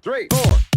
3, 4.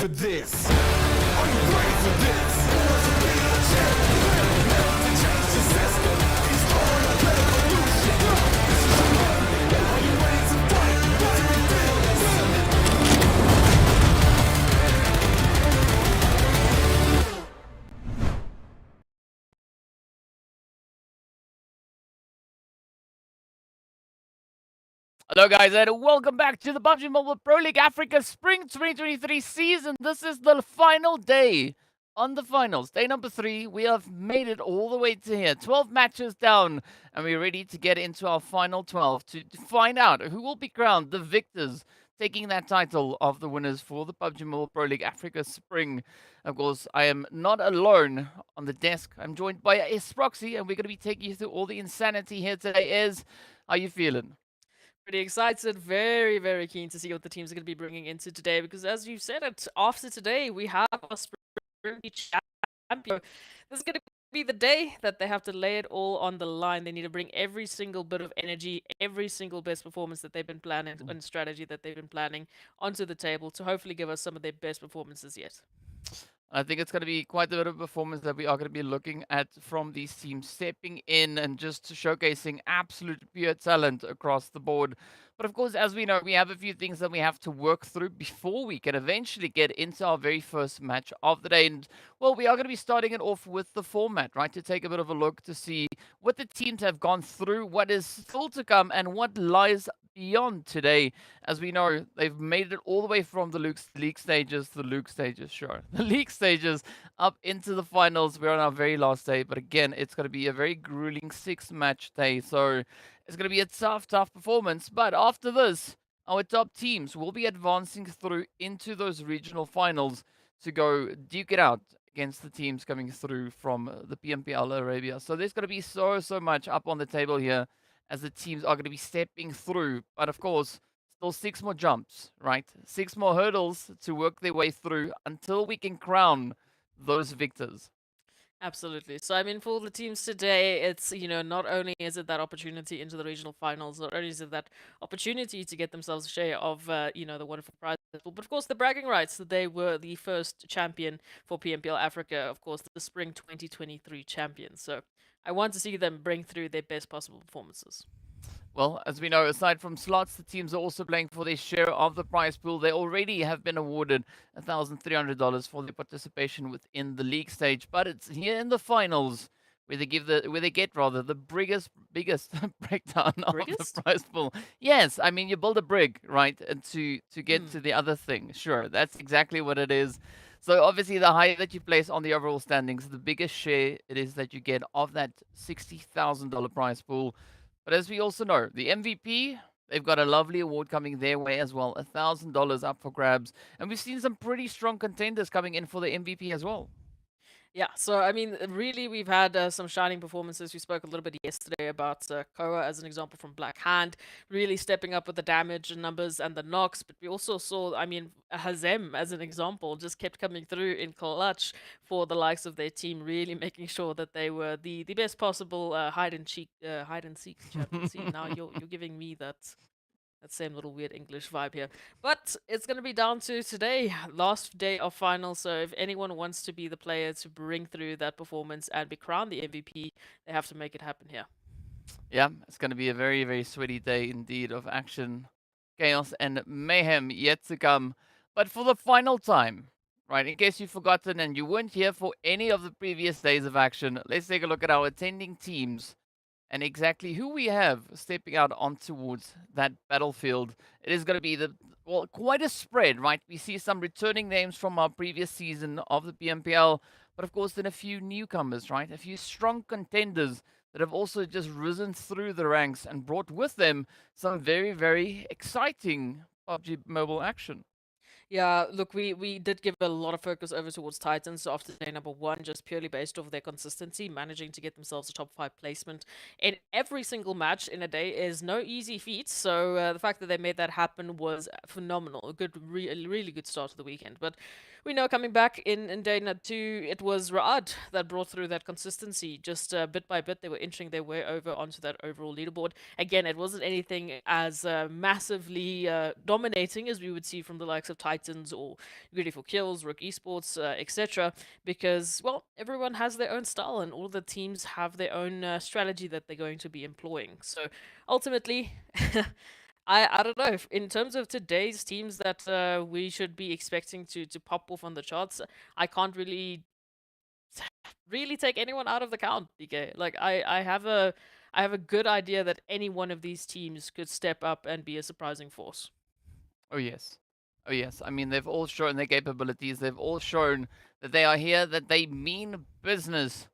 for this? Are you ready for this? Who wants to be the champion? Never to change the system. He's born a revolution. This is your moment. Are you ready to fight? What do you feel? Hello guys and welcome back to the PUBG Mobile Pro League Africa Spring 2023 season. This is the final day on the finals. Day number 3. We have made it all the way to here. 12 matches down and we're ready to get into our final 12 to find out who will be crowned the victors, taking that title of the winners for the PUBG Mobile Pro League Africa Spring. Of course, I am not alone on the desk. I'm joined by Esports and we're going to be taking you through all the insanity here today. How are you feeling? Pretty excited, very, very keen to see what the teams are going to be bringing into today because, as you said it, after today, we have our Spring champion. This is going to be the day that they have to lay it all on the line. They need to bring every single bit of energy, every single best performance that they've been planning and strategy that they've been planning onto the table to hopefully give us some of their best performances yet. I think it's going to be quite a bit of performance that we are going to be looking at from these teams, stepping in and just showcasing absolute pure talent across the board. But of course, as we know, we have a few things that we have to work through before we can eventually get into our very first match of the day. And well, we are going to be starting it off with the format, right? To take a bit of a look to see what the teams have gone through, what is still to come, and what lies beyond today. As we know, they've made it all the way from the league stages, sure. The league stages up into the finals. We're on our very last day, but again, it's going to be a very grueling 6-match day. So it's going to be a tough performance. But after this, our top teams will be advancing through into those regional finals to go duke it out against the teams coming through from the PMPL Arabia. So there's going to be so much up on the table here as the teams are going to be stepping through. But of course, still 6 more jumps, right? 6 more hurdles to work their way through until we can crown those victors. Absolutely. So, I mean, for the teams today, it's, not only is it that opportunity into the regional finals, not only is it that opportunity to get themselves a share of, the wonderful prize, but of course, the bragging rights that they were the first champion for PMPL Africa, of course, the Spring 2023 champions. So, I want to see them bring through their best possible performances. Well, as we know, aside from slots, the teams are also playing for their share of the prize pool. They already have been awarded $1,300 for their participation within the league stage, but it's here in the finals where they get the biggest breakdown of the prize pool. Yes, I mean you build a brig, right, and to get to the other thing. Sure, that's exactly what it is. So obviously, the higher that you place on the overall standings, the bigger share it is that you get of that $60,000 prize pool. But as we also know, the MVP, they've got a lovely award coming their way as well, $1,000 up for grabs. And we've seen some pretty strong contenders coming in for the MVP as well. Yeah, so I mean, really, we've had some shining performances. We spoke a little bit yesterday about Koa as an example from Black Hand, really stepping up with the damage and numbers and the knocks. But we also saw, I mean, Hazem as an example just kept coming through in clutch for the likes of their team, really making sure that they were the best possible hide and seek champions. See, now you're giving me that same little weird English vibe here. But it's going to be down to today, last day of finals. So if anyone wants to be the player to bring through that performance and be crowned the MVP, they have to make it happen here. Yeah, it's going to be a very sweaty day indeed of action, chaos, and mayhem yet to come. But for the final time, right, in case you've forgotten and you weren't here for any of the previous days of action, let's take a look at our attending teams and exactly who we have stepping out on towards that battlefield. It is going to be quite a spread, right? We see some returning names from our previous season of the PMPL, but of course then a few newcomers, right? A few strong contenders that have also just risen through the ranks and brought with them some very exciting PUBG Mobile action. Yeah, look, we did give a lot of focus over towards Titans after day number 1, just purely based off their consistency, managing to get themselves a top 5 placement in every single match in a day is no easy feat. So the fact that they made that happen was phenomenal. A good, really good start to the weekend. But we know coming back in day number 2, it was Ra'ad that brought through that consistency. Just bit by bit, they were inching their way over onto that overall leaderboard. Again, it wasn't anything as massively dominating as we would see from the likes of Titans Titans or GREEDYFORKILLS, RUKH Esports, etc. Because, well, everyone has their own style and all the teams have their own strategy that they're going to be employing. So ultimately, I don't know. In terms of today's teams that we should be expecting to pop off on the charts, I can't really take anyone out of the count, DK. Like I have a good idea that any one of these teams could step up and be a surprising force. Oh, yes. Oh, yes. I mean, they've all shown their capabilities. They've all shown that they are here, that they mean business,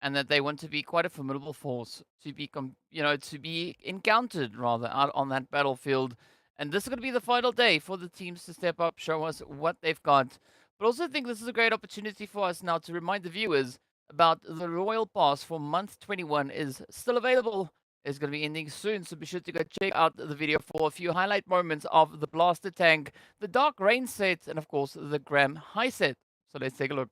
and that they want to be quite a formidable force to be, to be encountered rather out on that battlefield. And this is going to be the final day for the teams to step up, show us what they've got. But also think this is a great opportunity for us now to remind the viewers about the Royal Pass for month 21 is still available. It's going to be ending soon, so be sure to go check out the video for a few highlight moments of the Blaster Tank, the Dark Rain set, and of course the Gram High set. So let's take a look.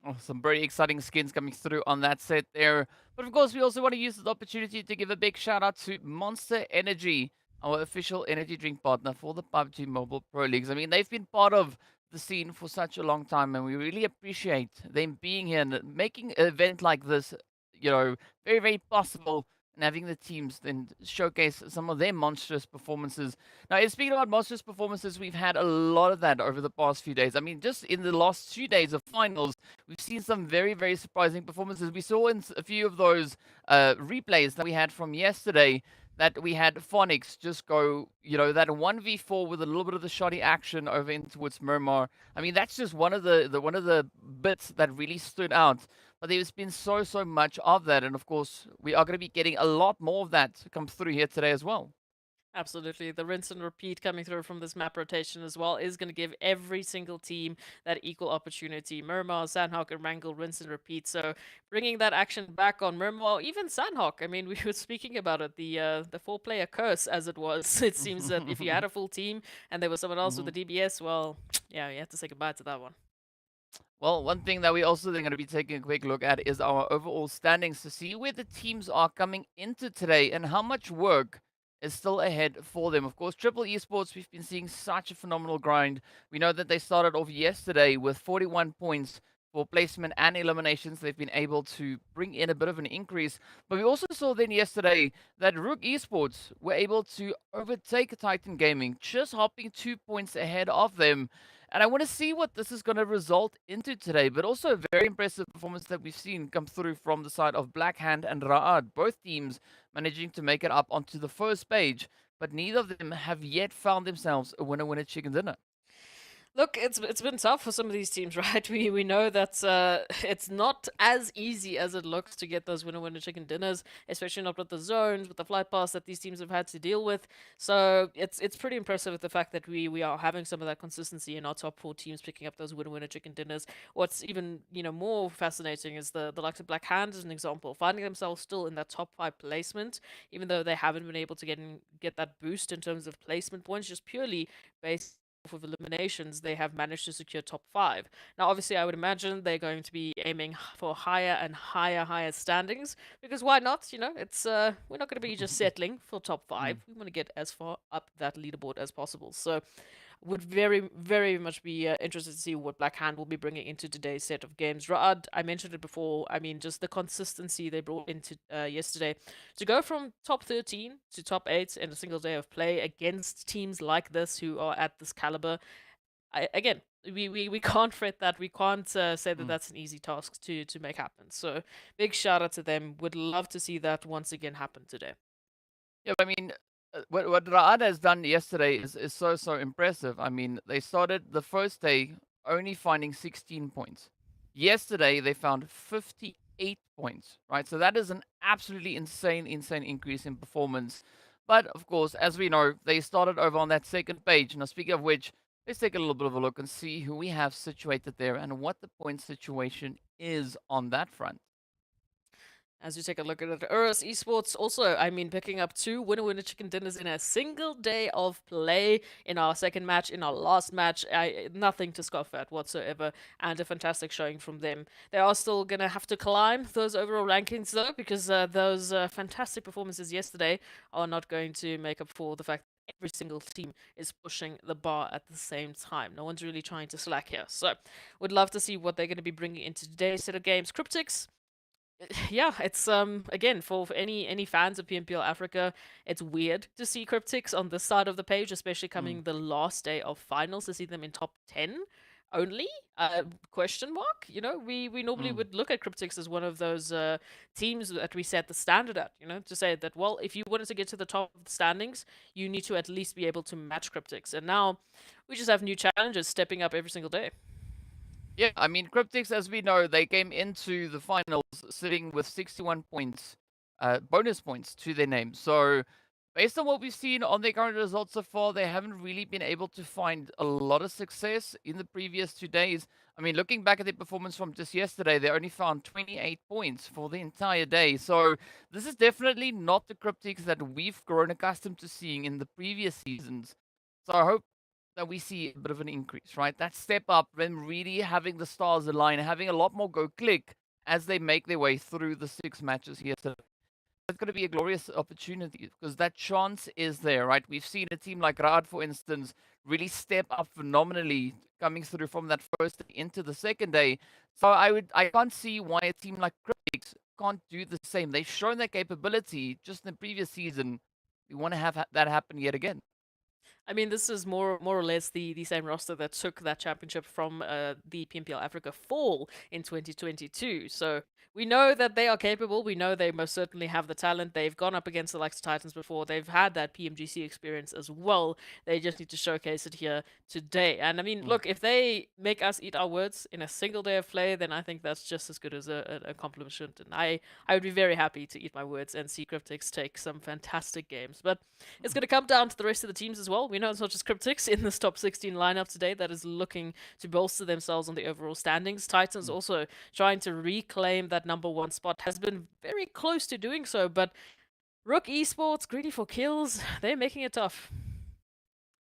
Oh, some very exciting skins coming through on that set there. But of course, we also want to use this opportunity to give a big shout out to Monster Energy, our official energy drink partner for the PUBG Mobile Pro Leagues. I mean, they've been part of the scene for such a long time, and we really appreciate them being here and making an event like this, very, very possible, and having the teams then showcase some of their monstrous performances. Now, speaking about monstrous performances, we've had a lot of that over the past few days. I mean, just in the last 2 days of finals, we've seen some very, very surprising performances. We saw in a few of those replays that we had from yesterday that we had Phonics just go, that 1v4 with a little bit of the shoddy action over in towards Miramar. I mean, that's just one of the bits that really stood out. But there's been so much of that, and of course, we are going to be getting a lot more of that to come through here today as well. Absolutely. The rinse and repeat coming through from this map rotation as well is going to give every single team that equal opportunity. Miramar, Sanhok, Erangel, rinse and repeat. So bringing that action back on Miramar, even Sanhok. I mean, we were speaking about it, the four-player curse as it was. It seems that if you had a full team and there was someone else with the DBS, well, yeah, you have to say goodbye to that one. Well, one thing that we also then going to be taking a quick look at is our overall standings to see where the teams are coming into today and how much work is still ahead for them. Of course, Triple Esports, we've been seeing such a phenomenal grind. We know that they started off yesterday with 41 points for placement and eliminations. They've been able to bring in a bit of an increase. But we also saw then yesterday that RUKH Esports were able to overtake Titan Gaming, just hopping 2 points ahead of them. And I want to see what this is going to result into today, but also a very impressive performance that we've seen come through from the side of Black Hand and RUKH. Both teams managing to make it up onto the first page, but neither of them have yet found themselves a winner chicken dinner. Look, it's been tough for some of these teams, right? We know that it's not as easy as it looks to get those winner chicken dinners, especially not with the zones, with the flight pass that these teams have had to deal with. So it's pretty impressive with the fact that we are having some of that consistency in our top four teams picking up those winner chicken dinners. What's even more fascinating is the likes of Black Hand as an example, finding themselves still in that top 5 placement, even though they haven't been able to get that boost in terms of placement points, just purely based of eliminations, they have managed to secure top 5. Now, obviously, I would imagine they're going to be aiming for higher and higher standings, because why not? It's we're not going to be just settling for top 5. We want to get as far up that leaderboard as possible. So would very much be interested to see what Black Hand will be bringing into today's set of games. RUKH, I mentioned it before. I mean, just the consistency they brought into yesterday to go from top 13 to top 8 in a single day of play against teams like this who are at this caliber. Again, we can't fret that. We can't say that that's an easy task to make happen. So big shout out to them. Would love to see that once again happen today. Yeah, I mean, what RUKH has done yesterday is so impressive. I mean, they started the first day only finding 16 points. Yesterday, they found 58 points, right? So that is an absolutely insane increase in performance. But of course, as we know, they started over on that second page. Now, speaking of which, let's take a little bit of a look and see who we have situated there and what the point situation is on that front. As you take a look at it, URUS Esports also, I mean, picking up 2 winner-winner chicken dinners in a single day of play in our second match, in our last match. Nothing to scoff at whatsoever, and a fantastic showing from them. They are still going to have to climb those overall rankings, though, because those fantastic performances yesterday are not going to make up for the fact that every single team is pushing the bar at the same time. No one's really trying to slack here. So, would love to see what they're going to be bringing into today's set of games. CRYPTICS, yeah, it's again for any fans of PMPL Africa, it's weird to see CRYPTICS on this side of the page, especially coming the last day of finals, to see them in top 10 only. Question mark. You know, we normally would look at CRYPTICS as one of those teams that we set the standard at. You know, to say that, well, if you wanted to get to the top of the standings, you need to at least be able to match CRYPTICS, and now we just have new challenges stepping up every single day. Yeah, I mean, CRYPTICS, as we know, they came into the finals sitting with 61 points, bonus points to their name. So, based on what we've seen on their current results so far, they haven't really been able to find a lot of success in the previous 2 days. I mean, looking back at their performance from just yesterday, they only found 28 points for the entire day. So, this is definitely not the CRYPTICS that we've grown accustomed to seeing in the previous seasons. So, I hope that we see a bit of an increase, right? That step up, them really having the stars align, having a lot more go click as they make their way through the 6 matches here today. That's going to be a glorious opportunity because that chance is there, right? We've seen a team like RUKH, for instance, really step up phenomenally coming through from that first day into the second day. So I can't see why a team like CRYPTICS can't do the same. They've shown their capability just in the previous season. We want to have that happen yet again. I mean, this is more or less the same roster that took that championship from the PMPL Africa Fall in 2022. So we know that they are capable. We know they most certainly have the talent. They've gone up against the likes of Titans before. They've had that PMGC experience as well. They just need to showcase it here today. And I mean, look, if they make us eat our words in a single day of play, then I think that's just as good as a compliment. And I would be very happy to eat my words and see CRYPTICS take some fantastic games. But it's going to come down to the rest of the teams as well. We know it's not just CRYPTICS in this top 16 lineup today that is looking to bolster themselves on the overall standings. Titans also trying to reclaim that #1 spot, has been very close to doing so, but RUKH Esports, GREEDYFORKILLS, they're making it tough.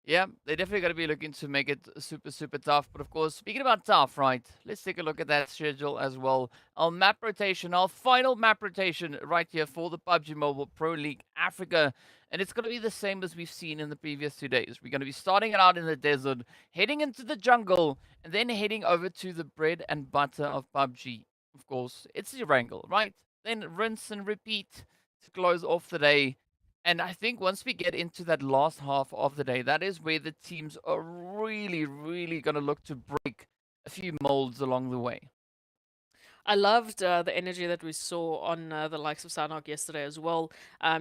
Yeah, they definitely got to be looking to make it super tough. But of course, speaking about tough, right? Let's take a look at that schedule as well. Our map rotation, our final map rotation right here for the PUBG Mobile Pro League Africa. And it's going to be the same as we've seen in the previous 2 days. We're going to be starting it out in the desert, heading into the jungle, and then heading over to the bread and butter of PUBG. Of course, it's Erangel, right? Then rinse and repeat to close off the day. And I think once we get into that last half of the day, that is where the teams are really going to look to break a few molds along the way. I loved the energy that we saw on the likes of Sanhok yesterday as well,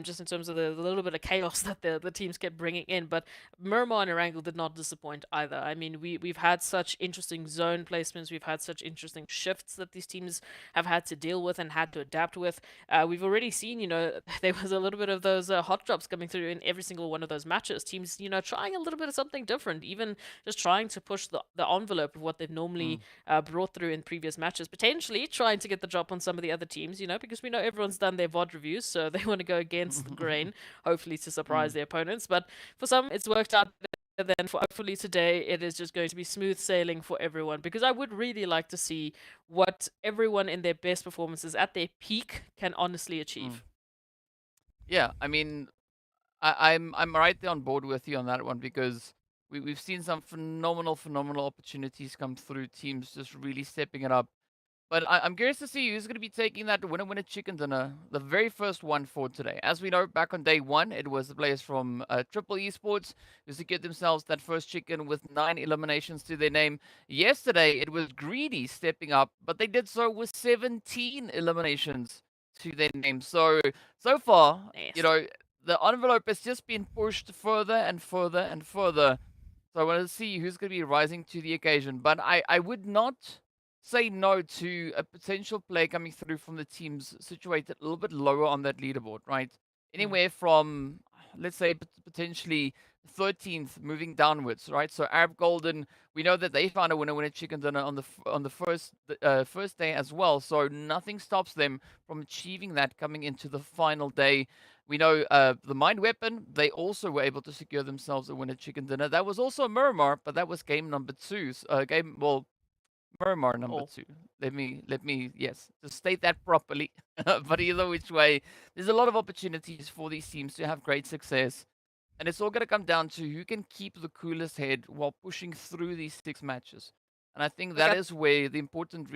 just in terms of the little bit of chaos that the teams kept bringing in. But Miramar and Erangel did not disappoint either. I mean, we've had such interesting zone placements, we've had such interesting shifts that these teams have had to deal with and had to adapt with. We've already seen, you know, there was a little bit of those hot drops coming through in every single one of those matches. Teams, you know, trying a little bit of something different, even just trying to push the envelope of what they've normally brought through in previous matches, potentially trying to get the drop on some of the other teams, you know, because we know everyone's done their VOD reviews, so they want to go against the grain, hopefully to surprise their opponents. But for some, it's worked out better than for hopefully today. It is just going to be smooth sailing for everyone, because I would really like to see what everyone in their best performances at their peak can honestly achieve. Yeah, I mean, I'm right there on board with you on that one because we've seen some phenomenal opportunities come through. Teams just really stepping it up. But I'm curious to see who's going to be taking that winner chicken dinner, the very first one for today. As we know, back on day one, it was the players from Triple Esports who secured themselves that first chicken with 9 eliminations to their name. Yesterday, it was Greedy stepping up, but they did so with 17 eliminations to their name. So far, you Nasty. know, the envelope has just been pushed further and further. So I want to see who's going to be rising to the occasion. But I would not say no to a potential play coming through from the teams situated a little bit lower on that leaderboard, right? Anywhere from, let's say, potentially 13th moving downwards, right? So Arab Golden, we know that they found a winner chicken dinner on the first day as well. So nothing stops them from achieving that coming into the final day. We know the Mind Weapon, they also were able to secure themselves a winner chicken dinner. That was also Miramar, but that was game number two. Miramar number Oh, two. Let me yes, to state that properly. But either which way, there's a lot of opportunities for these teams to have great success. And it's all going to come down to who can keep the coolest head while pushing through these 6 matches. And I think look, that is where the importance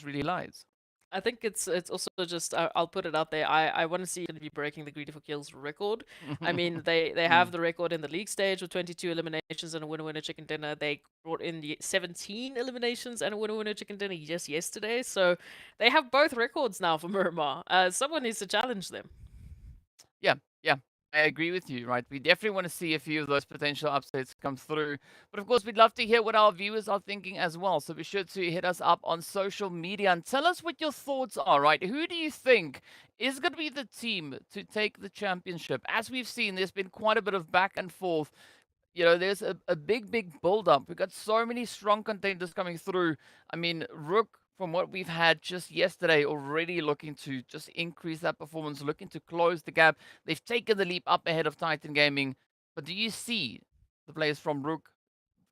really lies. I think it's also just I'll put it out there. I want to see going to be breaking the Greedy for Kills record. I mean, they have the record in the league stage with 22 eliminations and a winner chicken dinner. They brought in the 17 eliminations and a winner chicken dinner just yesterday. So they have both records now for Miramar. Someone needs to challenge them. Yeah, yeah, I agree with you, right? We definitely want to see a few of those potential upsets come through. But of course, we'd love to hear what our viewers are thinking as well. So be sure to hit us up on social media and tell us what your thoughts are, right? Who do you think is going to be the team to take the championship? As we've seen, there's been quite a bit of back and forth. There's a big build up. We've got so many strong contenders coming through. I mean, Rook, from what we've had just yesterday, already looking to just increase that performance, looking to close the gap. They've taken the leap up ahead of Titan Gaming. But do you see the players from Rook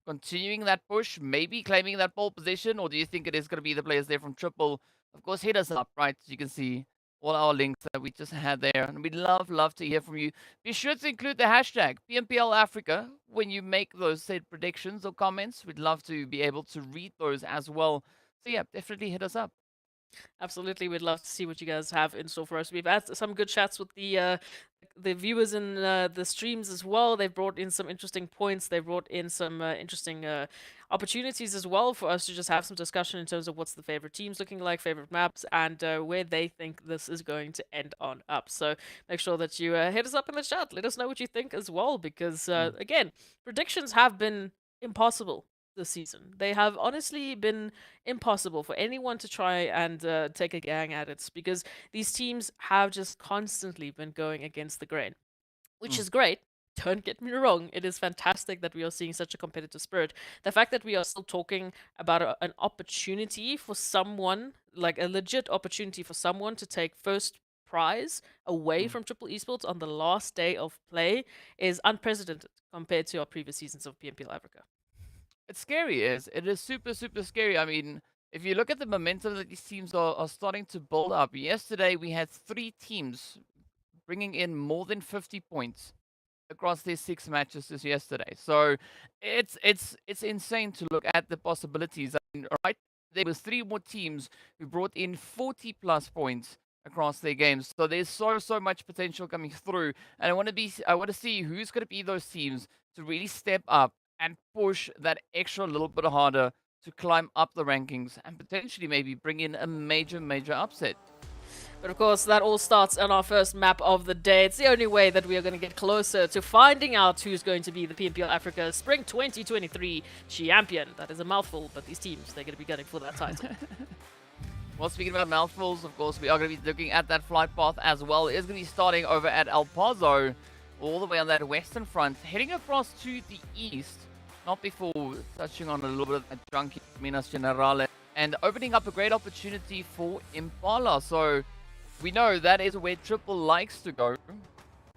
continuing that push, maybe claiming that pole position, or do you think it is going to be the players there from Triple? Of course, hit us up, right? As you can see all our links that we just had there. And we'd love to hear from you. Be sure to include the hashtag PMPL Africa when you make those said predictions or comments. We'd love to be able to read those as well. So yeah, definitely hit us up. Absolutely, we'd love to see what you guys have in store for us. We've had some good chats with the viewers in the streams as well. They've brought in some interesting points. They've brought in some interesting opportunities as well for us to just have some discussion in terms of what's the favorite teams looking like, favorite maps, and where they think this is going to end on up. So make sure that you hit us up in the chat. Let us know what you think as well, because again, predictions have been impossible this season. They have honestly been impossible for anyone to try and take a gang at it, because these teams have just constantly been going against the grain, which is great. Don't get me wrong, it is fantastic that we are seeing such a competitive spirit. The fact that we are still talking about an opportunity for someone, like a legit opportunity for someone to take first prize away from Triple Esports on the last day of play, is unprecedented compared to our previous seasons of PMPL Africa. It's scary, it is super scary. I mean, if you look at the momentum that these teams are starting to build up, yesterday we had 3 teams bringing in more than 50 points across their 6 matches this yesterday. So it's insane to look at the possibilities. I mean, right, there was 3 more teams who brought in 40 plus points across their games. So there's so much potential coming through, and I want to see who's going to be those teams to really step up and push that extra little bit harder to climb up the rankings and potentially maybe bring in a major upset. But of course, that all starts on our first map of the day. It's the only way that we are going to get closer to finding out who's going to be the PMPL Africa Spring 2023 champion. That is a mouthful, but these teams, they're going to be gunning for that title. Well, speaking about mouthfuls, of course, we are going to be looking at that flight path as well. It is going to be starting over at El Paso, all the way on that western front, heading across to the east, not before touching on a little bit of that junkie Minas Generale, and opening up a great opportunity for Impala. So we know that is where Triple likes to go,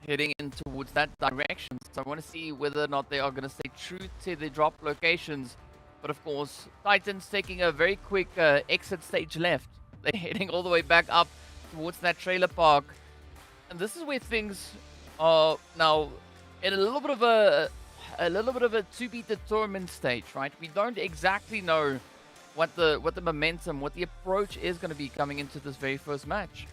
heading in towards that direction. So I want to see whether or not they are going to stay true to the drop locations. But of course, Titans taking a very quick exit stage left. They're heading all the way back up towards that trailer park. And this is where things are now in a little bit of a to be determined stage, right? We don't exactly know what the momentum, what the approach is going to be coming into this very first match.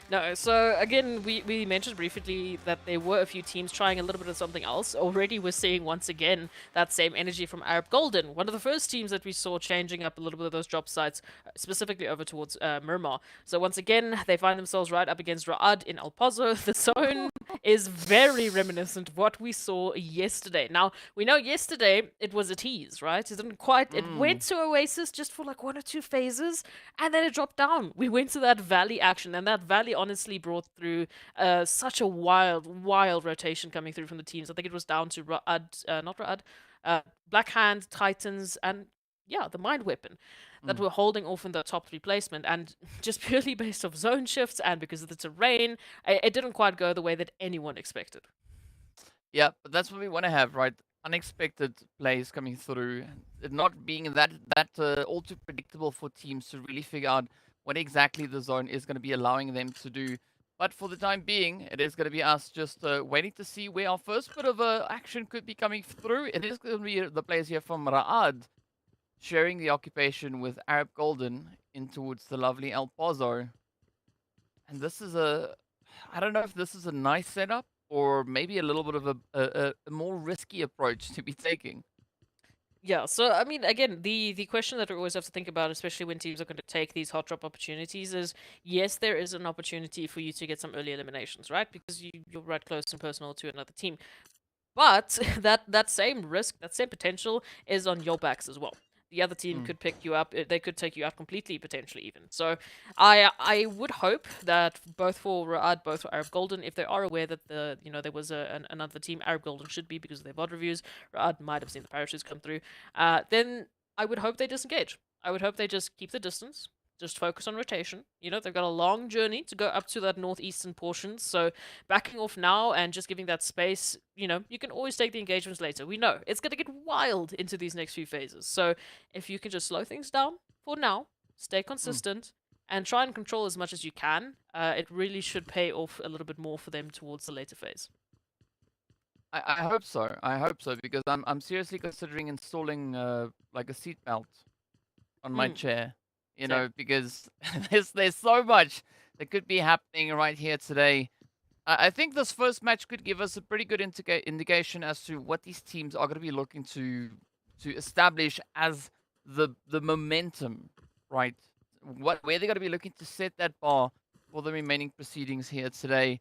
No, so again, we mentioned briefly that there were a few teams trying a little bit of something else. Already we're seeing once again that same energy from Arab Golden, one of the first teams that we saw changing up a little bit of those drop sites, specifically over towards Miramar. So once again, they find themselves right up against Ra'ad in El Pozo. The zone is very reminiscent of what we saw yesterday. Now, we know yesterday it was a tease, right? It didn't quite, it went to Oasis just for like 1 or 2 phases, and then it dropped down. We went to that Valley action, and that Valley honestly brought through such a wild rotation coming through from the teams. I think it was down to not Ra'ad, Black Hand, Titans, and yeah, the Mind Weapon that were holding off in the top 3 placement. And just purely based off zone shifts and because of the terrain, it didn't quite go the way that anyone expected. Yeah, but that's what we want to have, right? Unexpected plays coming through, it not being that all too predictable for teams to really figure out what exactly the zone is going to be allowing them to do. But for the time being, it is going to be us just waiting to see where our first bit of action could be coming through. It is going to be the players here from Ra'ad sharing the occupation with Arab Golden in towards the lovely El Pozo. And this is I don't know if this is a nice setup or maybe a little bit of a more risky approach to be taking. Yeah, so I mean, again, the question that we always have to think about, especially when teams are going to take these hot drop opportunities, is yes, there is an opportunity for you to get some early eliminations, right? Because you're right close and personal to another team. But that same risk, that same potential is on your backs as well. The other team could pick you up. They could take you out completely, potentially even. So I would hope that both for Ra'ad, both for Arab Golden, if they are aware that there was another team, Arab Golden should be because of their VOD reviews. Ra'ad might have seen the parachutes come through. Then I would hope they disengage. I would hope they just keep the distance. Just focus on rotation. They've got a long journey to go up to that northeastern portion. So backing off now and just giving that space, you can always take the engagements later. We know it's going to get wild into these next few phases. So if you can just slow things down for now, stay consistent, and try and control as much as you can, it really should pay off a little bit more for them towards the later phase. I hope so. I hope so because I'm seriously considering installing like a seat belt on my chair. Same. Because there's so much that could be happening right here today. I think this first match could give us a pretty good indication as to what these teams are going to be looking to establish as the momentum, right? Where they're going to be looking to set that bar for the remaining proceedings here today.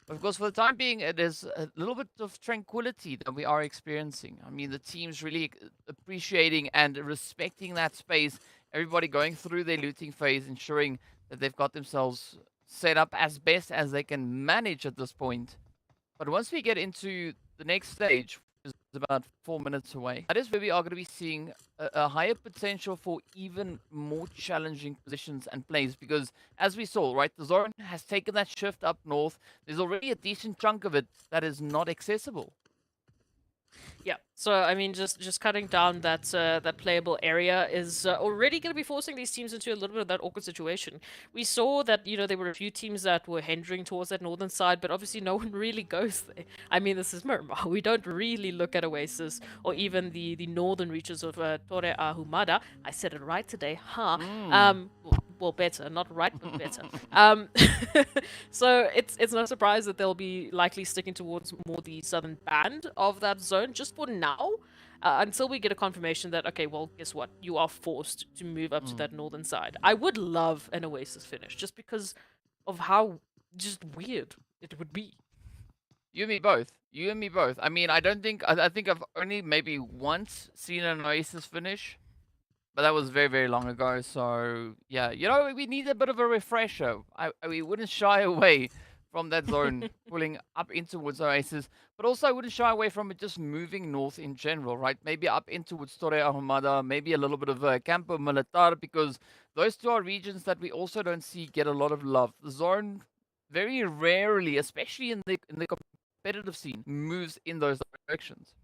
Of course, for the time being, it is a little bit of tranquility that we are experiencing. I mean, the team's really appreciating and respecting that space. Everybody going through their looting phase, ensuring that they've got themselves set up as best as they can manage at this point. But once we get into the next stage, which is about 4 minutes away, that is where we are going to be seeing a higher potential for even more challenging positions and plays. Because as we saw, right, the zone has taken that shift up north. There's already a decent chunk of it that is not accessible. Yeah, so I mean, just cutting down that playable area is already going to be forcing these teams into a little bit of that awkward situation. We saw that there were a few teams that were hindering towards that northern side, but obviously no one really goes there. I mean, this is Miramar. We don't really look at Oasis or even the northern reaches of Torre Ahumada. I said it right today, huh? Well, better, not right, but better. So it's no surprise that they'll be likely sticking towards more the southern band of that zone just for now, until we get a confirmation that, okay, well, guess what? You are forced to move up to that northern side. I would love an Oasis finish just because of how just weird it would be. You and me both. You and me both. I mean, I think I've only maybe once seen an Oasis finish. But that was very, very long ago. So, yeah, we need a bit of a refresher. We wouldn't shy away from that zone pulling up in towards Oasis. But also, I wouldn't shy away from it just moving north in general, right? Maybe up in towards Torre Ahumada, maybe a little bit of Campo Militar, because those two are regions that we also don't see get a lot of love. The zone very rarely, especially in the competitive scene, moves in those directions.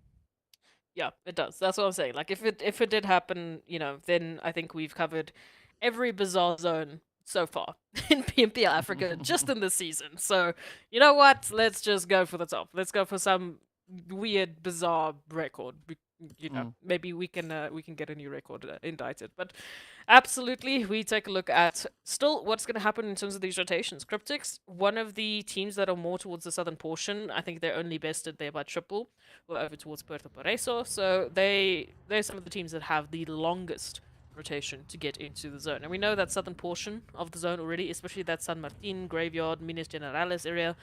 Yeah, it does. That's what I'm saying. Like, if it did happen, then I think we've covered every bizarre zone so far in PMPL Africa just in this season. So, you know what? Let's just go for the top. Let's go for some weird, bizarre record. you know, maybe we can get a new record indicted. But absolutely, we take a look at still what's going to happen in terms of these rotations. CRYPTICS, one of the teams that are more towards the southern portion. I think they're only bested there by Triple, or over towards Puerto Pareso. So they're some of the teams that have the longest rotation to get into the zone. And we know that southern portion of the zone already, especially that San Martin, Graveyard, Minas Generales area,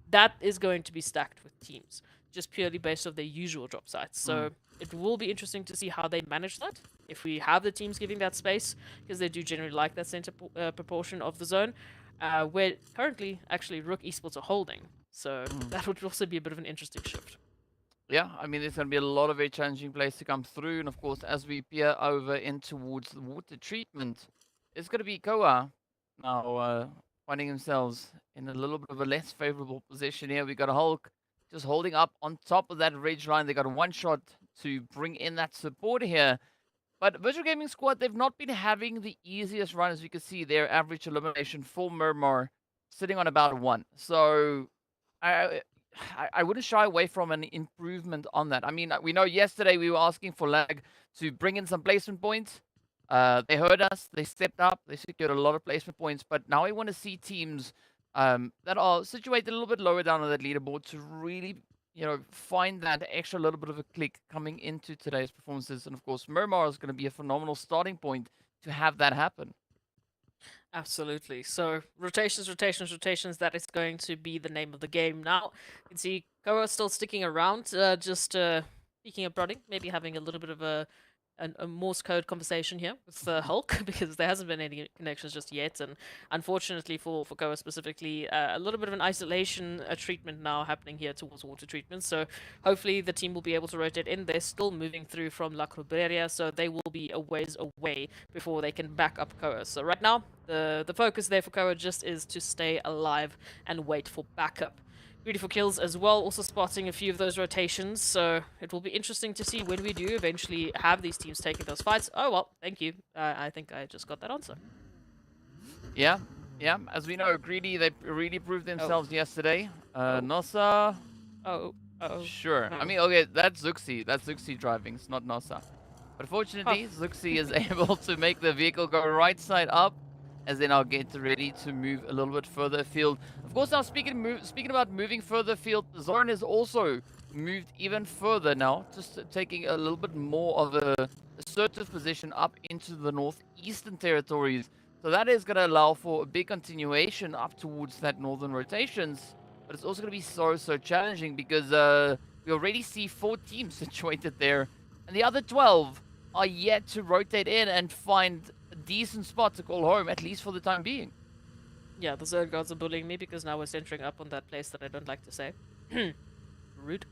that is going to be stacked with teams, just purely based off their usual drop sites. So it will be interesting to see how they manage that. If we have the teams giving that space, because they do generally like that center proportion of the zone, where currently actually RUKH Esports are holding. So that would also be a bit of an interesting shift. Yeah, I mean, there's going to be a lot of very challenging plays to come through. And of course, as we peer over in towards the water treatment, it's going to be Koa now finding themselves in a little bit of a less favorable position here. We got a Hulk just holding up on top of that ridge line. They got a one shot to bring in that support here. But Virtual Gaming Squad, they've not been having the easiest run. As you can see, their average elimination for Miramar sitting on about 1. So I wouldn't shy away from an improvement on that. I mean, we know yesterday we were asking for lag to bring in some placement points. They heard us. They stepped up. They secured a lot of placement points. But now we want to see teams that are situated a little bit lower down on that leaderboard to really, you know, find that extra little bit of a click coming into today's performances. And of course, Miramar is going to be a phenomenal starting point to have that happen. Absolutely. So rotations, that is going to be the name of the game now. You can see Koa still sticking around, just speaking of prodding, maybe having a little bit of a Morse code conversation here with Hulk, because there hasn't been any connections just yet, and unfortunately for Koa specifically, a little bit of an isolation treatment now happening here towards water treatment. So hopefully the team will be able to rotate in. They're still moving through from La Cruberia, so they will be a ways away before they can back up Koa. So right now, the focus there for Koa just is to stay alive and wait for backup. GREEDYFORKILLS as well, also spotting a few of those rotations, so it will be interesting to see when we do eventually have these teams taking those fights. Oh, well, thank you. I think I just got that answer. Yeah, as we know, Greedy, they really proved themselves yesterday. Nossa... Sure. I mean, okay, that's Zuxi. That's Zuxi driving, it's not Nossa. But fortunately, Zuxi is able to make the vehicle go right side up, as they now get ready to move a little bit further afield. Of course, now speaking about moving further afield, the Zorn has also moved even further now, just taking a little bit more of a assertive position up into the northeastern territories. So that is going to allow for a big continuation up towards that northern rotations. But it's also going to be so challenging, because we already see 4 teams situated there, and the other 12 are yet to rotate in and find a decent spot to call home, at least for the time being. Yeah, the Zerg gods are bullying me because now we're centering up on that place that I don't like to say. Rude.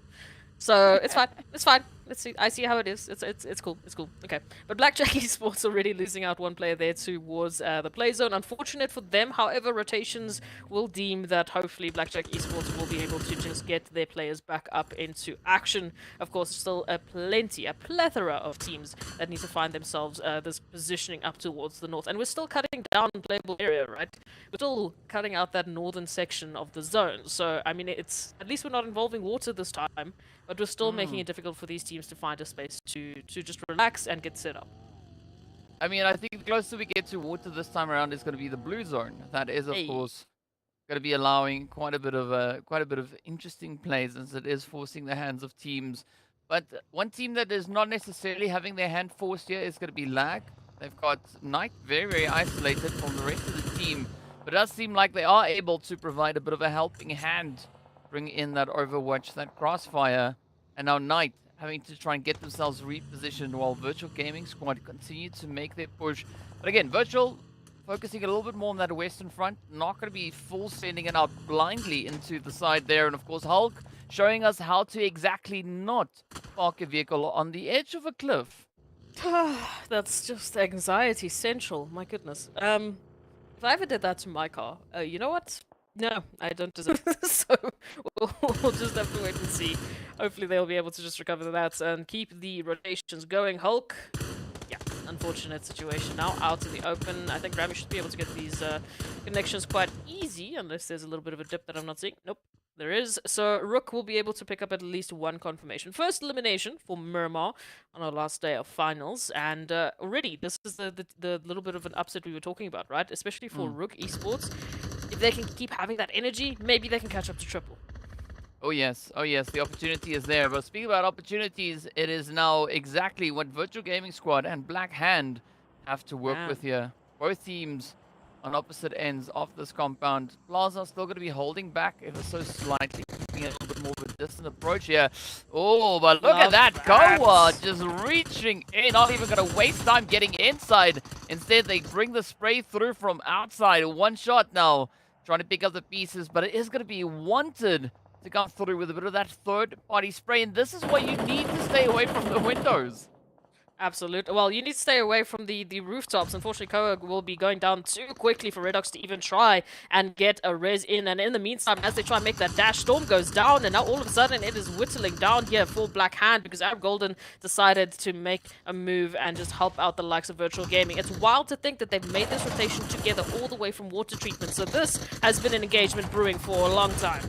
So it's fine. It's fine. Let's see. I see how it is. It's cool. It's cool. Okay. But Blackjack Esports already losing out one player there towards the play zone. Unfortunate for them. However, rotations will deem that hopefully Blackjack Esports will be able to just get their players back up into action. Of course, still a plethora of teams that need to find themselves this positioning up towards the north. And we're still cutting down playable area, right? We're still cutting out that northern section of the zone. So, I mean, it's at least we're not involving water this time. But we're still making it difficult for these teams to find a space to just relax and get set up. I mean, I think the closer we get to water this time around is going to be the blue zone. That is, of course, going to be allowing quite a bit of interesting plays, as it is forcing the hands of teams. But one team that is not necessarily having their hand forced here is going to be Lag. They've got Knight very isolated from the rest of the team, but it does seem like they are able to provide a bit of a helping hand. Bring in that Overwatch, that Crossfire, and now Knight having to try and get themselves repositioned while Virtual Gaming Squad continue to make their push. But again, Virtual focusing a little bit more on that western front, not going to be full sending it out blindly into the side there. And of course, Hulk showing us how to exactly not park a vehicle on the edge of a cliff. That's just anxiety central, my goodness. If I ever did that to my car, you know what? No, I don't deserve this, so we'll just have to wait and see. Hopefully they'll be able to just recover that and keep the rotations going. Hulk, yeah, unfortunate situation now, out in the open. I think Rami should be able to get these connections quite easy, unless there's a little bit of a dip that I'm not seeing. Nope, There is. So RUKH will be able to pick up at least one confirmation. First elimination for Miramar on our last day of finals. And already, this is the little bit of an upset we were talking about, right? Especially for RUKH Esports. If they can keep having that energy, maybe they can catch up to triple. Oh yes, the opportunity is there. But speaking about opportunities, it is now exactly what Virtual Gaming Squad and Black Hand have to work with here. Both teams on opposite ends of this compound. Plaza still going to be holding back ever so slightly, keeping a little bit more of a distant approach here. Oh, but look at that. Koa just reaching in, not even going to waste time getting inside. Instead, they bring the spray through from outside. One shot now, trying to pick up the pieces, but it is going to be wanted to come through with a bit of that third-party spray, and this is why you need to stay away from the windows. Absolutely. Well, you need to stay away from the rooftops. Unfortunately, Koa will be going down too quickly for RUKH to even try and get a res in. And in the meantime, as they try and make that dash, Storm goes down. And now all of a sudden, it is whittling down here for Black Hand because Arab Golden decided to make a move and just help out the likes of Virtual Gaming. It's wild to think that they've made this rotation together all the way from water treatment. So this has been an engagement brewing for a long time.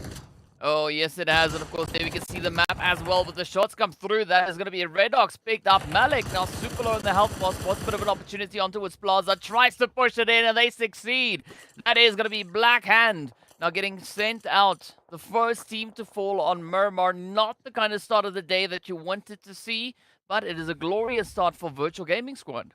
Oh, yes, it has. And, of course, there we can see the map as well. But the shots come through. That is going to be a Redox picked up. Malik now super low in the health boss. What's a bit of an opportunity onto its Plaza. Tries to push it in, and they succeed. That is going to be Black Hand now getting sent out. The first team to fall on Miramar. Not the kind of start of the day that you wanted to see, but it is a glorious start for Virtual Gaming Squad.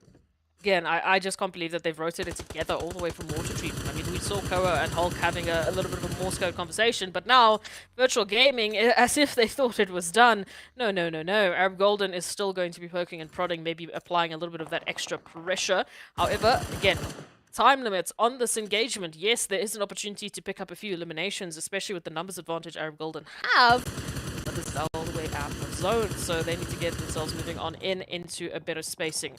Again, I just can't believe that they've rotated together all the way from water treatment. I mean, we saw Koa and Hulk having a little bit of a Morse code conversation, but now Virtual Gaming, as if they thought it was done. No. Arab Golden is still going to be poking and prodding, maybe applying a little bit of that extra pressure. However, again, time limits on this engagement. Yes, there is an opportunity to pick up a few eliminations, especially with the numbers advantage Arab Golden have. But this is all the way out of zone, so they need to get themselves moving on into a better spacing.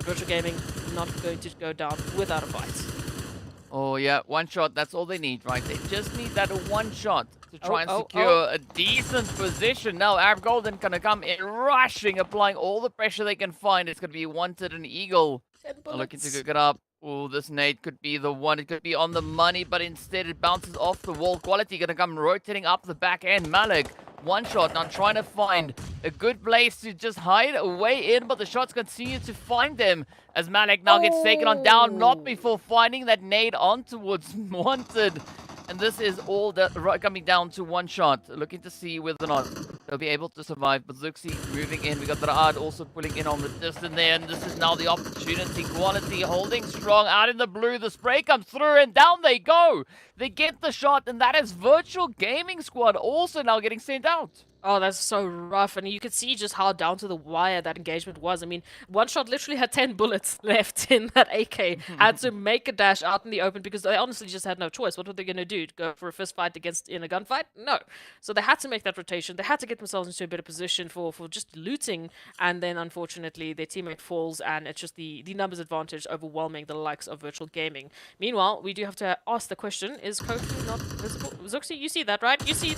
Virtual Gaming not going to go down without a fight. Oh, yeah, one shot. That's all they need, right? They just need that one shot to try and secure a decent position. Now, Arab Golden going to come in rushing, applying all the pressure they can find. It's going to be wanted an Eagle. Looking to cook it up. Oh, this nade could be the one. It could be on the money, but instead it bounces off the wall. Quality going to come rotating up the back end. Malik, one shot. Now trying to find a good place to just hide away in, but the shots continue to find them as Malik now gets taken on down, not before finding that nade on towards wanted. And this is all coming down to one shot. Looking to see whether or not they'll be able to survive. But Zuxi moving in. We got Raad also pulling in on the distance there. And this is now the opportunity. Quality holding strong out in the blue. The spray comes through and down they go. They get the shot. And that is Virtual Gaming Squad also now getting sent out. Oh, that's so rough. And you could see just how down to the wire that engagement was. I mean, one shot literally had 10 bullets left in that AK. Had to make a dash out in the open because they honestly just had no choice. What were they going to do? Go for a fist fight in a gunfight? No. So they had to make that rotation. They had to get themselves into a better position for just looting. And then, unfortunately, their teammate falls. And it's just the numbers advantage overwhelming the likes of Virtual Gaming. Meanwhile, we do have to ask the question, is Kofi not visible? Zuxi, you see that, right? You see...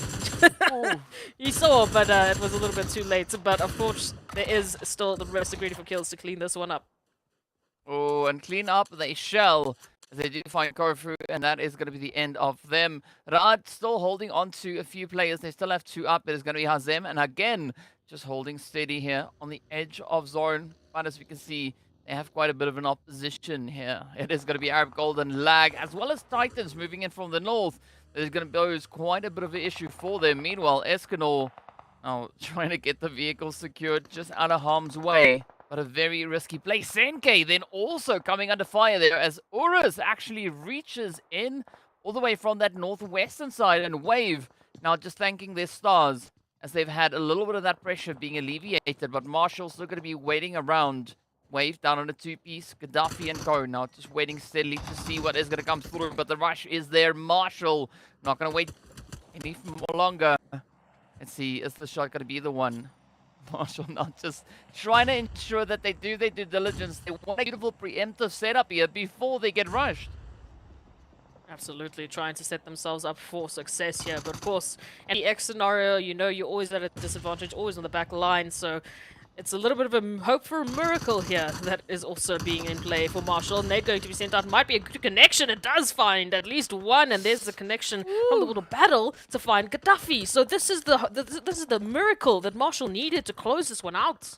You saw, but it was a little bit too late. But of course, there is still the rest of GREEDYFORKILLS to clean this one up. Oh, and clean up they shall. They do find Kofu, and that is going to be the end of them. Raad still holding on to a few players. They still have two up. It is going to be Hazem, and again, just holding steady here on the edge of zone. But as we can see, they have quite a bit of an opposition here. It is going to be Arab Golden Lag, as well as Titans moving in from the north. There's going to pose quite a bit of an issue for them. Meanwhile, Escanor trying to get the vehicle secured just out of harm's way. But a very risky play. Senke then also coming under fire there as URUS actually reaches in all the way from that northwestern side. And Wave now just thanking their stars as they've had a little bit of that pressure being alleviated. But Marshall's still going to be waiting around. Wave down on a two-piece. Gaddafi and Co now just waiting steadily to see what is going to come through. But the rush is there. Marshall not going to wait any more longer. Let's see, is the shot going to be the one? Marshall not just trying to ensure that they do their due diligence. They want a beautiful preemptive setup here before they get rushed. Absolutely, trying to set themselves up for success here. But of course, any X scenario, you know you're always at a disadvantage, always on the back line. So It's a little bit of a hope for a miracle here that is also being in play for Marshall. And they're going to be sent out. Might be a good connection. It does find at least one, and there's the connection from the little battle to find Gaddafi. So this is the miracle that Marshall needed to close this one out.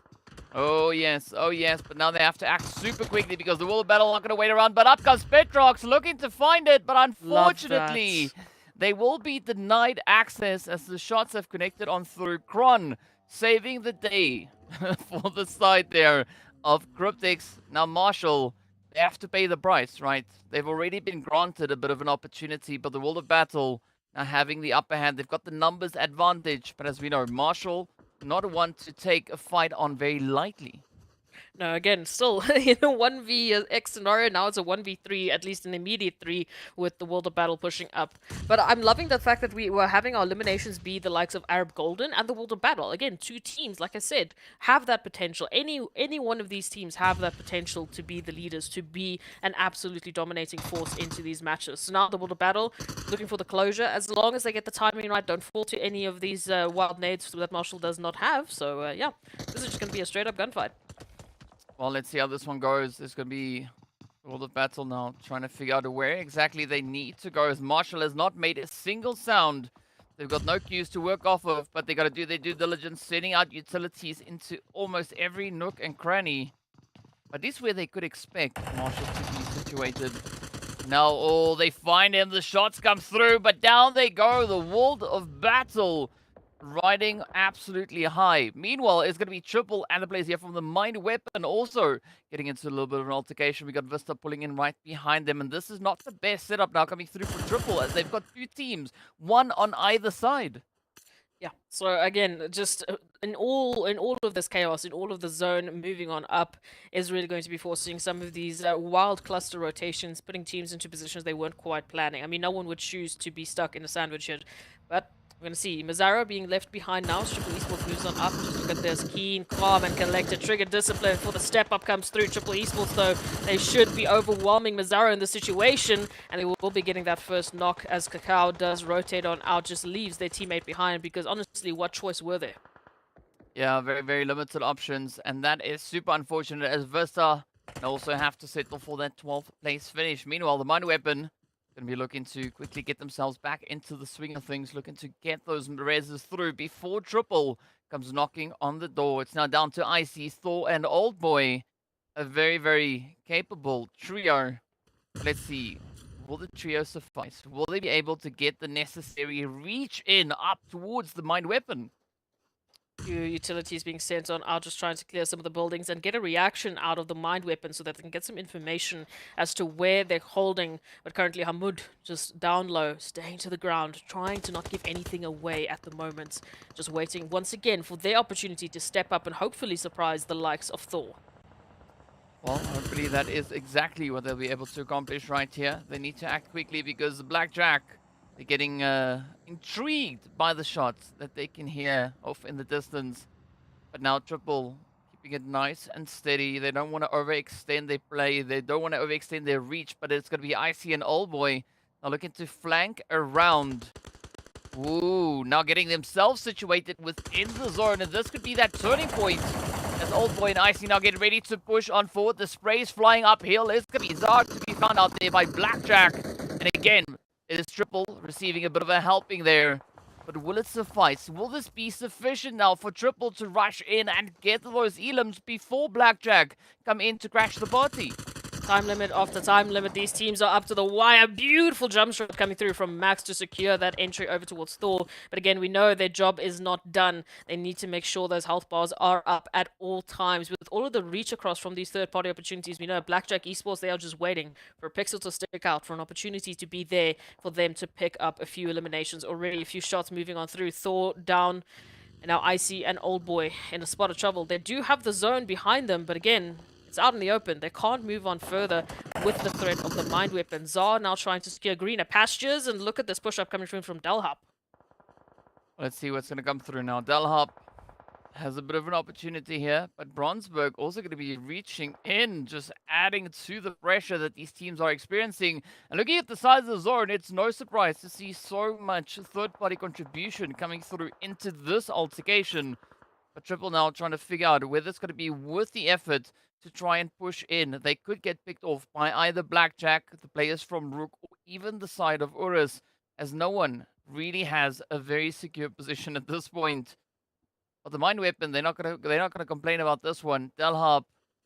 Oh yes, but now they have to act super quickly because the World Battle not going to wait around. But up comes Petrox looking to find it, but unfortunately, they will be denied access as the shots have connected on through Kron, saving the day for the side there of CRYPTICS. Now Marshall, they have to pay the price, right? They've already been granted a bit of an opportunity, but the World of Battle now having the upper hand. They've got the numbers advantage, but as we know, Marshall not one to take a fight on very lightly. No, again, still in a 1v X scenario, now it's a 1v3, at least an immediate 3 with the World of Battle pushing up. But I'm loving the fact that we were having our eliminations be the likes of Arab Golden and the World of Battle. Again, two teams, like I said, have that potential. Any one of these teams have that potential to be the leaders, to be an absolutely dominating force into these matches. So now the World of Battle, looking for the closure. As long as they get the timing right, don't fall to any of these wild nades that Marshall does not have. So yeah, this is just going to be a straight up gunfight. Well, let's see how this one goes. There's going to be all the battle now, trying to figure out where exactly they need to go, as Marshall has not made a single sound. They've got no cues to work off of, but they got to do their due diligence, sending out utilities into almost every nook and cranny. But this is where they could expect Marshall to be situated. Now, oh, they find him. The shots come through, but down they go. The World of Battle riding absolutely high. Meanwhile, it's going to be Triple and the players here from the Mind Weapon also getting into a little bit of an altercation. We got Vista pulling in right behind them, and this is not the best setup now coming through for Triple, as they've got two teams, one on either side. Yeah, so again, just in all of this chaos, in all of the zone moving on up, is really going to be forcing some of these wild cluster rotations, putting teams into positions they weren't quite planning. I mean, no one would choose to be stuck in a sandwich here, but we're going to see Mazzaro being left behind now. Triple Esports moves on up. Just look at this. Keen, calm, and collected. Trigger discipline for the step up comes through. Triple Esports, though, they should be overwhelming Mazzaro in the situation. And they will be getting that first knock as Cacao does rotate on out. Just leaves their teammate behind because, honestly, what choice were there? Yeah, very, very limited options. And that is super unfortunate as Vista also have to settle for that 12th place finish. Meanwhile, the Mind Weapon going to be looking to quickly get themselves back into the swing of things, looking to get those reses through before Triple comes knocking on the door. It's now down to Icy, Thor, and Old Boy. A very, very capable trio. Let's see. Will the trio suffice? Will they be able to get the necessary reach in up towards the Mind Weapon? Few utilities being sent on out, just trying to clear some of the buildings and get a reaction out of the Mind Weapon so that they can get some information as to where they're holding. But currently Hamoud just down low, staying to the ground, trying to not give anything away at the moment. Just waiting once again for their opportunity to step up and hopefully surprise the likes of Thor. Well, hopefully that is exactly what they'll be able to accomplish right here. They need to act quickly because Blackjack, they're getting intrigued by the shots that they can hear off in the distance. But now Triple keeping it nice and steady. They don't want to overextend their play. They don't want to overextend their reach, but it's going to be Icy and Old Boy now looking to flank around. Ooh, now getting themselves situated within the zone. And this could be that turning point as Old Boy and Icy now get ready to push on forward. The spray's flying uphill. It's going to be Zard to be found out there by Blackjack. And again, it is Triple receiving a bit of a helping there. But will it suffice? Will this be sufficient now for Triple to rush in and get those elims before Blackjack come in to crash the party? Time limit after time limit. These teams are up to the wire. Beautiful jump shot coming through from Max to secure that entry over towards Thor. But again, we know their job is not done. They need to make sure those health bars are up at all times. With all of the reach across from these third-party opportunities, we know Blackjack Esports, they are just waiting for a pixel to stick out, for an opportunity to be there for them to pick up a few eliminations. Already a few shots moving on through. Thor down. And now Icy and Old Boy in a spot of trouble. They do have the zone behind them, but again, it's out in the open. They can't move on further with the threat of the Mind Weapon. Zar now trying to secure greener pastures, and look at this push-up coming through from Delhop. Let's see what's going to come through now. Delhop has a bit of an opportunity here, but Bronsberg also going to be reaching in, just adding to the pressure that these teams are experiencing. And looking at the size of the zone, it's no surprise to see so much third-party contribution coming through into this altercation. But Triple now trying to figure out whether it's going to be worth the effort to try and push in. They could get picked off by either Blackjack, the players from RUKH, or even the side of URUS, as no one really has a very secure position at this point. But the mine weapon, they're not gonna complain about this one. Delharp,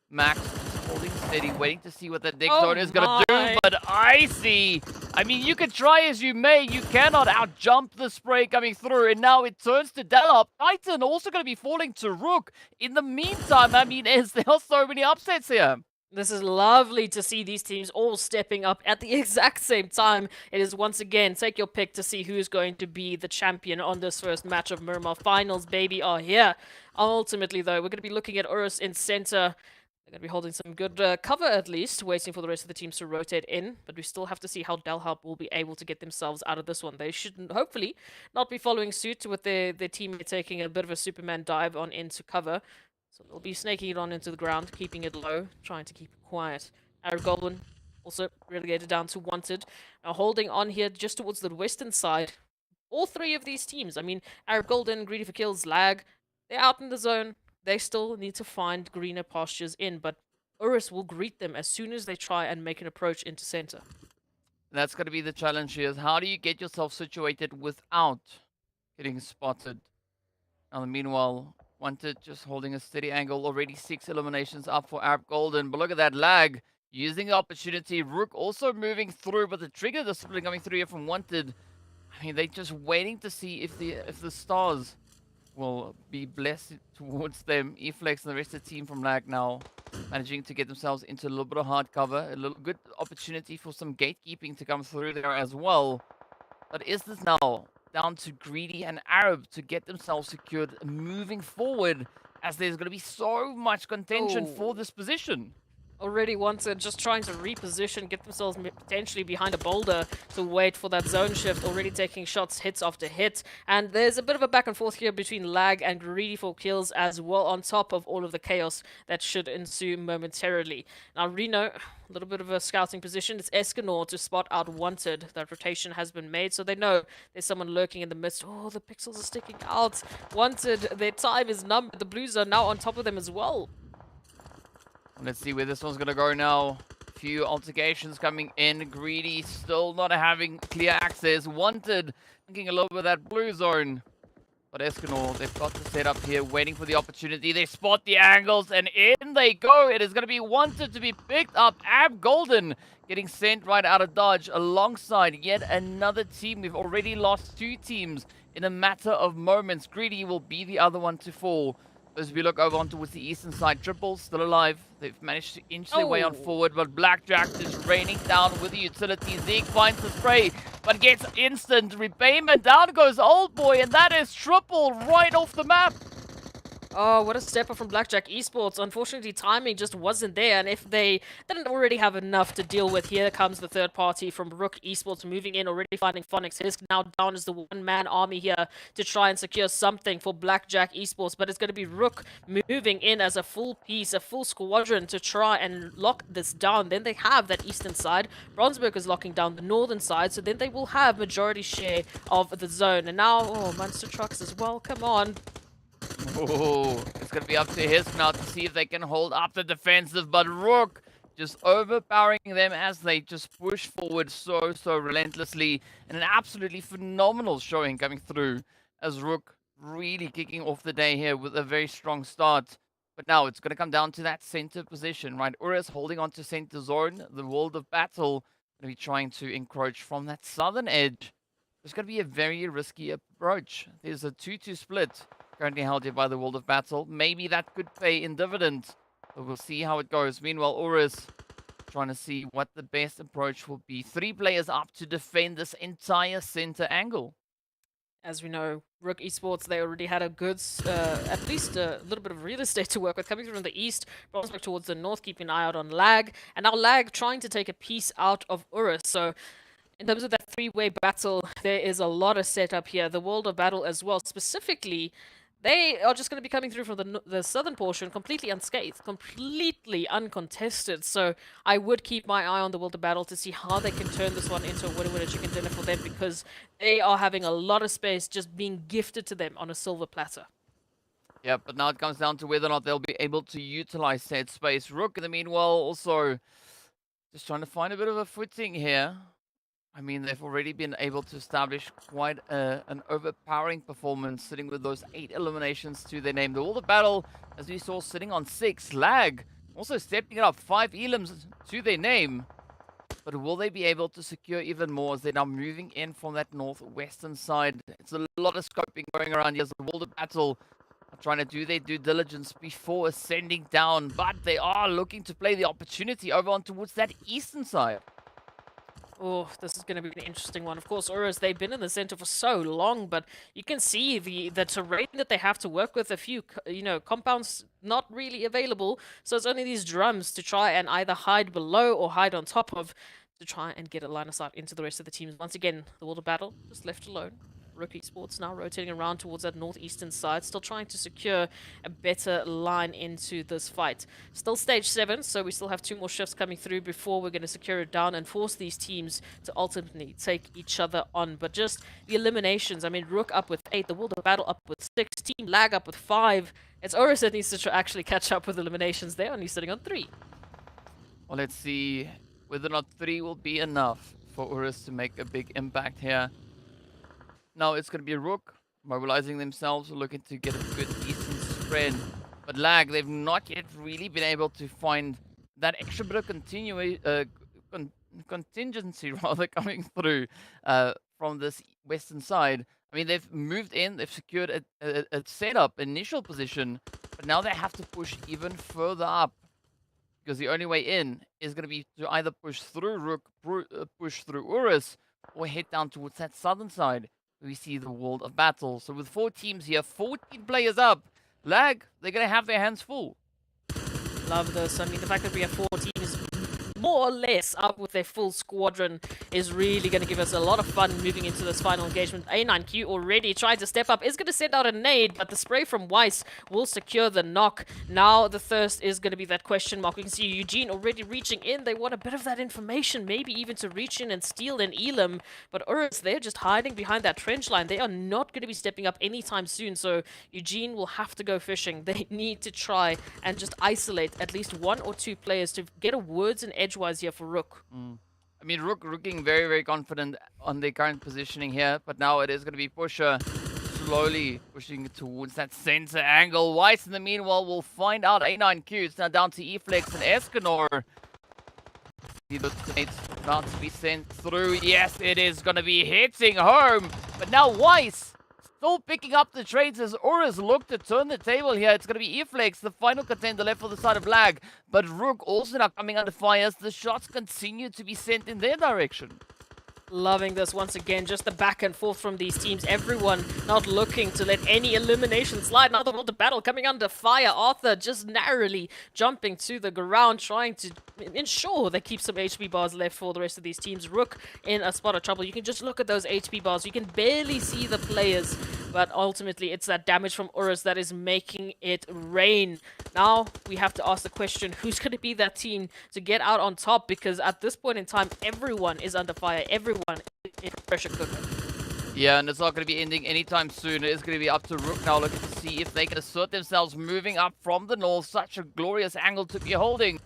Max just holding steady, waiting to see what that dig zone is gonna do. But Icy, I mean, you can try as you may, you cannot outjump the spray coming through. And now it turns to Delharp. Titan also gonna be falling to RUKH. In the meantime, I mean, there are so many upsets here. This is lovely to see these teams all stepping up at the exact same time. It is once again, take your pick to see who's going to be the champion on this first match of Miramar. Finals, baby, are here. Ultimately, though, we're going to be looking at URUS in center. They're going to be holding some good cover, at least, waiting for the rest of the teams to rotate in. But we still have to see how Delharp will be able to get themselves out of this one. They should, hopefully, not be following suit with their teammate taking a bit of a Superman dive on into cover. So they'll be snaking it on into the ground, keeping it low, trying to keep it quiet. Arab Goblin also relegated down to wanted. Now holding on here just towards the western side. All three of these teams, I mean, Arab Golden, GREEDYFORKILLS, Lag, they're out in the zone. They still need to find greener pastures in, but URUS will greet them as soon as they try and make an approach into center. That's going to be the challenge here. Is how do you get yourself situated without getting spotted? Now, meanwhile, wanted just holding a steady angle. Already 6 eliminations up for Arab Golden. But look at that lag. Using the opportunity. RUKH also moving through, but the trigger discipline coming through here from Wanted. I mean, they're just waiting to see if the stars will be blessed towards them. Eflex and the rest of the team from Lag now managing to get themselves into a little bit of hard cover. A little good opportunity for some gatekeeping to come through there as well. But is this now down to Greedy and Arab to get themselves secured moving forward, as there's going to be so much contention for this position? Already Wanted just trying to reposition, get themselves potentially behind a boulder to wait for that zone shift, already taking shots, hits after hit. And there's a bit of a back and forth here between Lag and GREEDYFORKILLS as well, on top of all of the chaos that should ensue momentarily. Now Reno, a little bit of a scouting position. It's Escanor to spot out Wanted. That rotation has been made, so they know there's someone lurking in the midst. Oh, the pixels are sticking out. Wanted, their time is numbered. The Blues are now on top of them as well. Let's see where this one's going to go now. Few altercations coming in. Greedy still not having clear access. Wanted thinking a little bit of that blue zone. But Escanor, they've got the setup here, waiting for the opportunity. They spot the angles, and in they go. It is going to be Wanted to be picked up. Ab Golden getting sent right out of dodge alongside yet another team. We've already lost 2 teams in a matter of moments. Greedy will be the other one to fall. As we look over on towards the eastern side, Triple still alive. They've managed to inch their way on forward, but Blackjack is raining down with the utility. Zeke finds the spray, but gets instant repayment. Down goes Old Boy, and that is Triple right off the map. Oh, what a step up from Blackjack Esports. Unfortunately, timing just wasn't there, and if they didn't already have enough to deal with, here comes the third party from RUKH Esports moving in, already finding Phonics. Hisk now down as the one-man army here to try and secure something for Blackjack Esports, but it's going to be RUKH moving in as a full piece, a full squadron to try and lock this down. Then they have that eastern side. Bronsberg is locking down the northern side, so then they will have majority share of the zone. And now, oh, Monster Trucks as well, come on. Oh, it's going to be up to Hisk now to see if they can hold up the defensive, but RUKH just overpowering them as they just push forward so relentlessly. And an absolutely phenomenal showing coming through as RUKH really kicking off the day here with a very strong start. But now it's going to come down to that center position, right? URUS holding on to center zone. The world of battle going to be trying to encroach from that southern edge. It's going to be a very risky approach. There's a 2-2 split currently held here by the World of Battle. Maybe that could pay in dividends, but we'll see how it goes. Meanwhile, URUS trying to see what the best approach will be. 3 players up to defend this entire center angle. As we know, RUKH Esports, they already had a good, at least a little bit of real estate to work with. Coming from the east, Bronsberg towards the north, keeping an eye out on Lag. And now Lag trying to take a piece out of URUS. So in terms of that 3-way battle, there is a lot of setup here. The World of Battle as well. Specifically, they are just going to be coming through from the southern portion completely unscathed, completely uncontested. So I would keep my eye on the World of Battle to see how they can turn this one into a winner chicken dinner for them, because they are having a lot of space just being gifted to them on a silver platter. Yeah, but now it comes down to whether or not they'll be able to utilize said space. RUKH, in the meanwhile, also just trying to find a bit of a footing here. I mean, they've already been able to establish quite an overpowering performance, sitting with those 8 eliminations to their name. The World of Battle, as we saw, sitting on 6. Lag, also stepping it up, 5 elims to their name. But will they be able to secure even more as they're now moving in from that northwestern side? It's a lot of scoping going around here. The World of Battle are trying to do their due diligence before ascending down, but they are looking to play the opportunity over on towards that eastern side. Oh, this is going to be an interesting one. Of course, URUS, they've been in the center for so long, but you can see the terrain that they have to work with. A few, compounds not really available. So it's only these drums to try and either hide below or hide on top of to try and get a line of sight into the rest of the teams. Once again, the World of Battle just left alone. RUKH Esports now rotating around towards that northeastern side, still trying to secure a better line into this fight. Still stage 7, so we still have 2 more shifts coming through before we're going to secure it down and force these teams to ultimately take each other on. But just the eliminations, I mean, RUKH up with 8, the World of Battle up with 6, TEAMLAG up with 5. It's URUS that needs to actually catch up with eliminations. They're only sitting on 3. Well, let's see whether or not 3 will be enough for URUS to make a big impact here. Now it's going to be RUKH mobilizing themselves, looking to get a good decent spread. But Lag, they've not yet really been able to find that extra bit of contingency rather coming through from this western side. I mean, they've moved in, they've secured a setup, initial position, but now they have to push even further up. Because the only way in is going to be to either push through RUKH, push through URUS, or head down towards that southern side. We see the World of Battle. So with 4 teams here, 14 players up, Lag, they're going to have their hands full. Love this. I mean, the fact that we have 4 teams more or less up with their full squadron is really going to give us a lot of fun moving into this final engagement. A9Q already tried to step up, is going to send out a nade, but the spray from Weiss will secure the knock. Now the thirst is going to be that question mark. We can see Eugene already reaching in. They want a bit of that information, maybe even to reach in and steal an Elam, but URUS, they're just hiding behind that trench line. They are not going to be stepping up anytime soon, so Eugene will have to go fishing. They need to try and just isolate at least 1 or 2 players to get a words and edgewise here for RUKH. I mean, RUKH looking very, very confident on their current positioning here, but now it is going to be Pusher slowly pushing towards that center angle. Weiss, in the meanwhile, will find out A9Q. It's now down to Eflex and Escanor. The grenades about to be sent through. Yes, it is going to be hitting home, but now Weiss still picking up the trades as URUS look to turn the table here. It's going to be Eflex, the final contender left for the side of Lag. But RUKH also now coming under fire as the shots continue to be sent in their direction. Loving this once again, just the back and forth from these teams. Everyone not looking to let any elimination slide. Now the World of Battle coming under fire. Arthur just narrowly jumping to the ground, trying to ensure they keep some HP bars left for the rest of these teams. RUKH in a spot of trouble. You can just look at those HP bars. You can barely see the players, but ultimately it's that damage from URUS that is making it rain. Now we have to ask the question, who's going to be that team to get out on top? Because at this point in time, everyone is under fire. Everyone is a pressure cooker. Yeah, and it's not going to be ending anytime soon. It is going to be up to RUKH now, looking to see if they can assert themselves, moving up from the north. Such a glorious angle to be holding.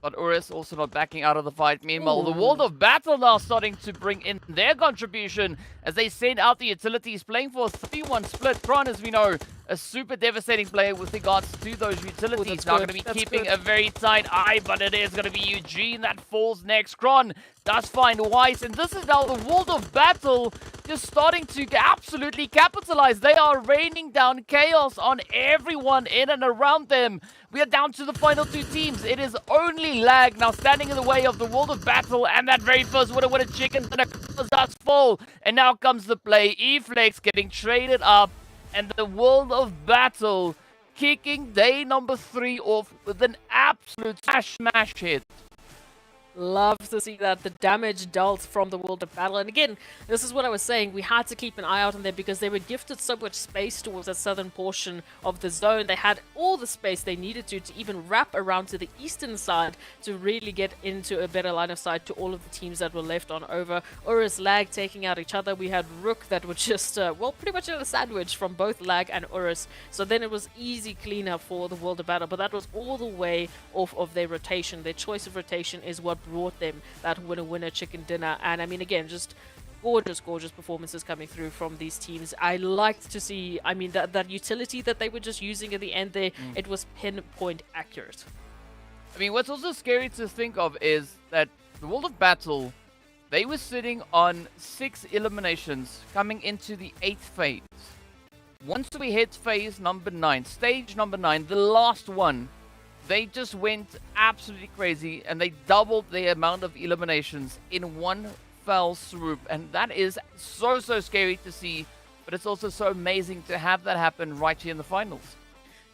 But URUS also not backing out of the fight. Meanwhile, the World of Battle now starting to bring in their contribution as they send out the utilities, playing for a 3-1 split. Kron, as we know, a super devastating player with regards to those utilities. Now going to be keeping a very tight eye, but it is going to be Eugene that falls next. Kron does find Weiss, and this is now the World of Battle just starting to absolutely capitalize. They are raining down chaos on everyone in and around them. We are down to the final 2 teams. It is only Lag now standing in the way of the World of Battle, and that very first would have won a chicken, and a does fall. And now comes the play. Eflex getting traded up, and the World of Battle kicking day number 3 off with an absolute smash hit. Love to see that, the damage dealt from the World of Battle. And again, this is what I was saying, we had to keep an eye out on them because they were gifted so much space towards that southern portion of the zone. They had all the space they needed to even wrap around to the eastern side to really get into a better line of sight to all of the teams that were left on over. URUS, Lag taking out each other. We had RUKH that were just, well, pretty much in a sandwich from both Lag and URUS. So then it was easy cleanup for the World of Battle, but that was all the way off of their rotation. Their choice of rotation is what brought them that winner chicken dinner. And I mean, again, just gorgeous performances coming through from these teams. I liked to see, I mean, that utility that they were just using at the end there, it was pinpoint accurate. I mean, what's also scary to think of is that the World of Battle, they were sitting on 6 eliminations coming into the 8th phase. Once we hit phase number 9, stage number 9, the last one, they just went absolutely crazy and they doubled the amount of eliminations in one fell swoop. And that is so scary to see, but it's also so amazing to have that happen right here in the finals.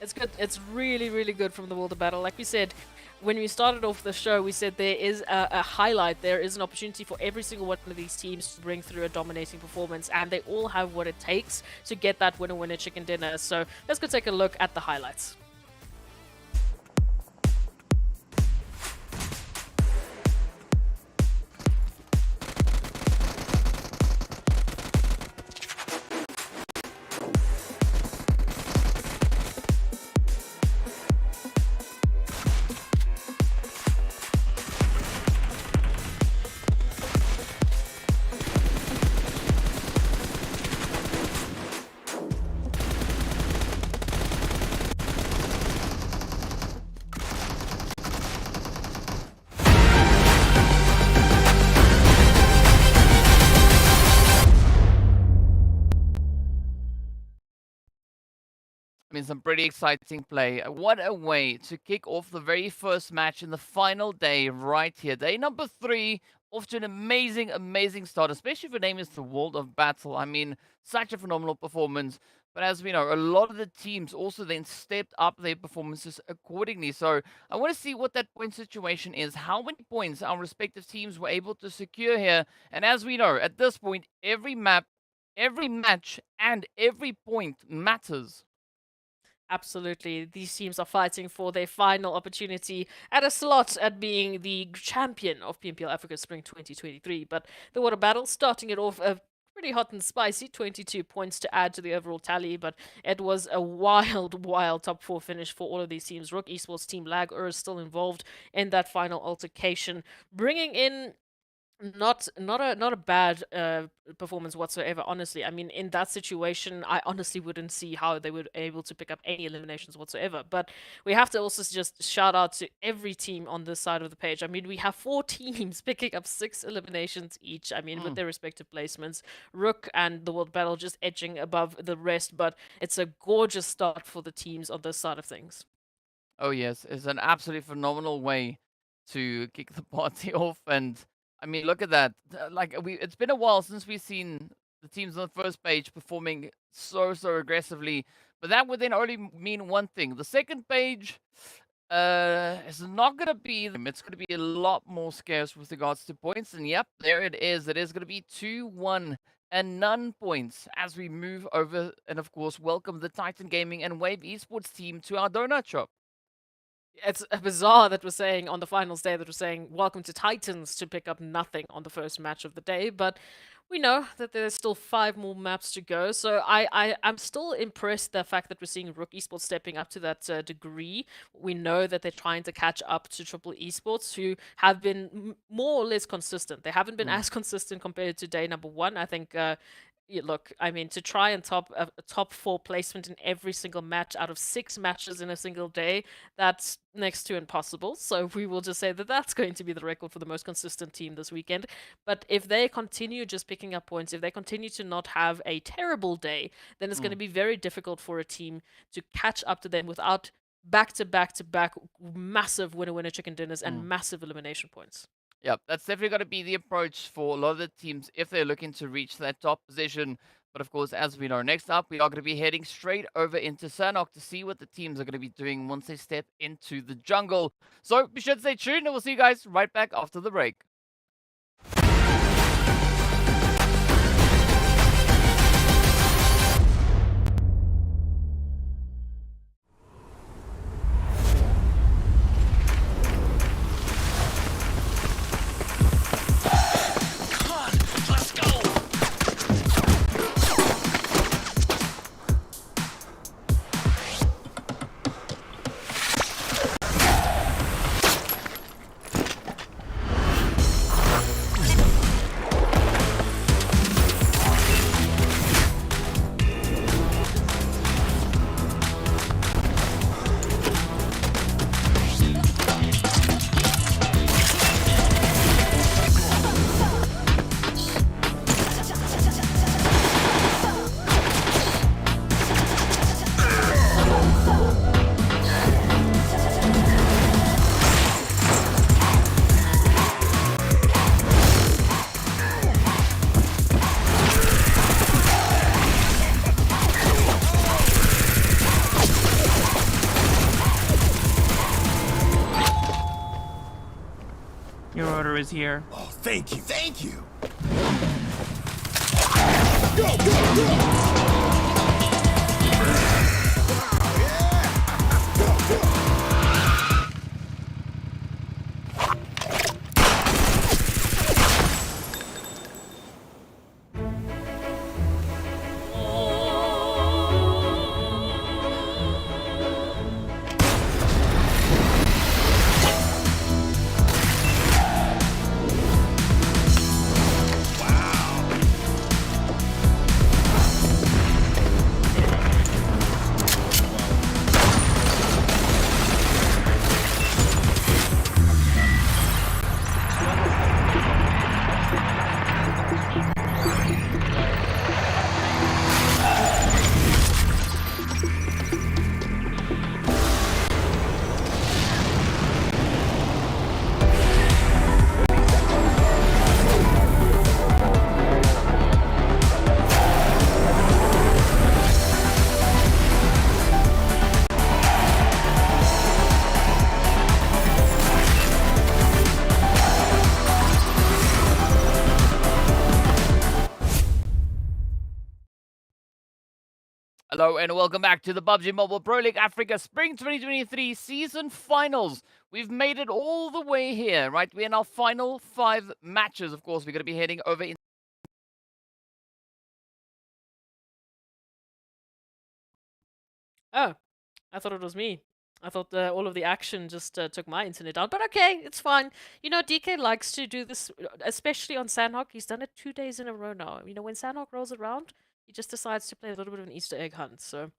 It's good. It's really good from the World of Battle. Like we said, when we started off the show, we said there is a highlight. There is an opportunity for every single one of these teams to bring through a dominating performance, and they all have what it takes to get that winner chicken dinner. So let's go take a look at the highlights. I mean, some pretty exciting play. What a way to kick off the very first match in the final day right here. Day number 3, off to an amazing start, especially if your name is the World of Battle. I mean, such a phenomenal performance. But as we know, a lot of the teams also then stepped up their performances accordingly. So I want to see what that point situation is, how many points our respective teams were able to secure here. And as we know, at this point, every map, every match, and every point matters. Absolutely. These teams are fighting for their final opportunity at a slot at being the champion of PMPL Africa Spring 2023. But the Water Battle starting it off pretty hot and spicy, 22 points to add to the overall tally, but it was a wild top 4 finish for all of these teams. RUKH Esports, TEAMLAG, URUS still involved in that final altercation, bringing in not a bad performance whatsoever, honestly. I mean, in that situation, I honestly wouldn't see how they were able to pick up any eliminations whatsoever. But we have to also just shout out to every team on this side of the page. I mean, we have 4 teams picking up 6 eliminations each, I mean, with their respective placements. RUKH and the World Battle just edging above the rest, but it's a gorgeous start for the teams on this side of things. Oh yes, it's an absolutely phenomenal way to kick the party off. And I mean, look at that. Like it's been a while since we've seen the teams on the first page performing so aggressively. But that would then only mean one thing. The second page is not gonna be them. It's gonna be a lot more scarce with regards to points. And yep, there it is. It is gonna be 2-1 and none points as we move over and of course welcome the Titan Gaming and Wave Esports team to our donut shop. It's bizarre that we're saying on the finals day that we're saying welcome to Titans to pick up nothing on the first match of the day, but we know that there's still 5 more maps to go. So I'm still impressed the fact that we're seeing RUKH Esports stepping up to that degree. We know that they're trying to catch up to Triple Esports, who have been more or less consistent. They haven't been as consistent compared to day number 1. I think look, I mean, to try and top a top 4 placement in every single match out of 6 matches in a single day, that's next to impossible. So we will just say that that's going to be the record for the most consistent team this weekend. But if they continue just picking up points, if they continue to not have a terrible day, then it's going to be very difficult for a team to catch up to them without back-to-back-to-back massive winner chicken dinners and massive elimination points. Yep, that's definitely going to be the approach for a lot of the teams if they're looking to reach that top position. But of course, as we know, next up, we are going to be heading straight over into Sanhok to see what the teams are going to be doing once they step into the jungle. So be sure to stay tuned, and we'll see you guys right back after the break. Let's go! Your order is here. Oh, thank you. Thank you. Hello and welcome back to the PUBG Mobile Pro League Africa Spring 2023 season finals. We've made it all the way here, right? We're in our final 5 matches. Of course, we're going to be heading over in. Oh, I thought it was me. I thought all of the action just took my internet down, but okay, it's fine. You know, DK likes to do this, especially on Sanhok. He's done it 2 days in a row now. You know, when Sanhok rolls around, he just decides to play a little bit of an Easter egg hunt. So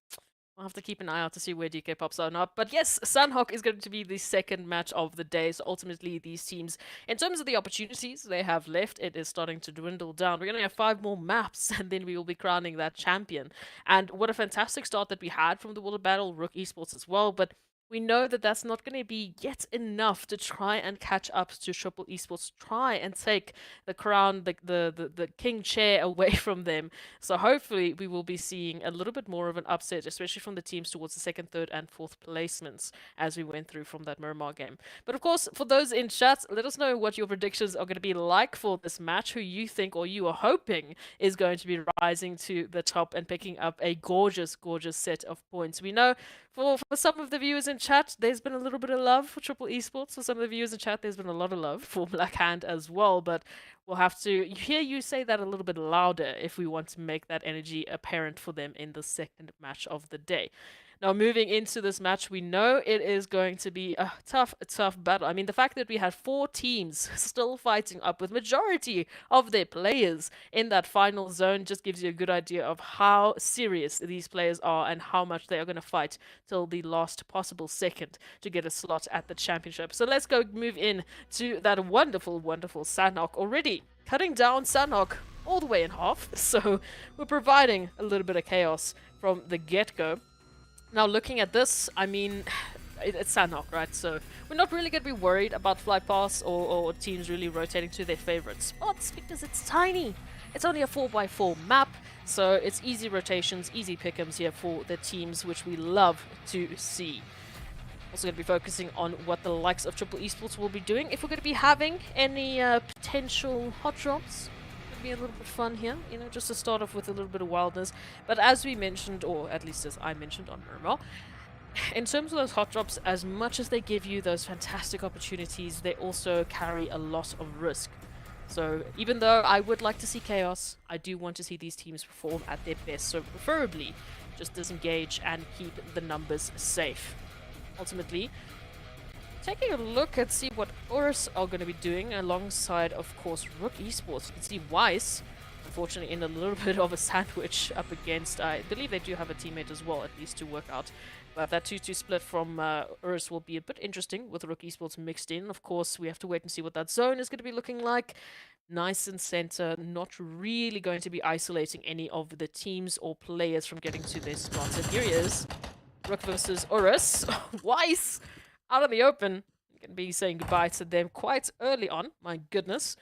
I'll have to keep an eye out to see where DK pops out or not. But yes, Sanhok is going to be the second match of the day. So ultimately, these teams, in terms of the opportunities they have left, it is starting to dwindle down. We're going to have 5 more maps, and then we will be crowning that champion. And what a fantastic start that we had from the World Battle, RUKH Esports as well. But we know that that's not going to be yet enough to try and catch up to Triple Esports, try and take the crown, the king chair away from them. So hopefully we will be seeing a little bit more of an upset, especially from the teams towards the 2nd, 3rd, and 4th placements as we went through from that Miramar game. But of course, for those in chat, let us know what your predictions are going to be like for this match, who you think or you are hoping is going to be rising to the top and picking up a gorgeous, gorgeous set of points. We know for some of the viewers in chat, there's been a little bit of love for Triple Esports. For some of the viewers in chat, there's been a lot of love for Black Hand as well. But we'll have to hear you say that a little bit louder if we want to make that energy apparent for them in the second match of the day. Now, moving into this match, we know it is going to be a tough battle. I mean, the fact that we had 4 teams still fighting up with majority of their players in that final zone just gives you a good idea of how serious these players are and how much they are going to fight till the last possible second to get a slot at the championship. So let's go move in to that wonderful, wonderful Sanhok already. Cutting down Sanhok all the way in half. So we're providing a little bit of chaos from the get-go. Now, looking at this, I mean, it's Sanhok, right? So we're not really going to be worried about flight paths or teams really rotating to their favorite spots because it's tiny. It's only a 4x4 map, so it's easy rotations, easy pick'ems here for the teams, which we love to see. Also going to be focusing on what the likes of Triple Esports will be doing. If we're going to be having any potential hot drops, it'll be a little bit fun here, you know, just to start off with a little bit of wildness. But as we mentioned, or at least as I mentioned on Miramar, in terms of those hot drops, as much as they give you those fantastic opportunities, they also carry a lot of risk. So even though I would like to see chaos, I do want to see these teams perform at their best. So preferably just disengage and keep the numbers safe. Ultimately, taking a look and see what URUS are going to be doing alongside, of course, RUKH Esports. You can see Weiss, unfortunately, in a little bit of a sandwich up against, I believe they do have a teammate as well, at least to work out. But that 2-2 split from URUS will be a bit interesting with RUKH Esports mixed in. Of course, we have to wait and see what that zone is going to be looking like. Nice and center, not really going to be isolating any of the teams or players from getting to their spots. And here he is, RUKH versus URUS. Weiss out in the open. You can be saying goodbye to them quite early on, my goodness.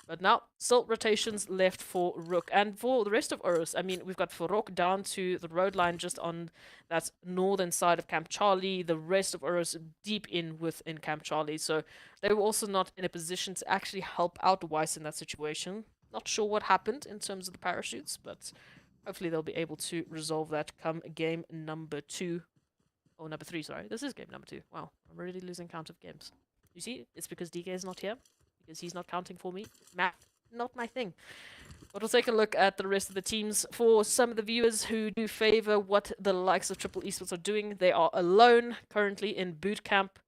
But now, still rotations left for RUKH. And for the rest of URUS, I mean, we've got Farok down to the road line just on that northern side of Camp Charlie. The rest of URUS deep in within Camp Charlie. So they were also not in a position to actually help out Weiss in that situation. Not sure what happened in terms of the parachutes, but hopefully they'll be able to resolve that come game number 2. Oh, number 3, sorry. This is game number 2. Wow, I'm really losing count of games. You see, it's because DK is not here. Because he's not counting for me. Math, not my thing. But we'll take a look at the rest of the teams. For some of the viewers who do favor what the likes of Triple Esports are doing, they are alone currently in boot camp.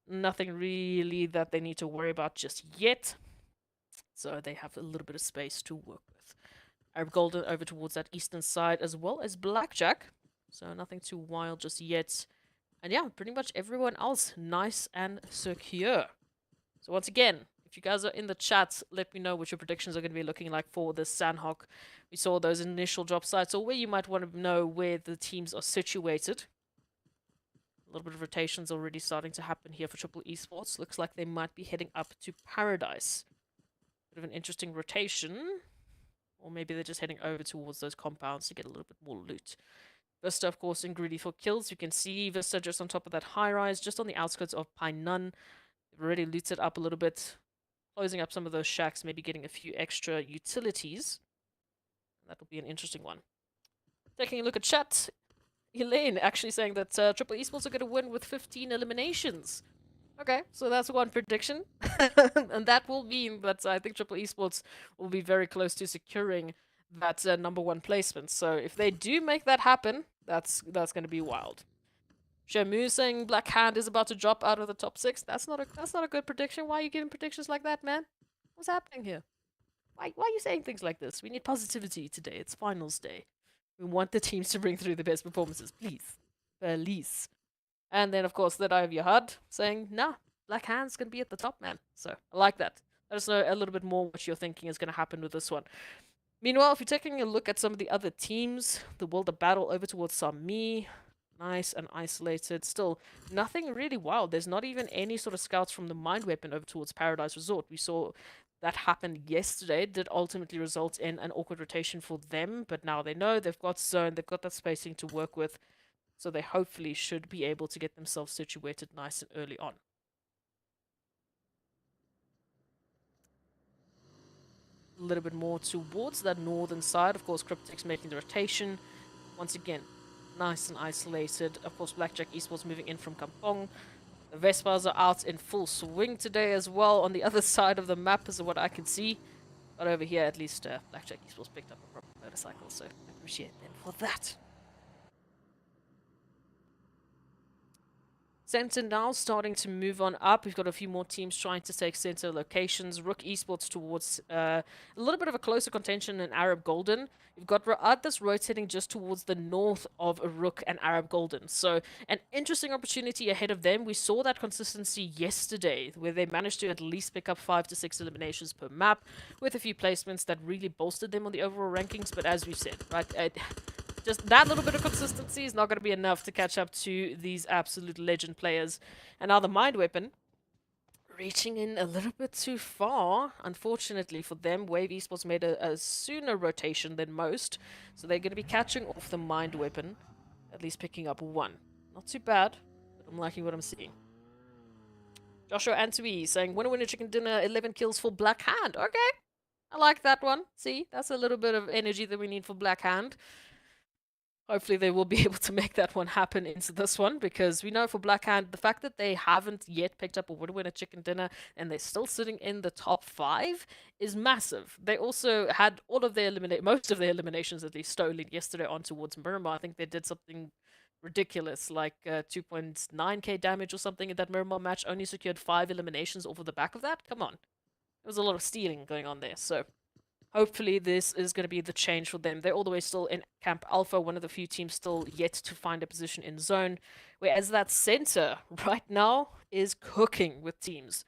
Nothing really that they need to worry about just yet. So they have a little bit of space to work with. Arab Golden over towards that eastern side as well as Blackjack. So nothing too wild just yet. And yeah, pretty much everyone else nice and secure. So once again, if you guys are in the chat, let me know what your predictions are going to be looking like for the Sanhok. We saw those initial drop sites, or where you might want to know where the teams are situated. A little bit of rotations already starting to happen here for Triple Esports. Looks like they might be heading up to Paradise. Bit of an interesting rotation. Or maybe they're just heading over towards those compounds to get a little bit more loot. Vista, of course, in Greedy for Kills. You can see Vista just on top of that high-rise, just on the outskirts of Pine Nun. They've already looted up a little bit. Closing up some of those shacks, maybe getting a few extra utilities. That'll be an interesting one. Taking a look at chat, Elaine actually saying that Triple Esports are going to win with 15 eliminations. Okay, so that's one prediction. And that will mean that I think Triple Esports will be very close to securing that #1 placement. So if they do make that happen, that's going to be wild. Shamu saying Black Hand is about to drop out of the top 6. That's not a good prediction. Why are you giving predictions like that, man? What's happening here? Why are you saying things like this? We need positivity today. It's finals day. We want the teams to bring through the best performances, please. Please. And then, of course, that I have your HUD saying, nah, Black Hand's going to be at the top, man. So, I like that. Let us know a little bit more what you're thinking is going to happen with this one. Meanwhile, if you're taking a look at some of the other teams, the World of Battle over towards Sami. Nice and isolated. Still, nothing really wild. There's not even any sort of scouts from the Mind Weapon over towards Paradise Resort. We saw that happen yesterday. It did ultimately result in an awkward rotation for them, but now they know they've got zone, they've got that spacing to work with, so they hopefully should be able to get themselves situated nice and early on. A little bit more towards that northern side. Of course, CRYPTICS making the rotation. Once again, nice and isolated. Of course, Blackjack Esports moving in from Kampong. The Vespas are out in full swing today as well on the other side of the map is what I can see. But over here, at least, Blackjack Esports picked up a proper motorcycle, so I appreciate them for that. Center now starting to move on up. We've got a few more teams trying to take center locations. RUKH Esports towards a little bit of a closer contention in Arab Golden. We've got Ra'ad that's rotating just towards the north of RUKH and Arab Golden. So an interesting opportunity ahead of them. We saw that consistency yesterday where they managed to at least pick up 5 to 6 eliminations per map with a few placements that really bolstered them on the overall rankings. But as we said, right, just that little bit of consistency is not going to be enough to catch up to these absolute legend players. And now the Mind Weapon reaching in a little bit too far, unfortunately for them. Wave Esports made a sooner rotation than most, so they're going to be catching off the Mind Weapon, at least picking up one. Not too bad, but I'm liking what I'm seeing. Joshua Antwi saying, winner winner chicken dinner, 11 kills for Black Hand. Okay, I like that one. See, that's a little bit of energy that we need for Black Hand. Hopefully they will be able to make that one happen into this one, because we know for Black Hand, the fact that they haven't yet picked up a winner chicken dinner and they're still sitting in the top 5 is massive. They also had all of their most of their eliminations at least stolen yesterday on towards Miramar. I think they did something ridiculous, like 2.9k damage or something in that Miramar match, only secured 5 eliminations off of the back of that. Come on. There was a lot of stealing going on there, so hopefully this is going to be the change for them. They're all the way still in Camp Alpha, one of the few teams still yet to find a position in zone, whereas that center right now is cooking with teams.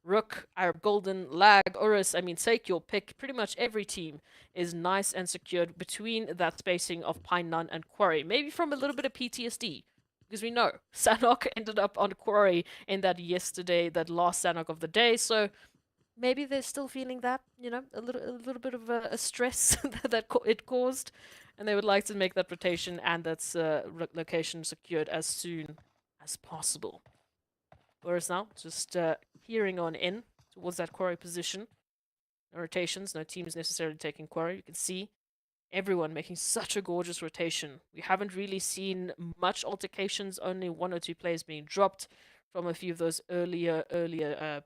RUKH, Arab Golden, Lag, URUS, I mean, take your pick. Pretty much every team is nice and secured between that spacing of Pine Nun and Quarry. Maybe from a little bit of PTSD, because we know Sanhok ended up on Quarry in that last Sanhok of the day, so maybe they're still feeling that, you know, a little bit of a stress that it caused, and they would like to make that rotation and that location secured as soon as possible. Whereas now, just peering on in towards that Quarry position. No rotations, no teams necessarily taking Quarry. You can see everyone making such a gorgeous rotation. We haven't really seen much altercations, only 1 or 2 players being dropped from a few of those earlier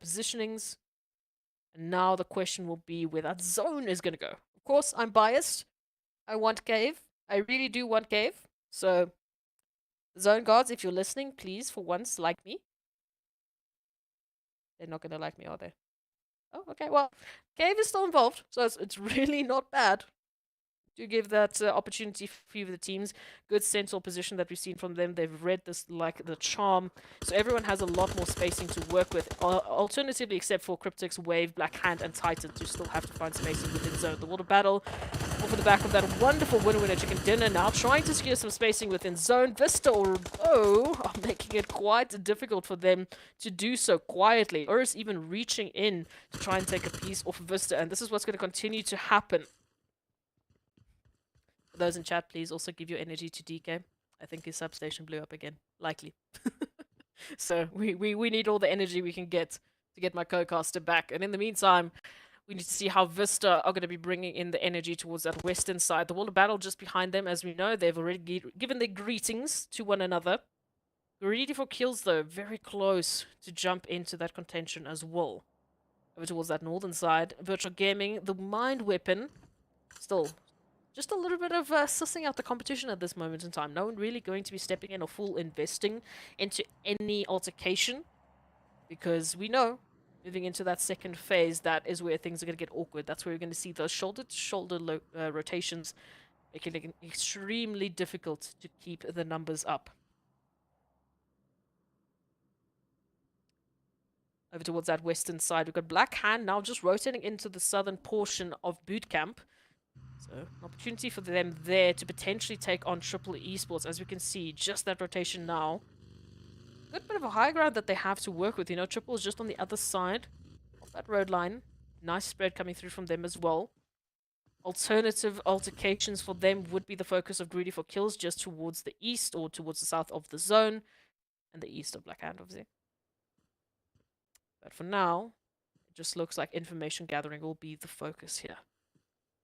positionings. And now the question will be where that zone is going to go. Of course, I'm biased. I want cave. I really do want cave. So, zone guards, if you're listening, please, for once, like me. They're not going to like me, are they? Oh, okay. Well, cave is still involved, so it's really not bad. Do give that opportunity for a few of the teams. Good central position that we've seen from them. They've read this like the charm. So everyone has a lot more spacing to work with. Alternatively, except for CRYPTICS, Wave, Black Hand, and Titans, who still have to find spacing within zone. The water battle off of the back of that wonderful winner chicken dinner now. Trying to secure some spacing within zone. VISTA or are making it quite difficult for them to do so quietly. URUS even reaching in to try and take a piece off of VISTA. And this is what's going to continue to happen. For those in chat, please also give your energy to DK. I think his substation blew up again. Likely. So we need all the energy we can get to get my co-caster back. And in the meantime, we need to see how VISTA are going to be bringing in the energy towards that western side. The wall of battle just behind them, as we know. They've already given their greetings to one another. GREEDYFORKILLS, though, very close to jump into that contention as well. Over towards that northern side. Virtual Gaming, the Mind Weapon, still just a little bit of sussing out the competition at this moment in time. No one really going to be stepping in or full investing into any altercation, because we know moving into that second phase, that is where things are going to get awkward. That's where we're going to see those shoulder-to-shoulder rotations, making it extremely difficult to keep the numbers up. Over towards that western side, we've got Black Hand now just rotating into the southern portion of boot camp. So, an opportunity for them there to potentially take on Triple Esports. As we can see, just that rotation now. Good bit of a high ground that they have to work with. You know, Triple is just on the other side of that road line. Nice spread coming through from them as well. Alternative altercations for them would be the focus of GREEDYFORKILLS just towards the east or towards the south of the zone. And the east of Black Hand, obviously. But for now, it just looks like information gathering will be the focus here.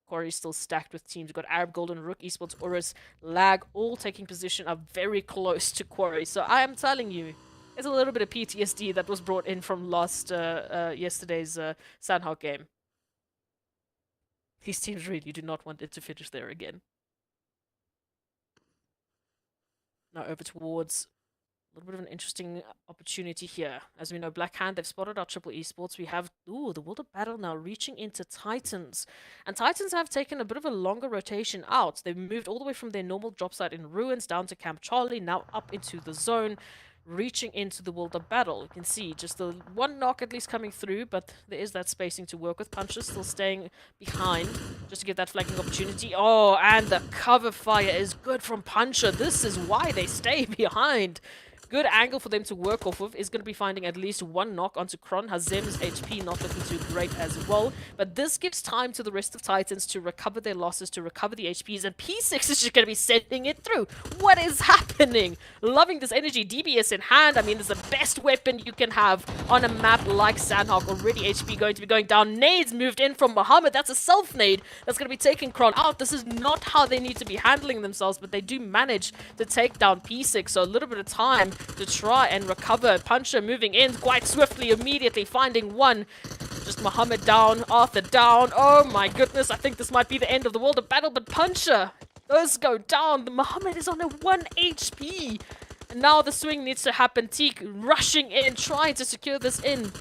Quarry still stacked with teams. We've got Arab Golden, RUKH, Esports, URUS, Lag, all taking position are very close to Quarry. So I am telling you, there's a little bit of PTSD that was brought in from yesterday's Sanhok game. These teams really do not want it to finish there again. Now over towards a little bit of an interesting opportunity here. As we know, Black Hand, they've spotted our Triple Esports. We have, the World of Battle now reaching into Titans. And Titans have taken a bit of a longer rotation out. They've moved all the way from their normal drop site in Ruins down to Camp Charlie, now up into the zone. reaching into the world of battle. You can see just the one knock at least coming through, but there is that spacing to work with. Puncher still staying behind just to get that flanking opportunity. Oh, and the cover fire is good from Puncher. This is why they stay behind. Good angle for them to work off of is going to be finding at least one knock onto Kron. Hazem's HP not looking too great as well. But this gives time to the rest of Titans to recover their losses, to recover the HPs. And P6 is just going to be sending it through. What is happening? Loving this energy. DBS in hand. I mean, it's the best weapon you can have on a map like Sanhok. Already HP going to be going down. Nades moved in from Mohammed. That's a self-nade that's going to be taking Kron out. This is not how they need to be handling themselves, but they do manage to take down P6. So a little bit of time to try and recover. Puncher moving in quite swiftly, immediately finding one. Just Mohammed down, Arthur down. Oh my goodness, I think this might be the end of the world of battle, but Puncher does go down. The Mohammed is on a 1 HP. And now the swing needs to happen. Teak rushing in, trying to secure this in.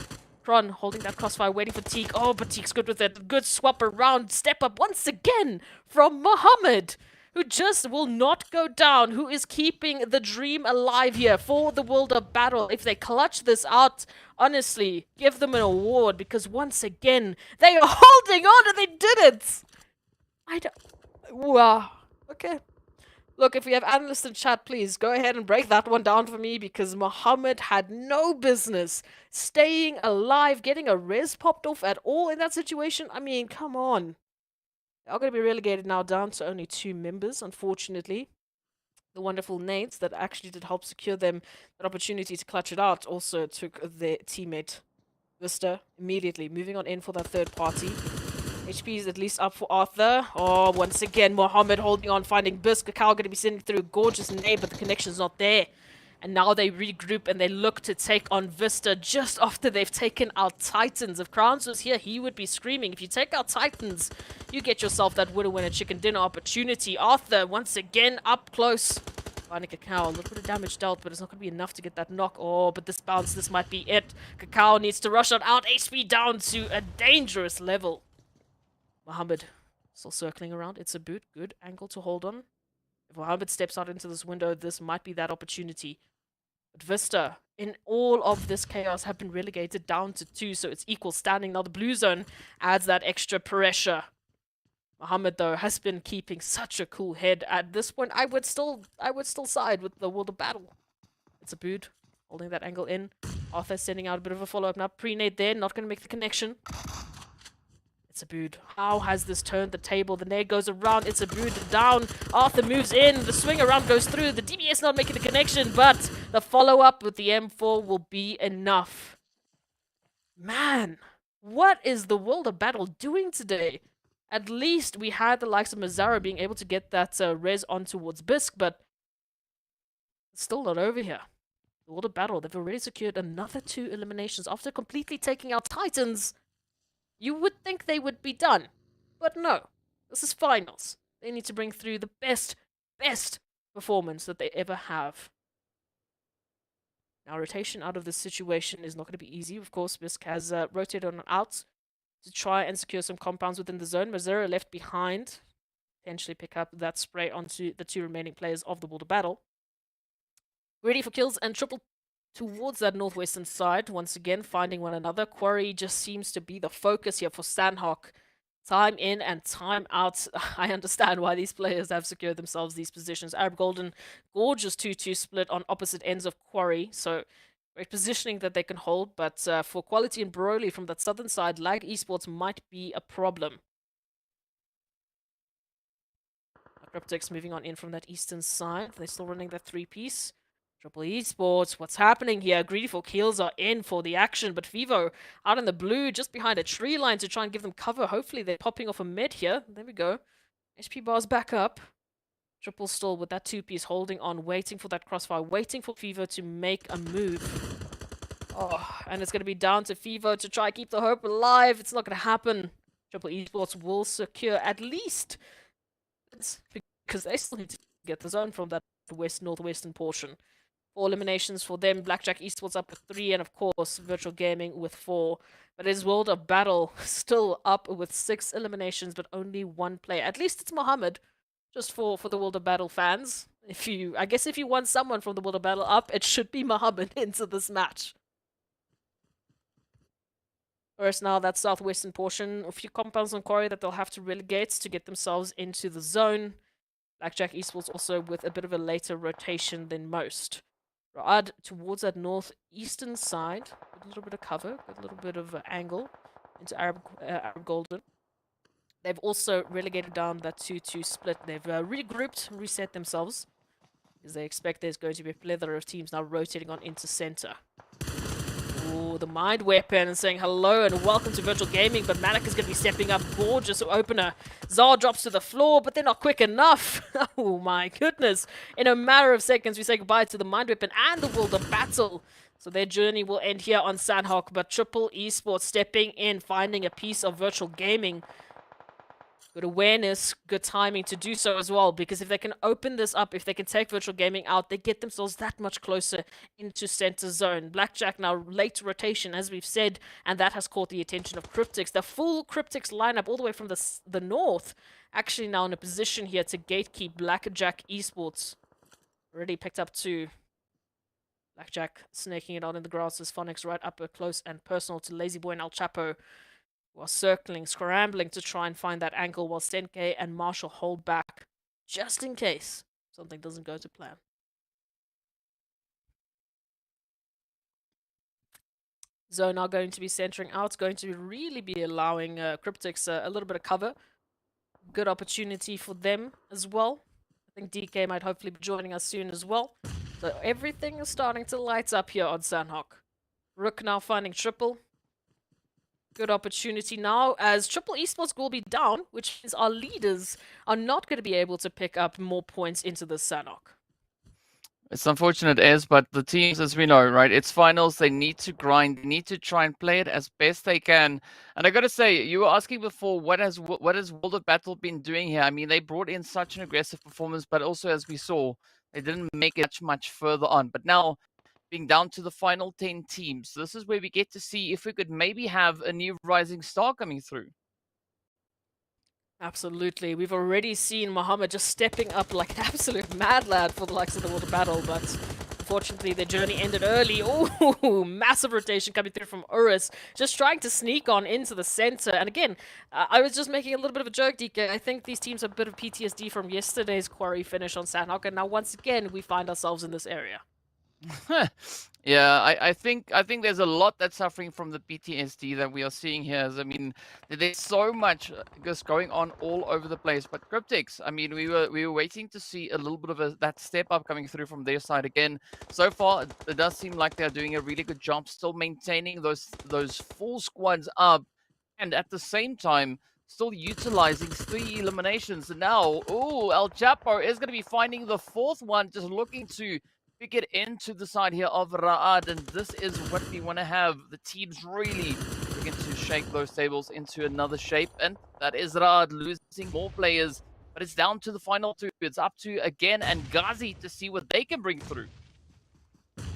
Kron holding that crossfire, waiting for Teak. Oh, but Teak's good with it. Good swap around. Step up once again from Mohammed, who just will not go down, who is keeping the dream alive here for the world of battle. If they clutch this out, honestly, give them an award, because once again, they are holding on and they did it. I don't... Wow. Okay. Look, if we have analysts in chat, please go ahead and break that one down for me, because Mohammed had no business staying alive, getting a res popped off at all in that situation. I mean, come on. Are going to be relegated now down to only 2 members, unfortunately. The wonderful Nades that actually did help secure them that opportunity to clutch it out also took their teammate Vista immediately, moving on in for that third party. HP is at least up for Arthur. Oh, once again, Mohammed holding on, finding Bisk. Kakao going to be sending through a gorgeous nade, but the connection's not there. And now they regroup and they look to take on Vista just after they've taken out Titans. If Crowns was here, he would be screaming. If you take out Titans, you get yourself that winner chicken dinner opportunity. Arthur, once again, up close. Finding Kakao, a little bit of damage dealt, but it's not going to be enough to get that knock. Oh, but this bounce, this might be it. Kakao needs to rush on out. HP down to a dangerous level. Mohammed still circling around. It's a boot. Good angle to hold on. If Mohammed steps out into this window, this might be that opportunity. But Vista, in all of this chaos, have been relegated down to 2, so it's equal standing. Now the blue zone adds that extra pressure. Mohammed, though, has been keeping such a cool head. At this point, I would still side with the world of battle. It's a boot, holding that angle in. Arthur sending out a bit of a follow-up now. Pre-nade there, not going to make the connection. It's a boot. How has this turned the table? The nade goes around. It's a boot down. Arthur moves in. The swing around goes through. The DBS not making the connection, but the follow-up with the M4 will be enough. Man, what is the world of battle doing today? At least we had the likes of Mazzara being able to get that res on towards Bisk, but it's still not over here. The world of battle, they've already secured another 2 eliminations after completely taking out Titans. You would think they would be done, but no. This is finals. They need to bring through the best performance that they ever have. Now, rotation out of this situation is not going to be easy. Of course, Bisk has rotated on out to try and secure some compounds within the zone. Mazzara left behind. Potentially pick up that spray onto the 2 remaining players of the world of battle. Ready for kills and triple towards that northwestern side, once again finding one another. Quarry just seems to be the focus here for Sanhok. Time in and time out. I understand why these players have secured themselves these positions. Arab Golden, gorgeous 2-2 split on opposite ends of Quarry, so great positioning that they can hold, but for Quality and Broly from that southern side, Lag Esports might be a problem. CRYPTICS moving on in from that eastern side. They're still running that 3-piece. Triple Esports, what's happening here? GREEDYFORKILLS are in for the action, but Vivo out in the blue, just behind a tree line to try and give them cover. Hopefully they're popping off a mid here. There we go. HP bars back up. Triple still with that 2-piece holding on, waiting for that crossfire, waiting for Fivo to make a move. Oh, and it's going to be down to Fivo to try and keep the hope alive. It's not going to happen. Triple Esports will secure at least, because they still need to get the zone from that northwestern portion. 4 eliminations for them. Blackjack Esports up with 3, and of course Virtual Gaming with 4. But his world of battle still up with 6 eliminations, but only 1 player. At least it's Mohammed just for the World of Battle fans. I guess if you want someone from the World of Battle up, it should be Muhammad into this match. Whereas now that southwestern portion, a few compounds on Quarry that they'll have to relegate to get themselves into the zone. Blackjack Esports also with a bit of a later rotation than most. Ra'ad towards that northeastern side, a little bit of cover, a little bit of angle into Arab Golden. They've also relegated down that 2-2 split. They've regrouped, reset themselves, because they expect there's going to be a plethora of teams now rotating on into center. Ooh, the mind weapon and saying hello and welcome to virtual gaming, but Malik is going to be stepping up. Gorgeous opener. Zar drops to the floor, but they're not quick enough. Oh my goodness. In a matter of seconds, we say goodbye to the mind weapon and the world of battle. So their journey will end here on Sanhok, but Triple Esports stepping in, finding a piece of virtual gaming. Good awareness, good timing to do so as well, because if they can open this up, if they can take virtual gaming out, they get themselves that much closer into center zone. Blackjack now late rotation, as we've said, and that has caught the attention of CRYPTICS. The full CRYPTICS lineup all the way from the north, actually now in a position here to gatekeep Blackjack Esports. Already picked up 2. Blackjack snaking it out in the grass as Phonics right up close and personal to Lazy Boy and El Chapo. While circling, scrambling to try and find that angle while Stenke and Marshall hold back, just in case something doesn't go to plan. Zone now going to be centering out, going to really be allowing CRYPTICS a little bit of cover. Good opportunity for them as well. I think DK might hopefully be joining us soon as well. So everything is starting to light up here on Sanhok. RUKH now finding triple. Good opportunity now as Triple Esports will be down, which means our leaders are not going to be able to pick up more points into the Sanhok. It's unfortunate, Ez, but the teams, as we know, right, it's finals. They need to grind. They need to try and play it as best they can. And I got to say, you were asking before, what has World of Battle been doing here? I mean, they brought in such an aggressive performance, but also, as we saw, they didn't make it much further on. But now, being down to the final 10 teams, this is where we get to see if we could maybe have a new rising star coming through. Absolutely. We've already seen Muhammad just stepping up like an absolute mad lad for the likes of the World of Battle, but unfortunately their journey ended early. Oh, massive rotation coming through from URUS, just trying to sneak on into the center. And again, I was just making a little bit of a joke, DK. I think these teams have a bit of PTSD from yesterday's Quarry finish on Sanhok, and now once again we find ourselves in this area. Yeah, I think there's a lot that's suffering from the PTSD that we are seeing here. I mean, there's so much just going on all over the place. But CRYPTICS, I mean, we were waiting to see a little bit of that step up coming through from their side again. So far, it does seem like they're doing a really good job, still maintaining those full squads up, and at the same time, still utilizing 3 eliminations. And now, El Chapo is going to be finding the 4th one, just looking to pick it into the side here of Ra'ad, and this is what we want to have. The teams really begin to shake those tables into another shape, and that is Ra'ad losing more players, but it's down to the final 2. It's up to Again and Ghazi to see what they can bring through.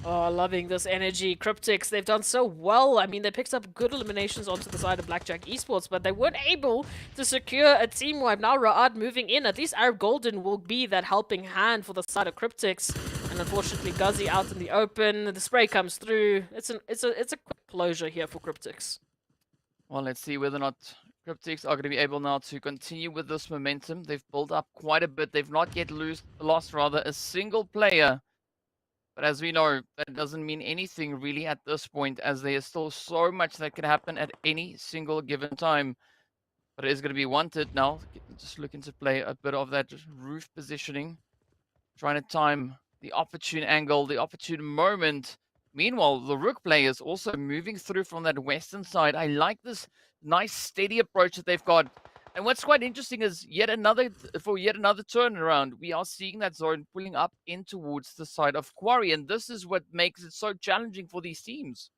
Oh, loving this energy. CRYPTICS, they've done so well. I mean, they picked up good eliminations onto the side of Blackjack Esports, but they weren't able to secure a team wipe. Now Ra'ad moving in. At least Arab Golden will be that helping hand for the side of CRYPTICS. And unfortunately, Ghazi out in the open. The spray comes through. It's a quick closure here for CRYPTICS. Well, let's see whether or not CRYPTICS are going to be able now to continue with this momentum. They've built up quite a bit. They've not yet lost a single player. But as we know, that doesn't mean anything really at this point, as there is still so much that can happen at any single given time. But it is going to be wanted now. Just looking to play a bit of that roof positioning. Trying to time the opportune angle, the opportune moment. Meanwhile, the RUKH players also moving through from that western side. I like this nice steady approach that they've got. And what's quite interesting is yet another turnaround, we are seeing that zone pulling up in towards the side of Quarry. And this is what makes it so challenging for these teams.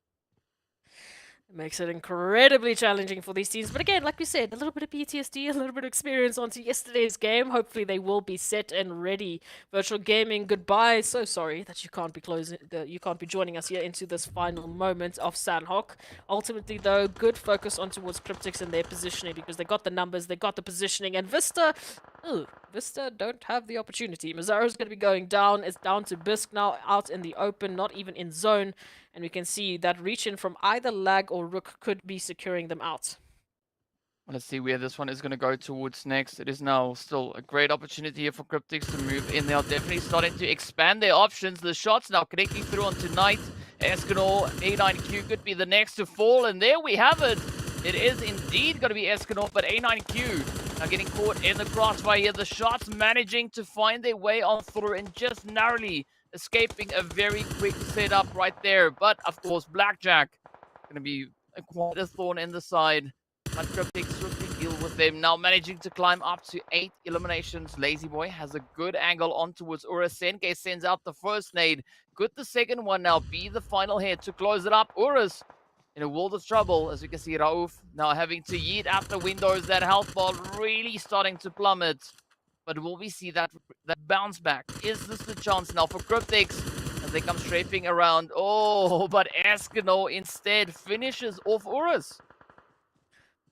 It makes it incredibly challenging for these teams. But again, like we said, a little bit of PTSD, a little bit of experience onto yesterday's game. Hopefully they will be set and ready. Virtual Gaming, goodbye. So sorry that you can't be joining us here into this final moment of Sanhok. Ultimately, though, good focus on towards CRYPTICS and their positioning, because they got the numbers, they got the positioning, and VISTA, Ooh, Vista don't have the opportunity. Mazzaro's going to be going down. It's down to Bisk now, out in the open, not even in zone. And we can see that reach in from either Lag or RUKH could be securing them out. Let's see where this one is going to go towards next. It is now still a great opportunity here for CRYPTICS to move in. They are definitely starting to expand their options. The shots now connecting through on tonight. Escanor, A9Q could be the next to fall. And there we have it. It is indeed going to be Escanor, but A9Q now getting caught in the crossfire here. The shots managing to find their way on through and just narrowly escaping a very quick setup right there. But, of course, Blackjack going to be quite a thorn in the side. But CRYPTICS swiftly deal with them. Now managing to climb up to 8 eliminations. Lazy Boy has a good angle on towards URUS. Senke sends out the first nade. Could the second one now be the final hit to close it up? URUS in a world of trouble. As you can see, Rauf now having to yeet out the windows. That health bar really starting to plummet. But will we see that bounce back? Is this the chance now for CRYPTICS as they come strafing around? Oh, but Eskimo instead finishes off URUS.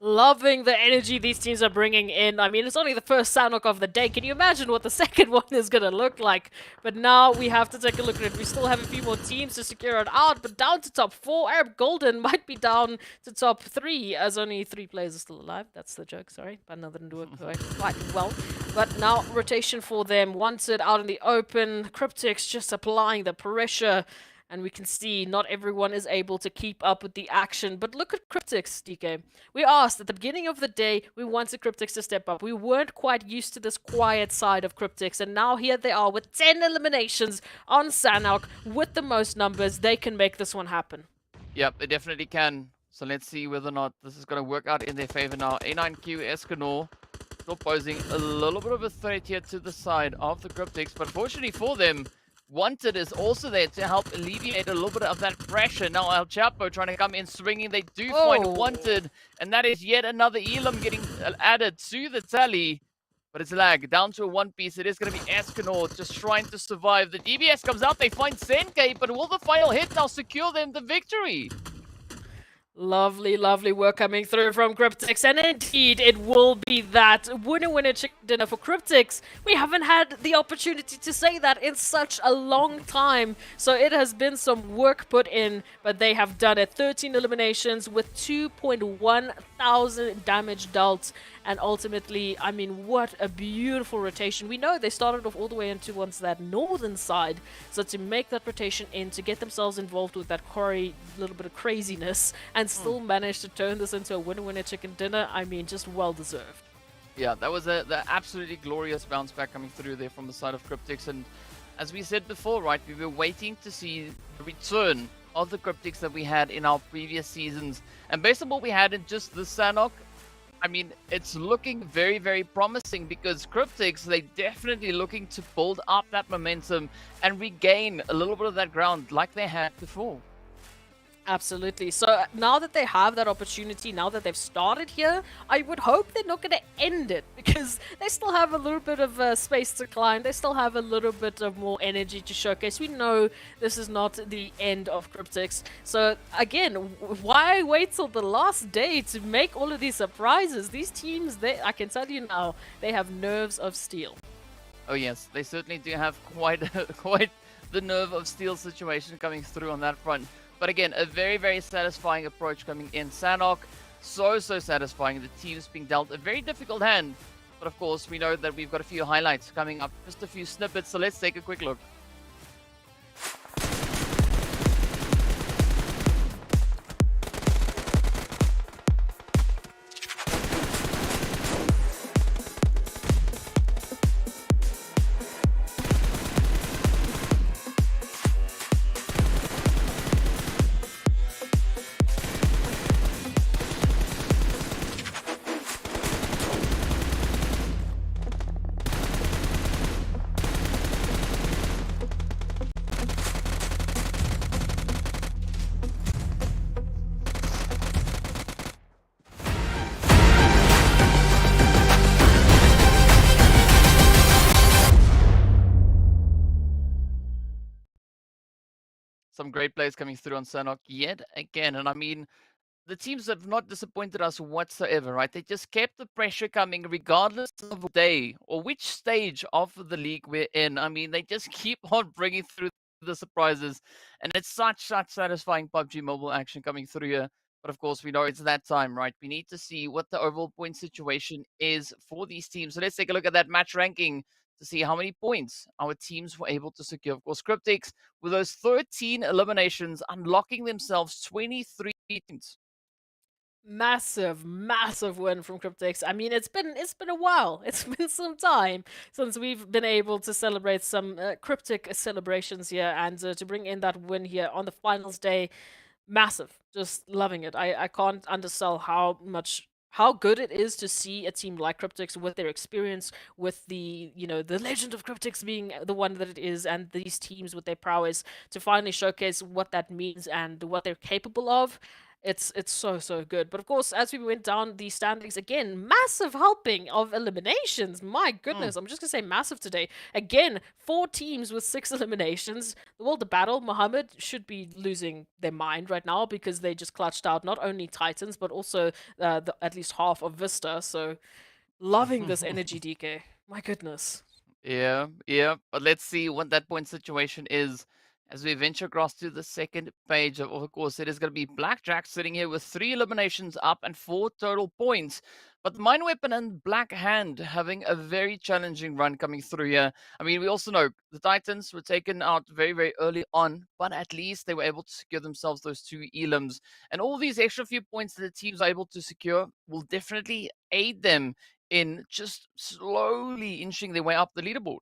Loving the energy these teams are bringing in. I mean, it's only the first Sanhok of the day. Can you imagine what the second one is going to look like? But now we have to take a look at it. We still have a few more teams to secure it out, but down to top 4. Arab Golden might be down to top 3, as only 3 players are still alive. That's the joke, sorry. But another didn't do it quite well. But now rotation for them. Wanted out in the open. CRYPTICS just applying the pressure. And we can see not everyone is able to keep up with the action. But look at CRYPTICS, DK. We asked at the beginning of the day, we wanted CRYPTICS to step up. We weren't quite used to this quiet side of CRYPTICS. And now here they are with 10 eliminations on Sanhok. With the most numbers, they can make this one happen. Yep, they definitely can. So let's see whether or not this is going to work out in their favor now. A9Q, Escanor, still posing a little bit of a threat here to the side of the CRYPTICS. But fortunately for them, Wanted is also there to help alleviate a little bit of that pressure. Now El Chapo trying to come in swinging. They do find Wanted, and that is yet another Elam getting added to the tally. But it's Lag down to a one piece. It is going to be Escanor just trying to survive. The DBS comes out. They find Senke, but will the final hit now secure them the victory? Lovely, lovely work coming through from CRYPTICS, and indeed it will be that winner chicken dinner for CRYPTICS. We haven't had the opportunity to say that in such a long time, so it has been some work put in, but they have done it. 13 eliminations with 2.1 thousand damage dealt, and ultimately, I mean, what a beautiful rotation. We know they started off all the way into towards that northern side, so to make that rotation in, to get themselves involved with that quarry, little bit of craziness, and still manage to turn this into a winner chicken dinner, I mean, just well deserved. Yeah, that was the absolutely glorious bounce back coming through there from the side of CRYPTICS, and as we said before, right, we were waiting to see the return of the CRYPTICS that we had in our previous seasons, and based on what we had in just the Sanhok, I mean, it's looking very, very promising because CRYPTICS, they're definitely looking to build up that momentum and regain a little bit of that ground like they had before. Absolutely. So now that they have that opportunity, now that they've started here, I would hope they're not going to end it because they still have a little bit of space to climb. They still have a little bit of more energy to showcase. We know this is not the end of CRYPTICS. So again, why wait till the last day to make all of these surprises? These teams, I can tell you now, they have nerves of steel. Oh yes, they certainly do have quite the nerve of steel situation coming through on that front. But again, a very, very satisfying approach coming in. Sanhok, so satisfying. The team's being dealt a very difficult hand. But of course, we know that we've got a few highlights coming up. Just a few snippets, so let's take a quick look. Some great plays coming through on Sanhok yet again. And I mean, the teams have not disappointed us whatsoever, right? They just kept the pressure coming regardless of what day or which stage of the league we're in. I mean, they just keep on bringing through the surprises, and it's such satisfying PUBG Mobile action coming through here. But of course, we know it's that time, right? We need to see what the overall point situation is for these teams. So let's take a look at that match ranking to see how many points our teams were able to secure. Of course, CRYPTICS, with those 13 eliminations, unlocking themselves 23 points. Massive win from CRYPTICS. I mean, it's been a while. It's been some time since we've been able to celebrate some cryptic celebrations here, and to bring in that win here on the finals day, massive. Just loving it. I can't undersell how good it is to see a team like CRYPTICS with their experience, with the the legend of CRYPTICS being the one that it is, and these teams with their prowess to finally showcase what that means and what they're capable of. It's so good. But of course, as we went down the standings again, massive helping of eliminations. My goodness, I'm just gonna say massive today. Again, 4 teams with 6 eliminations. The World of Battle, Mohammed should be losing their mind right now because they just clutched out not only Titans but also at least half of Vista. So loving this energy, DK. My goodness. Yeah, yeah. But let's see what that point situation is as we venture across to the second page. Of course, it is going to be Blackjack sitting here with 3 eliminations up and 4 total points. But Mine Weapon and Black Hand having a very challenging run coming through here. I mean, we also know the Titans were taken out very early on, but at least they were able to secure themselves those 2 elims. And all these extra few points that the teams are able to secure will definitely aid them in just slowly inching their way up the leaderboard.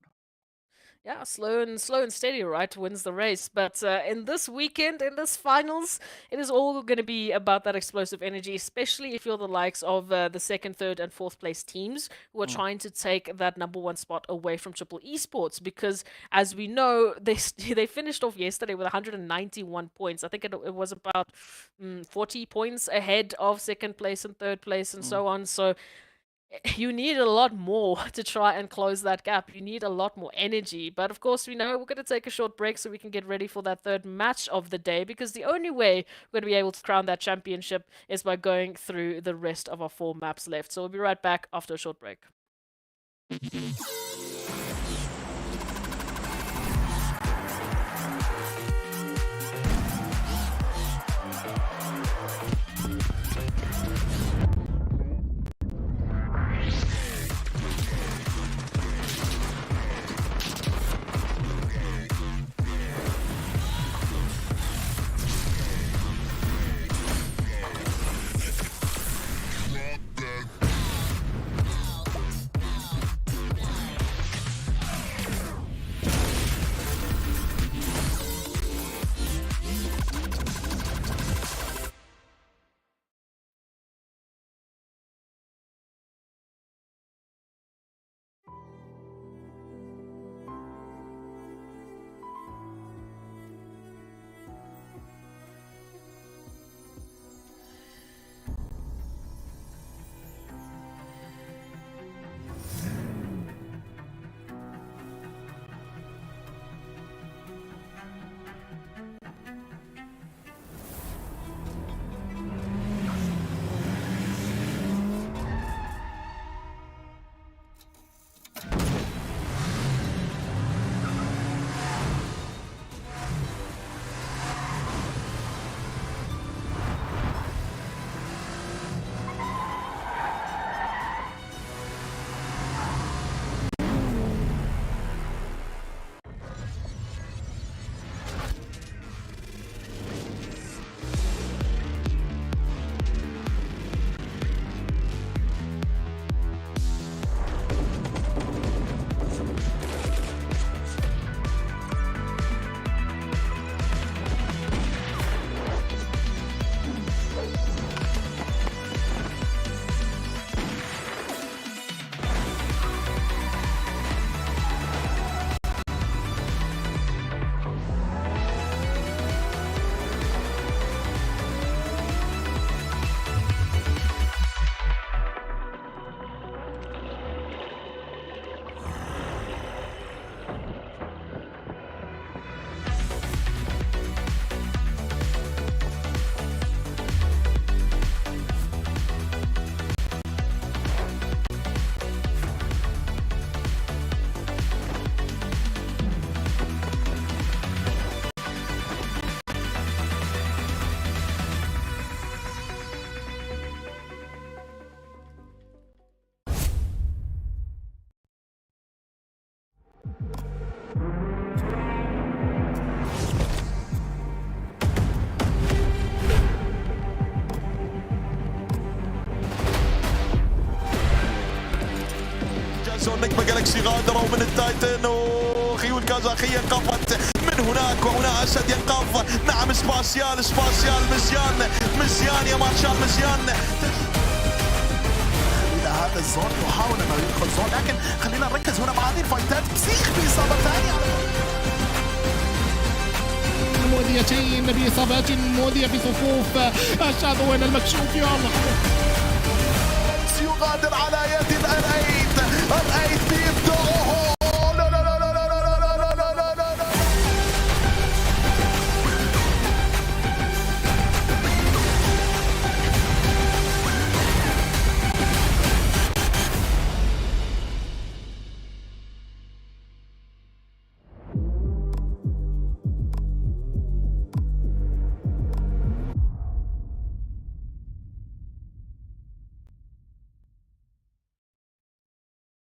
Yeah, slow and steady, right, wins the race. But in this weekend, in this finals, it is all going to be about that explosive energy, especially if you're the likes of the second, third, and fourth place teams who are trying to take that #1 spot away from Triple Esports. Because as we know, they finished off yesterday with 191 points. I think it was about 40 points ahead of second place and third place and so on. So you need a lot more to try and close that gap. You need a lot more energy. But of course, we know we're going to take a short break so we can get ready for that third match of the day, because the only way we're going to be able to crown that championship is by going through the rest of our 4 maps left. So we'll be right back after a short break. زون نجمة جالكسي غادروا من التايتن وخيول كازاخية قفت من هناك وهنا أسد ينقف. نعم سباسيال مزيان يا مارشال مزيان. هذا الزون يحاول انه يدخل زون، لكن خلينا نركز هنا مع هذه الفايتات. بسيخ بإصابة ثانية مؤذيتين بإصابات مؤذية في صفوف الشاذوين المكشوف. يا الله يغادر على يد الأرأيت بيبدأه. لا لا لا لا لا لا لا لا لا لا لا.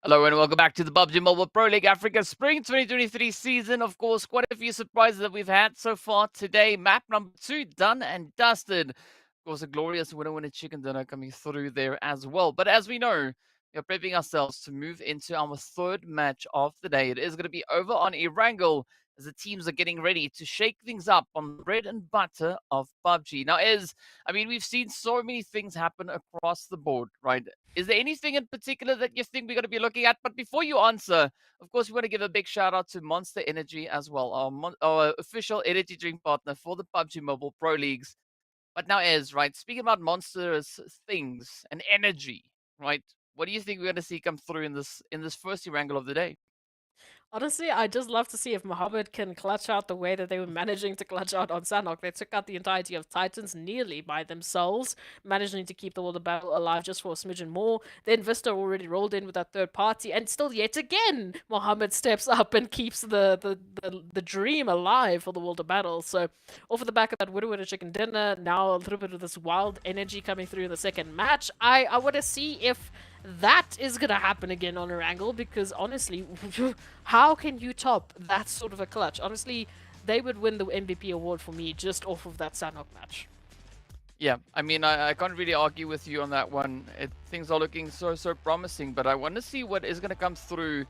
Hello and welcome back to the PUBG Mobile Pro League Africa Spring 2023 season. Of course, quite a few surprises that we've had so far today. Map number 2 done and dusted. Of course, a glorious winner chicken dinner coming through there as well. But as we know, we are prepping ourselves to move into our third match of the day. It is going to be over on Erangel as the teams are getting ready to shake things up on the bread and butter of PUBG. Now, we've seen so many things happen across the board, right? Is there anything in particular that you think we're going to be looking at? But before you answer, of course, we want to give a big shout out to Monster Energy as well, our official energy drink partner for the PUBG Mobile Pro Leagues. But now, right, speaking about monstrous things and energy, right? What do you think we're going to see come through in this first Erangel of the day? Honestly, I just love to see if Mohammed can clutch out the way that they were managing to clutch out on Sanhok. They took out the entirety of Titans nearly by themselves, managing to keep the world of battle alive just for a smidgen more. Then VISTA already rolled in with that third party, and still yet again, Mohammed steps up and keeps the dream alive for the world of battle. So, off of the back of that Widow chicken dinner, now a little bit of this wild energy coming through in the second match. I want to see if that is gonna happen again on Erangel, because honestly, how can you top that sort of a clutch? Honestly, they would win the MVP award for me just off of that Sanhok match. Yeah, I can't really argue with you on that one. Things are looking so promising, but I want to see what is going to come through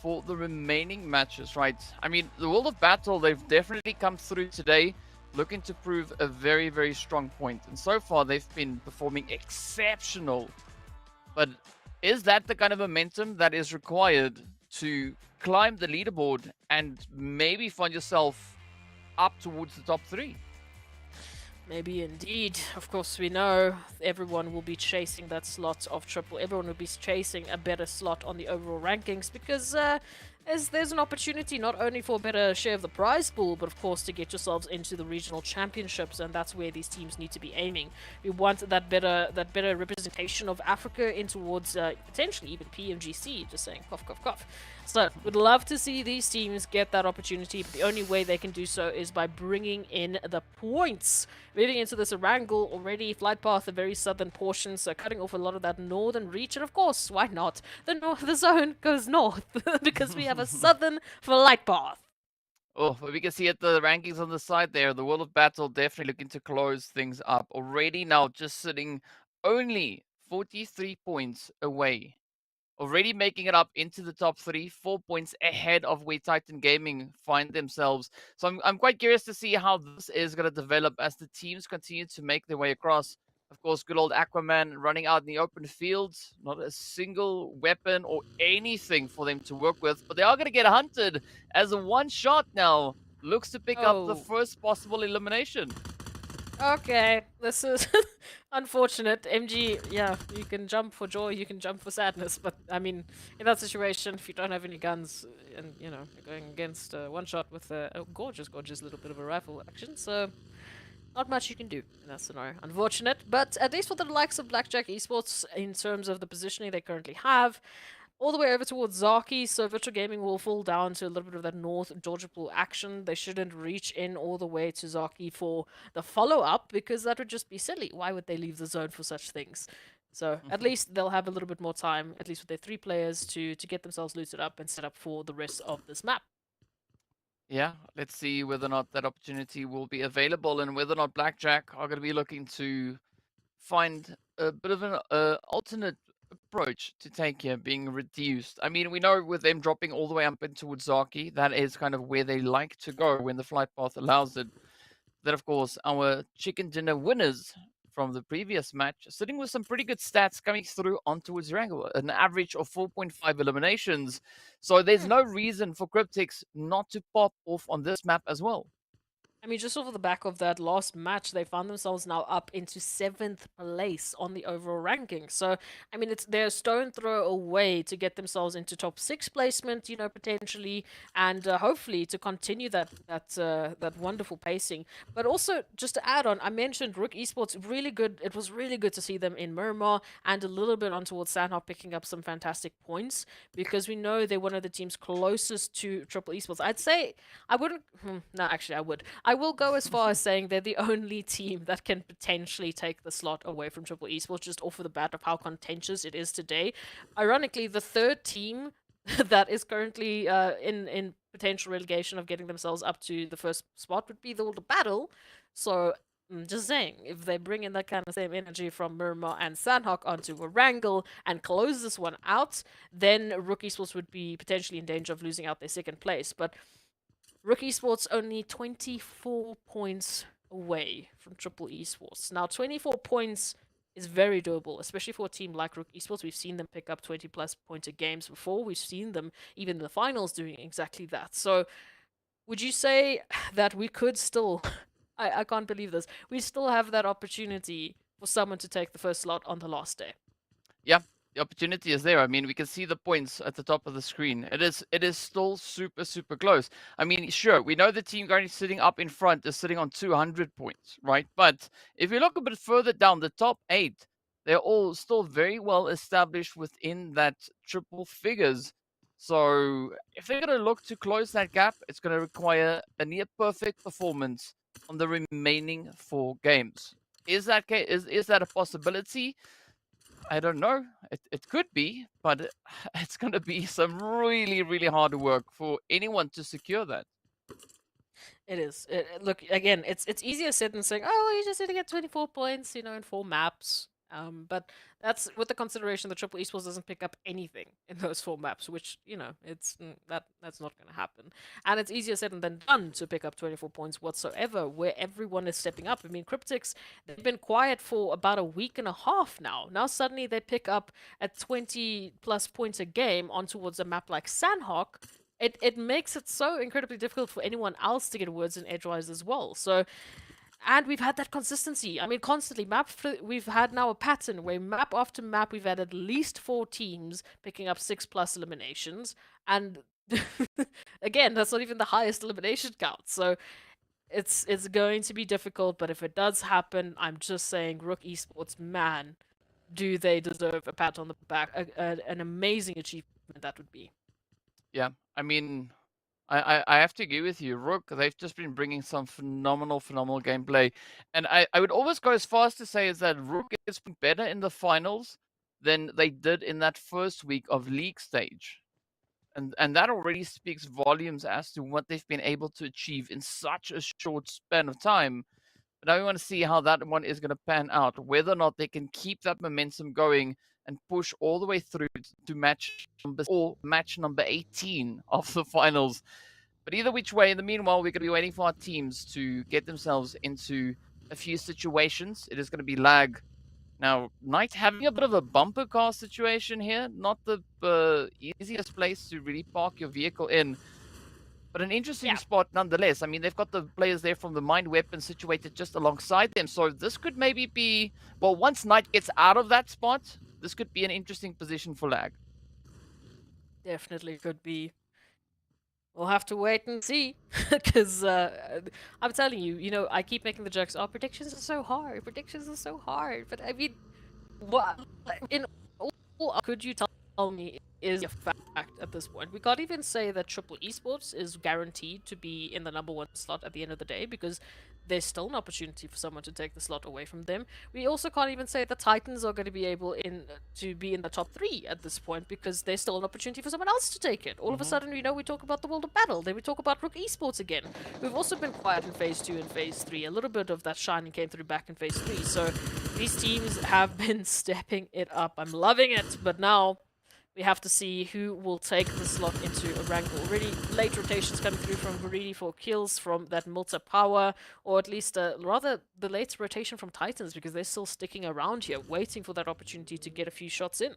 for the remaining matches, right? The World of Battle, they've definitely come through today, looking to prove a very, very strong point. And so far, they've been performing exceptional. But is that the kind of momentum that is required to climb the leaderboard and maybe find yourself up towards the top 3? Maybe indeed. Of course, we know everyone will be chasing that slot of triple. Everyone will be chasing a better slot on the overall rankings, because there's an opportunity not only for a better share of the prize pool, but of course to get yourselves into the regional championships, and that's where these teams need to be aiming. We want that better representation of Africa in towards potentially even PMGC. Just saying, cough, cough, cough. So, we'd love to see these teams get that opportunity, but the only way they can do so is by bringing in the points. Moving into this Erangel already, flight path, a very southern portion, so cutting off a lot of that northern reach, and of course, why not? The zone goes north, because we have a southern flight path. Oh, but we can see at the rankings on the side there, the World of Battle definitely looking to close things up. Already now just sitting only 43 points away. Already making it up into the top 3, 4 points ahead of where Titan Gaming find themselves. So I'm quite curious to see how this is going to develop as the teams continue to make their way across. Of course, good old Aquaman running out in the open field. Not a single weapon or anything for them to work with. But they are going to get hunted as a one shot now looks to pick up the first possible elimination. Okay, this is unfortunate. MG, yeah, you can jump for joy, you can jump for sadness, but in that situation, if you don't have any guns, and you're going against one shot with a gorgeous little bit of a rifle action, so not much you can do in that scenario. Unfortunate, but at least for the likes of Blackjack Esports, in terms of the positioning they currently have, all the way over towards Zaki, so Virtual Gaming will fall down to a little bit of that North Georgia Pool action. They shouldn't reach in all the way to Zaki for the follow-up, because that would just be silly. Why would they leave the zone for such things? So at least they'll have a little bit more time, at least with their 3 players, to get themselves looted up and set up for the rest of this map. Yeah, let's see whether or not that opportunity will be available, and whether or not Blackjack are going to be looking to find a bit of an alternate approach to take here being reduced? I mean, we know with them dropping all the way up in towards Zaki, that is kind of where they like to go when the flight path allows it. Then, of course, our chicken dinner winners from the previous match, sitting with some pretty good stats coming through on towards Erangel, an average of 4.5 eliminations. So there's no reason for CRYPTICS not to pop off on this map as well. I mean, just over the back of that last match, they found themselves now up into 7th place on the overall ranking. So, I mean, they're a stone throw away to get themselves into top 6 placement, you know, potentially, and hopefully to continue that wonderful pacing. But also, just to add on, I mentioned RUKH Esports, really good. It was really good to see them in Miramar and a little bit on towards Sanhok picking up some fantastic points, because we know they're one of the teams closest to Triple Esports. I'd say, I wouldn't, no, actually I would. I will go as far as saying they're the only team that can potentially take the slot away from Triple Esports, just off of the bat of how contentious it is today. Ironically, the third team that is currently in potential relegation of getting themselves up to the first spot would be the Battle. So, just saying, if they bring in that kind of same energy from Miramar and Sanhok onto Erangel and close this one out, then RUKH Esports would be potentially in danger of losing out their second place. But RUKH Esports only 24 points away from Triple Esports. Now, 24 points is very doable, especially for a team like RUKH Esports. We've seen them pick up 20-plus points a games before. We've seen them, even in the finals, doing exactly that. So, would you say that we could still... I can't believe this. We still have that opportunity for someone to take the first slot on the last day. Yeah, the opportunity is there. I mean, we can see the points at the top of the screen. It is still super, super close. I mean, sure, we know the team currently sitting up in front is sitting on 200 points, right? But if you look a bit further down, the top 8, they're all still very well established within that triple figures. So if they're going to look to close that gap, it's going to require a near perfect performance on the remaining 4 games. Is that a possibility? I don't know. It could be, but it's going to be some really, really hard work for anyone to secure that. It is. Look, again, it's easier said than saying, oh, you just need to get 24 points, you know, in 4 maps. But that's with the consideration that Triple Esports doesn't pick up anything in those 4 maps, which, you know, it's that's not going to happen. And it's easier said than done to pick up 24 points whatsoever, where everyone is stepping up. I mean, CRYPTICS, they've been quiet for about a week and a half now. Now suddenly they pick up at 20-plus points a game on towards a map like Sanhok. It makes it so incredibly difficult for anyone else to get words in edgewise as well. So, and we've had that consistency. I mean, constantly. We've had now a pattern where map after map, we've had at least 4 teams picking up 6+ eliminations. And again, that's not even the highest elimination count. So it's going to be difficult. But if it does happen, I'm just saying, RUKH Esports, man, do they deserve a pat on the back? An amazing achievement that would be. Yeah, I mean, I have to agree with you. RUKH, they've just been bringing some phenomenal gameplay. And I would almost go as far as to say is that RUKH has been better in the finals than they did in that first week of league stage. And that already speaks volumes as to what they've been able to achieve in such a short span of time. But now we want to see how that one is going to pan out, whether or not they can keep that momentum going and push all the way through to match number 18 of the finals. But either which way, in the meanwhile, we're going to be waiting for our teams to get themselves into a few situations. It is going to be lag. Now, Knight having a bit of a bumper car situation here. Not the easiest place to really park your vehicle in. But an interesting spot nonetheless. I mean, they've got the players there from the mine weapon situated just alongside them. So this could maybe be... Well, once Knight gets out of that spot, this could be an interesting position for lag. Definitely could be. We'll have to wait and see. Because I'm telling you, you know, I keep making the jokes, oh, predictions are so hard. Predictions are so hard. But I mean, what in all could you tell tell me is a fact at this point. We can't even say that Triple Esports is guaranteed to be in the #1 slot at the end of the day because there's still an opportunity for someone to take the slot away from them. We also can't even say the Titans are going to be able to be in the top 3 at this point because there's still an opportunity for someone else to take it. All of a sudden, we talk about the World of Battle, then we talk about RUKH Esports again. We've also been quiet in Phase 2 and Phase 3. A little bit of that shining came through back in Phase 3. So these teams have been stepping it up. I'm loving it, but now we have to see who will take the slot into Erangel. Already late rotations coming through from GREEDYFORKILLS, from that Multi Power, or at least rather the late rotation from Titans because they're still sticking around here, waiting for that opportunity to get a few shots in.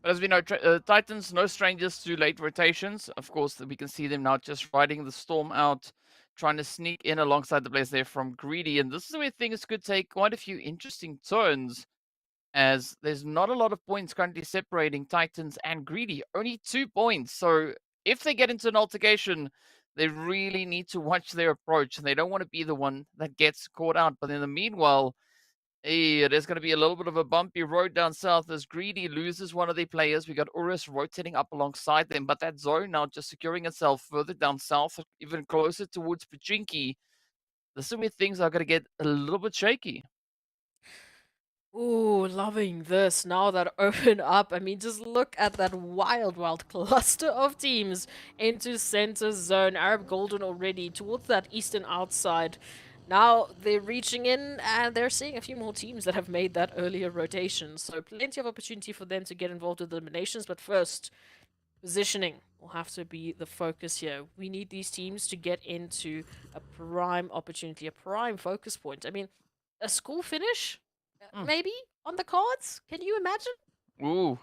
But as we know, Titans, no strangers to late rotations. Of course, we can see them now just riding the storm out, trying to sneak in alongside the players there from Greedy. And this is where things could take quite a few interesting turns, as there's not a lot of points currently separating Titans and Greedy. Only 2 points. So if they get into an altercation, they really need to watch their approach. And they don't want to be the one that gets caught out. But in the meanwhile, there's going to be a little bit of a bumpy road down south as Greedy loses one of their players. We got URUS rotating up alongside them, but that zone now just securing itself further down south, even closer towards Pachinki. This is where things are going to get a little bit shaky. Ooh, loving this. Now that open up, I mean, just look at that wild cluster of teams into center zone. Arab Golden already towards that eastern outside. Now they're reaching in and they're seeing a few more teams that have made that earlier rotation. So plenty of opportunity for them to get involved with eliminations. But first, positioning will have to be the focus here. We need these teams to get into a prime opportunity, a prime focus point. I mean, a school finish? Maybe on the cards? Can you imagine? Ooh,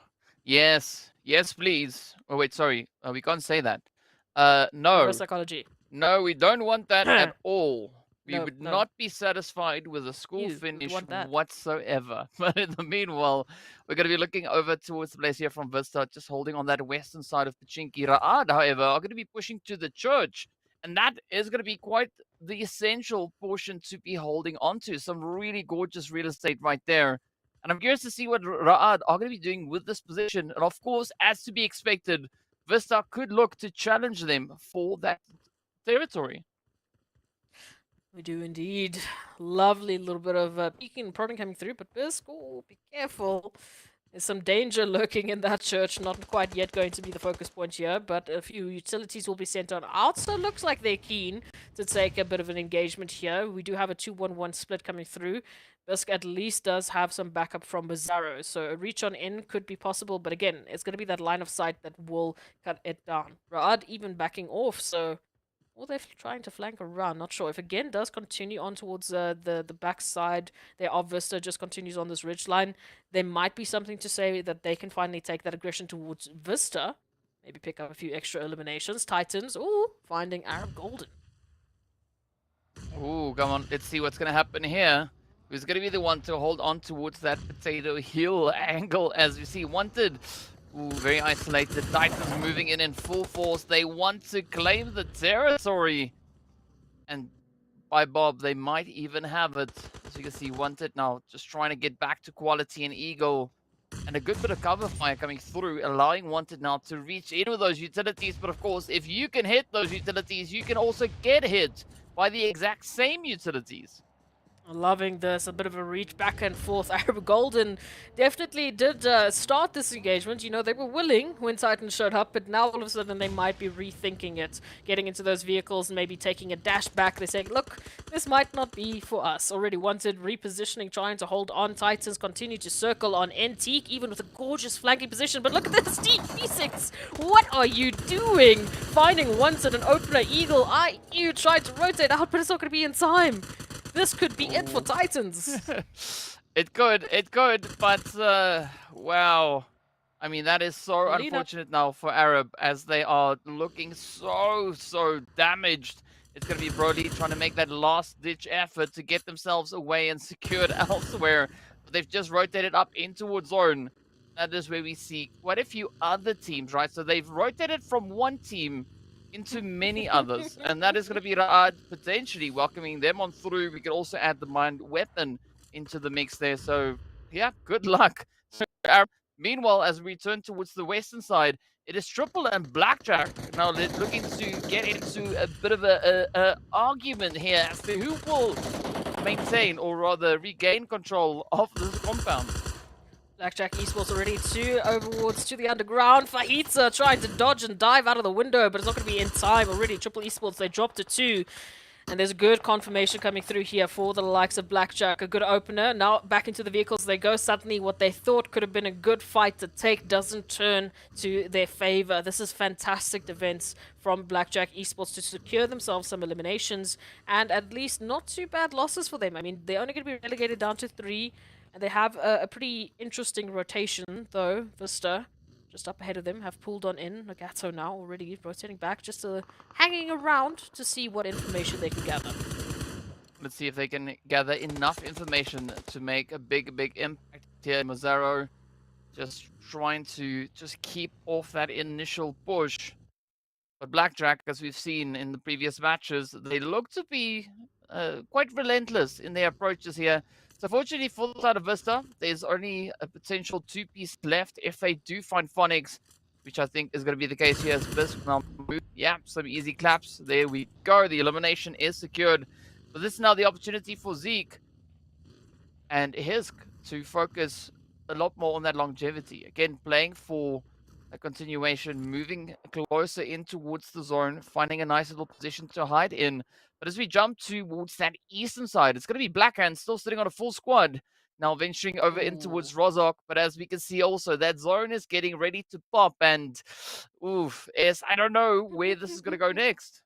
yes. Yes, please. Oh, wait, sorry. We can't say that. No. Reverse psychology. No, we don't want that at all. We No, would no. not be satisfied with a school You would finish want that. whatsoever. But in the meanwhile, we're going to be looking over towards the place here from VISTA, just holding on that western side of Pachinki. RUKH, however, are going to be pushing to the church. And that is going to be quite the essential portion to be holding on to. Some really gorgeous real estate right there. And I'm curious to see what RUKH are going to be doing with this position. And of course, as to be expected, VISTA could look to challenge them for that territory. We do indeed. Lovely little bit of peeking and prodding coming through, but Bisco, be careful. There's some danger lurking in that church. Not quite yet going to be the focus point here, but a few utilities will be sent on out, so it looks like they're keen to take a bit of an engagement here. We do have a 2-1-1 split coming through. Bisk at least does have some backup from Bizarro, so a reach on in could be possible, but again, it's going to be that line of sight that will cut it down. RUKH even backing off, so... Or they're trying to flank around, not sure. If again does continue on towards the backside, their VISTA just continues on this ridge line, there might be something to say that they can finally take that aggression towards VISTA. Maybe pick up a few extra eliminations. Titans, ooh, finding Arab Golden. Ooh, come on, let's see what's going to happen here. Who's going to be the one to hold on towards that potato hill angle as you see Wanted. Ooh, very isolated. Titans moving in full force. They want to claim the territory. And by Bob, they might even have it. As you can see, Wanted now just trying to get back to quality and Eagle. And a good bit of cover fire coming through, allowing Wanted now to reach in with those utilities. But of course, if you can hit those utilities, you can also get hit by the exact same utilities. Loving this, a bit of a reach back and forth. Arab Golden definitely did start this engagement. You know, they were willing when Titan showed up, but now all of a sudden they might be rethinking it. Getting into those vehicles and maybe taking a dash back. They're saying, look, this might not be for us. Already Wanted, repositioning, trying to hold on. Titans continue to circle on Antique, even with a gorgeous flanking position. But look at this, P6! What are you doing? Finding Wanted an opener. Eagle, you tried to rotate out, but it's not going to be in time. This could be it for Titans. It could, but wow. I mean, that is so unfortunate now for Arab, as they are looking so damaged. It's going to be Brody trying to make that last-ditch effort to get themselves away and secured elsewhere. But they've just rotated up in towards zone. That is where we see quite a few other teams, right? So they've rotated from one team into many others, and that is going to be RUKH potentially welcoming them on through. We could also add the mind weapon into the mix there, so yeah, good luck. So Arab Meanwhile, as we turn towards the western side, it is Triple and Blackjack now looking to get into a bit of a argument here as to who will maintain or rather regain control of this compound. Blackjack Esports already 2 overwards to the underground. Fahita trying to dodge and dive out of the window, but it's not going to be in time already. Triple Esports, they dropped to 2. And there's a good confirmation coming through here for the likes of Blackjack. A good opener. Now back into the vehicles they go. Suddenly what they thought could have been a good fight to take doesn't turn to their favor. This is fantastic defense from Blackjack Esports to secure themselves some eliminations. And at least not too bad losses for them. I mean, they're only going to be relegated down to 3. And they have a pretty interesting rotation, though. VISTA, just up ahead of them, have pulled on in. Nagato now already rotating back, just hanging around to see what information they can gather. Let's see if they can gather enough information to make a big impact here. Mazzaro just trying to just keep off that initial push. But Blackjack, as we've seen in the previous matches, they look to be quite relentless in their approaches here. So fortunately for the side of Vista, there's only a potential 2-piece left if they do find Phonics, which I think is going to be the case here as Vista now move. Yeah, some easy claps. There we go. The elimination is secured. But this is now the opportunity for Zeke and Hisk to focus a lot more on that longevity. Again, playing for a continuation, moving closer in towards the zone, finding a nice little position to hide in. But as we jump towards that eastern side, it's going to be Blackhand still sitting on a full squad, now venturing over in towards RUKH. But as we can see also, that zone is getting ready to pop. And, oof, yes, I don't know where this is going to go next.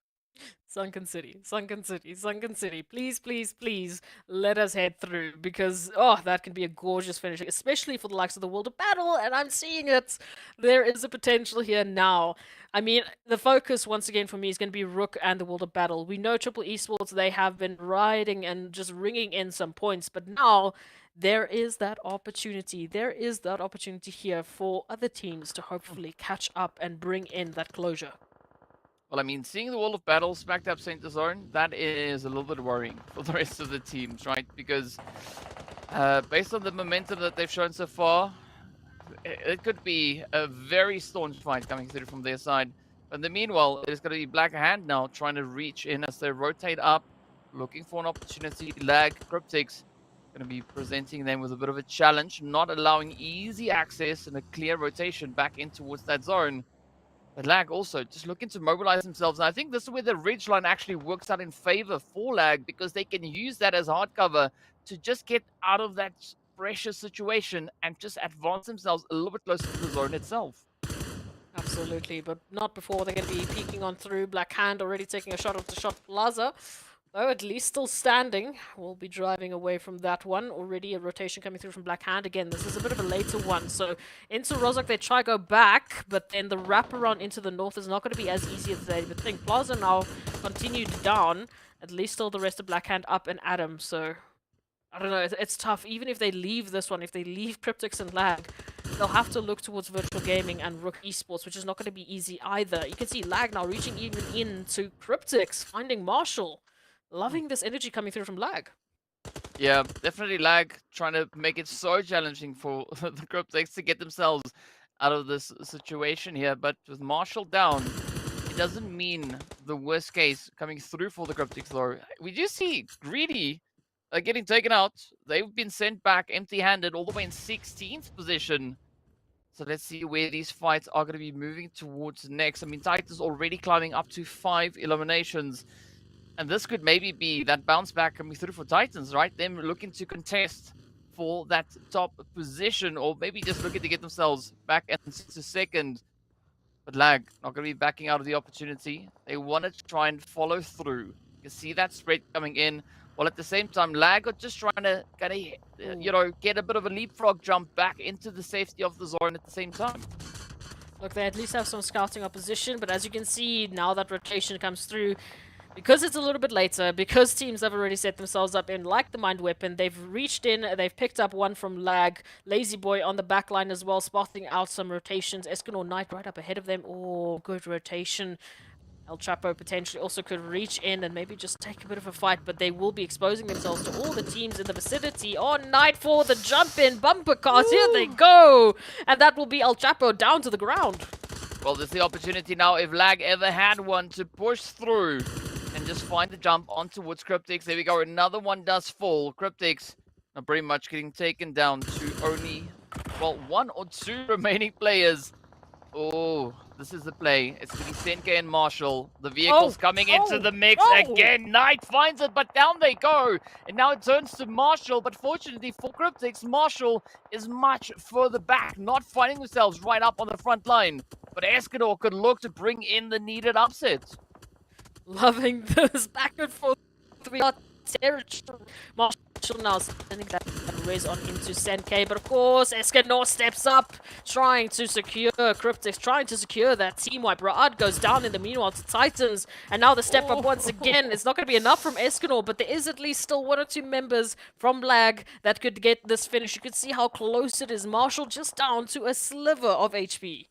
Sunken City, Sunken City, Sunken City. Please, please, please let us head through because, oh, that can be a gorgeous finish, especially for the likes of the World of Battle, and I'm seeing it. There is a potential here now. I mean, the focus, once again, for me is going to be RUKH and the World of Battle. We know Triple Esports, they have been riding and just ringing in some points, but now there is that opportunity. There is that opportunity here for other teams to hopefully catch up and bring in that closure. Well, I mean, seeing the World of Battle smacked up center zone, that is a little bit worrying for the rest of the teams, right? Because based on the momentum that they've shown so far, it could be a very staunch fight coming through from their side. But in the meanwhile, it's going to be Blackhand now trying to reach in as they rotate up, looking for an opportunity. Lag, CRYPTICS going to be presenting them with a bit of a challenge, not allowing easy access and a clear rotation back in towards that zone. But Lag also just looking to mobilize themselves. And I think this is where the ridge line actually works out in favor for Lag, because they can use that as hard cover to just get out of that pressure situation and just advance themselves a little bit closer to the zone itself. Absolutely, but not before they're going to be peeking on through. Blackhand already taking a shot of the shot plaza. Though at least still standing. We'll be driving away from that one. Already a rotation coming through from Blackhand. Again, this is a bit of a later one. So into RUKH, they try go back, but then the wraparound into the north is not going to be as easy as they would think. Plaza now continued down. At least still the rest of Blackhand up and at him. So I don't know. It's tough. Even if they leave this one, if they leave CRYPTICS and Lag, they'll have to look towards Virtual Gaming and RUKH Esports, which is not going to be easy either. You can see Lag now reaching even into CRYPTICS, finding Marshall. Loving this energy coming through from Lag. Yeah, definitely Lag trying to make it so challenging for the CRYPTICS to get themselves out of this situation here. But with Marshall down, it doesn't mean the worst case coming through for the CRYPTICS though. We do see Greedy getting taken out. They've been sent back empty-handed all the way in 16th position. So let's see where these fights are going to be moving towards next. I mean, Titans already climbing up to 5 eliminations. And this could maybe be that bounce back coming through for Titans, right? Them looking to contest for that top position, or maybe just looking to get themselves back into second. But Lag not going to be backing out of the opportunity. They want to try and follow through. You can see that spread coming in, while at the same time, Lag are just trying to kind of, get a bit of a leapfrog jump back into the safety of the zone at the same time. Look, they at least have some scouting opposition, but as you can see, now that rotation comes through, because it's a little bit later, because teams have already set themselves up in like the Mind Weapon, they've reached in, they've picked up one from Lag, Lazy Boy on the back line as well, spotting out some rotations, Escanor Knight right up ahead of them. Oh, good rotation. El Chapo potentially also could reach in and maybe just take a bit of a fight, but they will be exposing themselves to all the teams in the vicinity. On night for the jump in bumper cars, here they go! And that will be El Chapo down to the ground. Well, there's the opportunity now, if Lag ever had one, to push through and just find the jump on towards CRYPTICS. There we go, another one does fall. CRYPTICS are pretty much getting taken down to only, well, 1 or 2 remaining players. Oh, this is the play. It's going to be Senke and Marshall. The vehicle's coming into the mix again. Knight finds it, but down they go. And now it turns to Marshall. But fortunately for CRYPTICS, Marshall is much further back, not finding themselves right up on the front line. But Escanor could look to bring in the needed upset. Loving this back and forth. We are territory. Marshall now sending that raise on into Senke, but of course Escanor steps up, trying to secure CRYPTICS, trying to secure that team wipe. Ra'ad goes down in the meanwhile to Titans, and now the step up once again. It's not going to be enough from Escanor, but there is at least still 1 or 2 members from Lag that could get this finish. You can see how close it is. Marshall just down to a sliver of HP.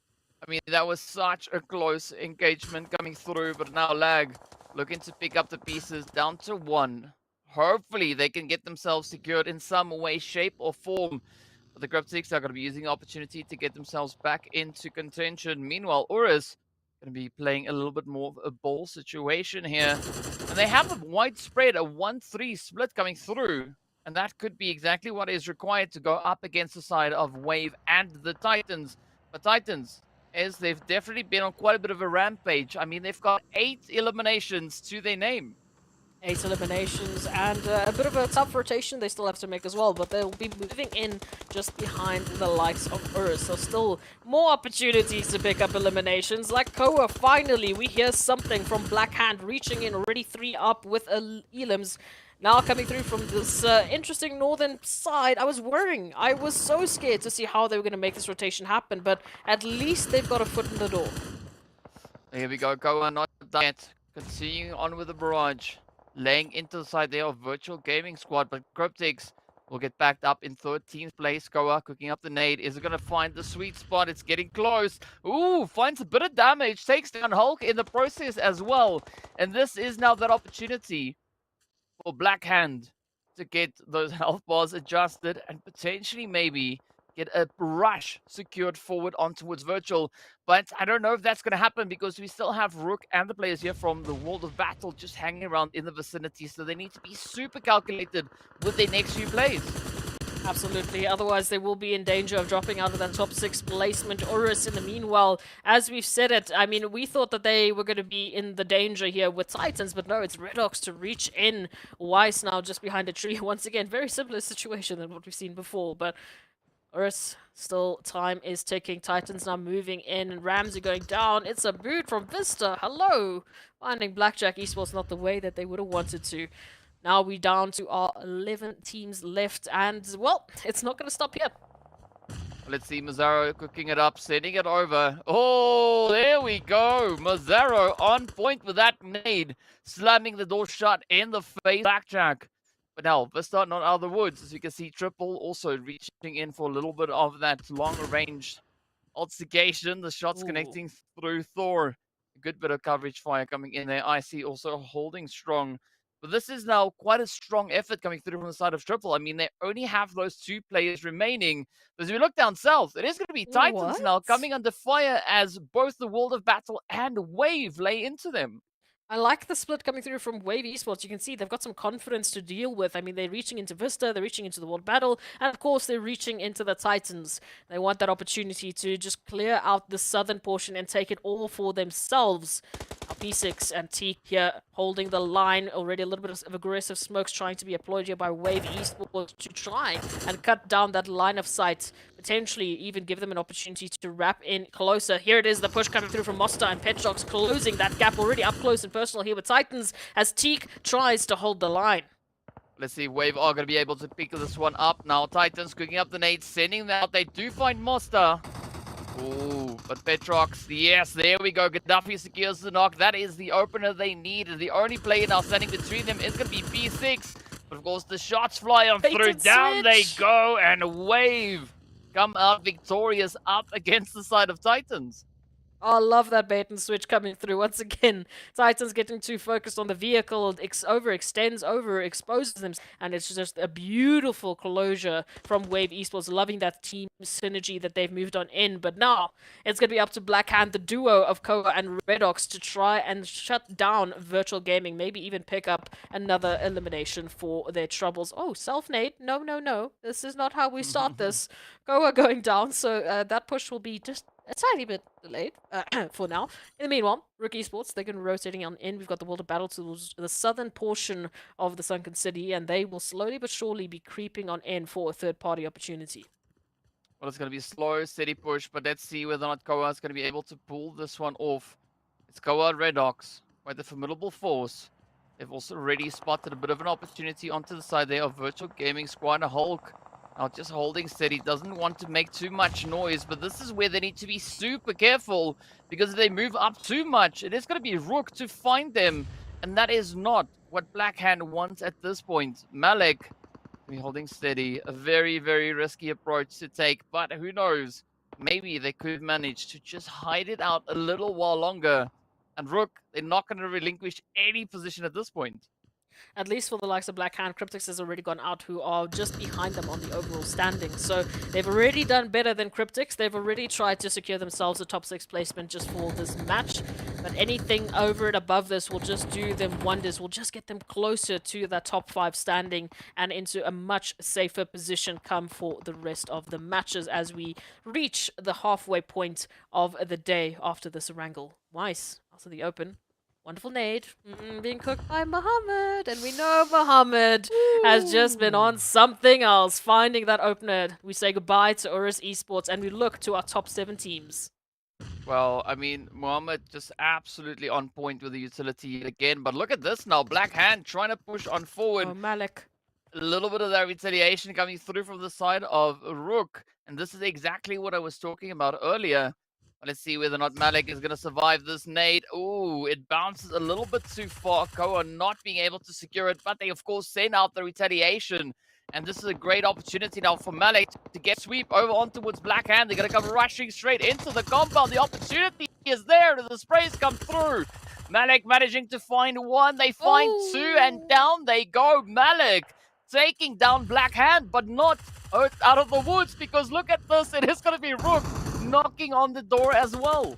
I mean, that was such a close engagement coming through, but now Lag looking to pick up the pieces down to 1. Hopefully, they can get themselves secured in some way, shape, or form. But the CRYPTICS are going to be using the opportunity to get themselves back into contention. Meanwhile, URUS going to be playing a little bit more of a ball situation here. And they have a widespread, a 1-3 split coming through. And that could be exactly what is required to go up against the side of Wave and the Titans. But Titans, as they've definitely been on quite a bit of a rampage. I mean, they've got 8 eliminations to their name. 8 eliminations and a bit of a tough rotation they still have to make as well, but they'll be moving in just behind the likes of URUS. So still more opportunities to pick up eliminations. Like Koa, finally we hear something from Black Hand reaching in, already 3 up with Elims. Now coming through from this interesting northern side. I was worrying. I was so scared to see how they were going to make this rotation happen, but at least they've got a foot in the door. Here we go, Koa not done yet. Continuing on with the barrage. Laying into the side there of Virtual Gaming Squad, but CRYPTICS will get backed up in 13th place. Koa cooking up the nade. Is it going to find the sweet spot? It's getting close. Ooh, finds a bit of damage. Takes down Hulk in the process as well. And this is now that opportunity for Black Hand to get those health bars adjusted and potentially maybe get a rush secured forward on towards Virtual. But I don't know if that's going to happen because we still have RUKH and the players here from the World of Battle just hanging around in the vicinity. So they need to be super calculated with their next few plays. Absolutely, otherwise they will be in danger of dropping out of that top 6 placement. URUS in the meanwhile, as we've said it, I mean, we thought that they were going to be in the danger here with Titans, but no, it's RUKH to reach in. Weiss now just behind a tree. Once again, very similar situation than what we've seen before, but URUS, still time is ticking. Titans now moving in, and Ramsey going down. It's a boot from VISTA. Hello! Finding Blackjack Esports not the way that they would have wanted to. Now we down to our 11 teams left, and, well, it's not going to stop here. Let's see Mazzaro cooking it up, sending it over. Oh, there we go. Mazzaro on point with that nade, slamming the door shut in the face. Blackjack. But now, Vista not out of the woods. As you can see, Triple also reaching in for a little bit of that long-range altercation. The shots connecting through Thor. A good bit of coverage fire coming in there. IC also holding strong. But this is now quite a strong effort coming through from the side of Triple. I mean, they only have those 2 players remaining. But as we look down south, it is going to be Titans now coming under fire as both the World of Battle and Wave lay into them. I like the split coming through from Wave Esports. You can see they've got some confidence to deal with. I mean, they're reaching into Vista, they're reaching into the World Battle, and of course, they're reaching into the Titans. They want that opportunity to just clear out the southern portion and take it all for themselves. Now, P6 and Teak here holding the line. Already a little bit of aggressive smokes trying to be employed here by Wave Esports to try and cut down that line of sight. Potentially even give them an opportunity to wrap in closer. Here it is, the push coming through from Mosta and Petrox closing that gap already up close and personal here with Titans as Teak tries to hold the line. Let's see, Wave are going to be able to pick this one up now. Titans cooking up the nades, sending them out. They do find Mosta. Ooh, but Petrox, yes, there we go. Gaddafi secures the knock. That is the opener they need. The only player now standing between them is going to be P6. But of course, the shots fly on through. Down they go, and Wave come out victorious up against the side of Titans. Oh, I love that bait and switch coming through. Once again, Titans getting too focused on the vehicle, overextends, overexposes them, and it's just a beautiful closure from Wave Esports, loving that team synergy that they've moved on in. But now, it's going to be up to Blackhand, the duo of Koa and Redox, to try and shut down Virtual Gaming, maybe even pick up another elimination for their troubles. Oh, self-nade? No, no, no. This is not how we start this. Koa going down, so that push will be just a tiny bit delayed for now. In the meanwhile, RUKH Esports, they're going to be rotating on in. We've got the World of Battle towards the southern portion of the Sunken City, and they will slowly but surely be creeping on in for a third-party opportunity. Well, it's going to be a slow, steady push, but let's see whether or not Koa is going to be able to pull this one off. It's Koa and Redox, quite a formidable force. They've also already spotted a bit of an opportunity onto the side there of Virtual Gaming Squad. Hulk now just holding steady, doesn't want to make too much noise, but this is where they need to be super careful, because if they move up too much, it is going to be RUKH to find them, and that is not what Blackhand wants at this point. Malik be holding steady, a very, very risky approach to take, but who knows, maybe they could manage to just hide it out a little while longer, and RUKH, they're not going to relinquish any position at this point. At least for the likes of Blackhand, CRYPTICS has already gone out, who are just behind them on the overall standing. So they've already done better than CRYPTICS. They've already tried to secure themselves a top 6 placement just for this match. But anything over and above this will just do them wonders. Will just get them closer to that top 5 standing and into a much safer position come for the rest of the matches as we reach the halfway point of the day after this Erangel. Weiss, also the open. Wonderful nade being cooked by Muhammad, and we know Muhammad has just been on something else, finding that opener. We say goodbye to URUS Esports, and we look to our top 7 teams. Well, I mean, Muhammad just absolutely on point with the utility again, but look at this now, Blackhand trying to push on forward. Oh, Malik. A little bit of that retaliation coming through from the side of RUKH, and this is exactly what I was talking about earlier. Let's see whether or not Malik is going to survive this nade. Ooh, it bounces a little bit too far. Koa not being able to secure it, but they, of course, send out the retaliation. And this is a great opportunity now for Malik to get sweep over on towards Blackhand. They're going to come rushing straight into the compound. The opportunity is there. The sprays come through. Malik managing to find one. They find two, and down they go. Malik taking down Blackhand, but not out of the woods, because look at this. It is going to be RUKH knocking on the door as well.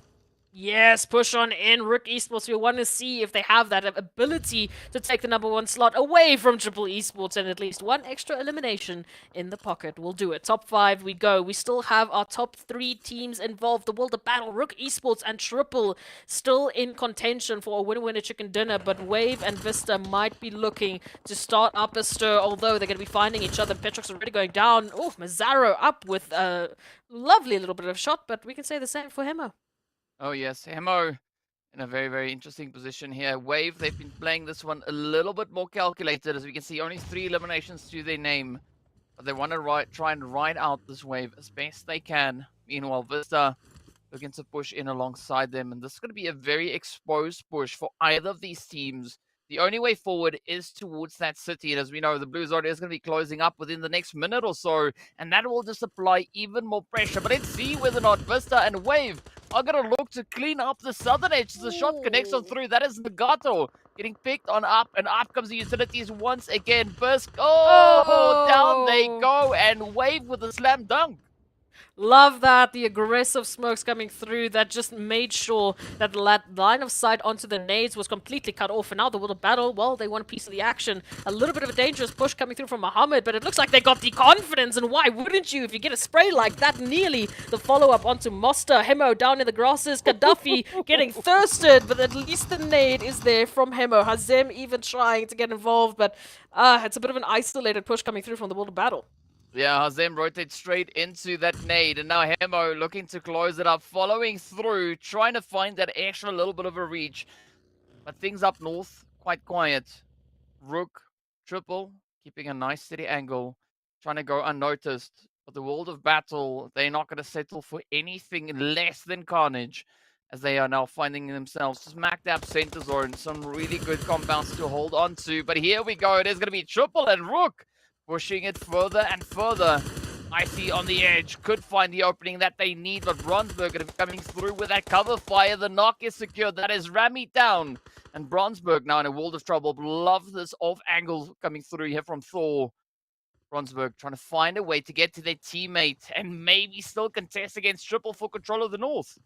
Yes, push on in. RUKH Esports, we want to see if they have that ability to take the #1 slot away from Triple Esports, and at least one extra elimination in the pocket will do it. Top 5 we go. We still have our top 3 teams involved. The World of Battle, RUKH Esports and Triple still in contention for a winner-winner chicken dinner, but Wave and Vista might be looking to start up a stir, although they're going to be finding each other. Petrox already going down. Oh, Mazzaro up with a lovely little bit of shot, but we can say the same for Hemo. Oh yes, Hemo in a very, very interesting position here. Wave, they've been playing this one a little bit more calculated. As we can see, only 3 eliminations to their name. But they want to try and ride out this wave as best they can. Meanwhile, Vista looking to push in alongside them. And this is going to be a very exposed push for either of these teams. The only way forward is towards that city. And as we know, the blue zone is going to be closing up within the next minute or so. And that will just apply even more pressure. But let's see whether or not Vista and Wave are going to look to clean up the southern edge. The shot connects on through. That is Nagato getting picked on up. And up comes the utilities once again. Burst. Oh, down they go. And Wave with a slam dunk. Love that, the aggressive smokes coming through that just made sure that the line of sight onto the nades was completely cut off. And now the World of Battle, well, they want a piece of the action. A little bit of a dangerous push coming through from Muhammad, but it looks like they got the confidence. And why wouldn't you if you get a spray like that? Nearly the follow-up onto Mosta. Hemo down in the grasses. Gaddafi getting thirsted, but at least the nade is there from Hemo. Hazem even trying to get involved, but it's a bit of an isolated push coming through from the World of Battle. Yeah, Hazem rotates straight into that nade, and now Hemo looking to close it up, following through, trying to find that extra little bit of a reach. But things up north, quite quiet. RUKH, Triple, keeping a nice steady angle, trying to go unnoticed. But the World of Battle, they're not going to settle for anything less than carnage, as they are now finding themselves smack dab center zone. Some really good compounds to hold on to. But here we go, it is going to be Triple and RUKH pushing it further and further Icy on the edge, could find the opening that they need, but Bronsberg coming through with that cover fire. The knock is secured. That is Rami down. And Bronsberg now in a world of trouble. Love this off angle coming through here from Thor. Bronsberg trying to find a way to get to their teammate and maybe still contest against Triple for control of the North.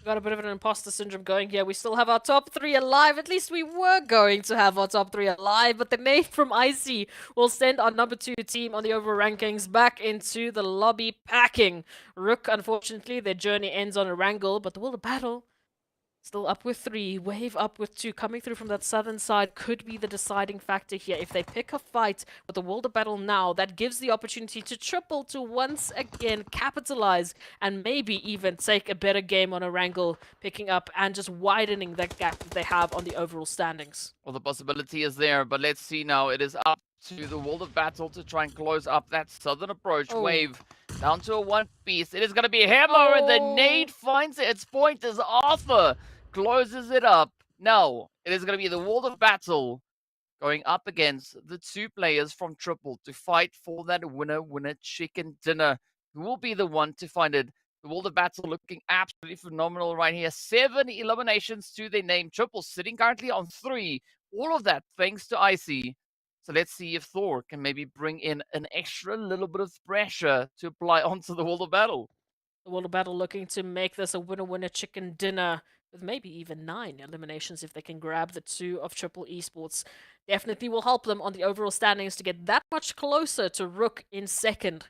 Got a bit of an imposter syndrome going here. We still have our top 3 alive. At least we were going to have our top 3 alive. But the nade from Icy will send our number 2 team on the overall rankings back into the lobby packing. RUKH, unfortunately, their journey ends on Erangel. But the World of Battle still up with 3, Wave up with 2. Coming through from that southern side could be the deciding factor here. If they pick a fight with the World of Battle now, that gives the opportunity to Triple to once again capitalize and maybe even take a better game on Erangel, picking up and just widening that gap that they have on the overall standings. Well, the possibility is there, but let's see now. It is up to the World of Battle to try and close up that southern approach. Oh. Wave down to a one piece. It is going to be a hammer, and the nade finds its point as Arthur closes it up. Now, it is going to be the World of Battle going up against the 2 players from Triple to fight for that winner chicken dinner. Who will be the one to find it? The World of Battle looking absolutely phenomenal right here. 7 eliminations to their name. Triple sitting currently on 3. All of that thanks to Icy. So let's see if Thor can maybe bring in an extra little bit of pressure to apply onto the World of Battle. The World of Battle looking to make this a winner chicken dinner with maybe even 9 eliminations if they can grab the 2 of Triple Esports. Definitely will help them on the overall standings to get that much closer to RUKH in second.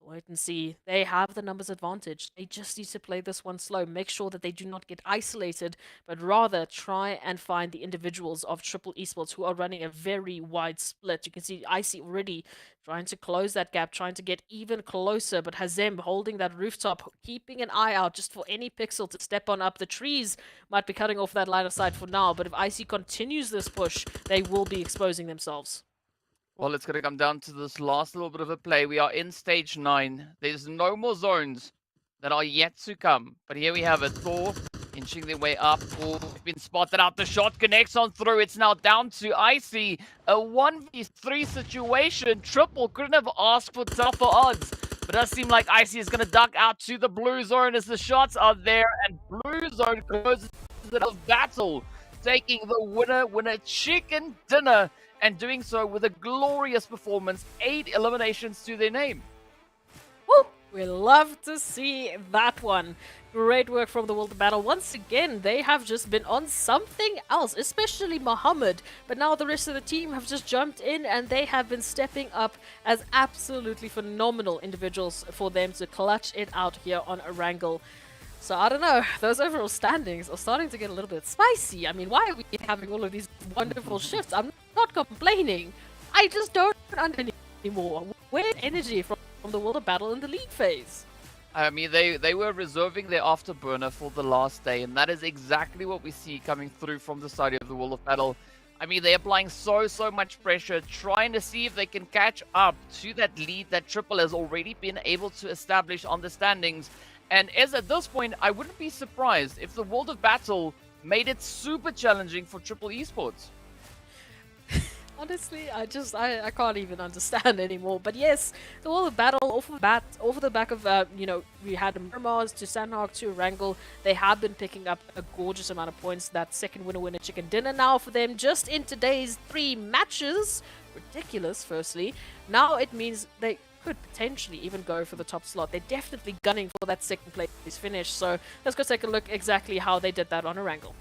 Wait and see. They have the numbers advantage. They just need to play this one slow. Make sure that they do not get isolated, but rather try and find the individuals of Triple Esports who are running a very wide split. You can see Icy already trying to close that gap, trying to get even closer, but Hazem holding that rooftop, keeping an eye out just for any pixel to step on up. The trees might be cutting off that line of sight for now, but if Icy continues this push, they will be exposing themselves. Well, it's going to come down to this last little bit of a play. We are in stage 9. There's no more zones that are yet to come. But here we have it. Thor inching their way up. Oh, been spotted out. The shot connects on through. It's now down to Icy. A 1v3 situation. Triple couldn't have asked for tougher odds. But it does seem like Icy is going to duck out to the blue zone as the shots are there. And blue zone closes it of battle. Taking the winner chicken dinner. And doing so with a glorious performance. 8 eliminations to their name. Woo! We love to see that one. Great work from the World of Battle. Once again, they have just been on something else, especially Mohammed. But now the rest of the team have just jumped in and they have been stepping up as absolutely phenomenal individuals for them to clutch it out here on Erangel. So I don't know, those overall standings are starting to get a little bit spicy. I mean, why are we having all of these wonderful shifts? I'm not complaining. I just don't understand anymore. Where's energy from the World of Battle in the league phase? I mean, they were reserving their afterburner for the last day, and that is exactly what we see coming through from the side of the World of Battle. I mean, they're applying so much pressure, trying to see if they can catch up to that lead that Triple has already been able to establish on the standings. And as at this point, I wouldn't be surprised if the World of Battle made it super challenging for Triple Esports. Honestly, I can't even understand anymore. But yes, the World of Battle off the back of we had Miramar to Sanhok to Erangel. They have been picking up a gorgeous amount of points. That second winner chicken dinner now for them just in today's 3 matches. Ridiculous. Firstly, now it means they could potentially even go for the top slot. They're definitely gunning for that second place finish. So let's go take a look exactly how they did that on Erangel.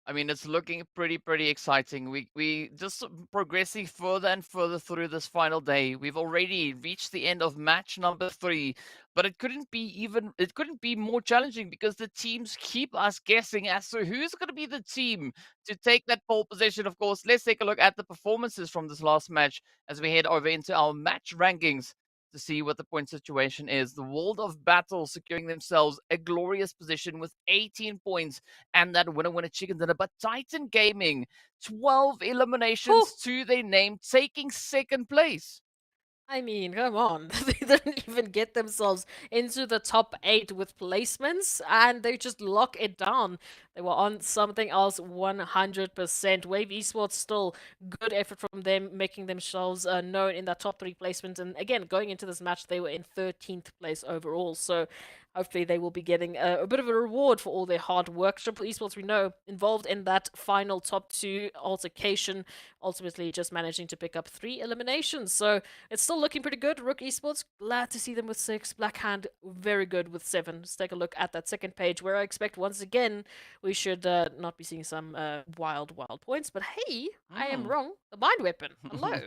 I mean, it's looking pretty exciting. We just progressing further and further through this final day. We've already reached the end of match number 3, but it couldn't be more challenging because the teams keep us guessing as to who's going to be the team to take that pole position. Of course, let's take a look at the performances from this last match as we head over into our match rankings to see what the point situation is. The World of Battle securing themselves a glorious position with 18 points and that winner chicken dinner. But Titan Gaming, 12 eliminations to their name, taking second place. I mean, come on. They didn't even get themselves into the top 8 with placements, and they just lock it down. They were on something else 100%. Wave Esports still good effort from them, making themselves known in that top 3 placement. And again, going into this match, they were in 13th place overall. So hopefully they will be getting a bit of a reward for all their hard work. Triple Esports, we know, involved in that final top 2 altercation, ultimately just managing to pick up 3 eliminations. So it's still looking pretty good. RUKH Esports, glad to see them with 6. Black Hand, very good with 7. Let's take a look at that second page where I expect once again we should not be seeing some wild points. But hey, I am wrong. The mind weapon. Hello.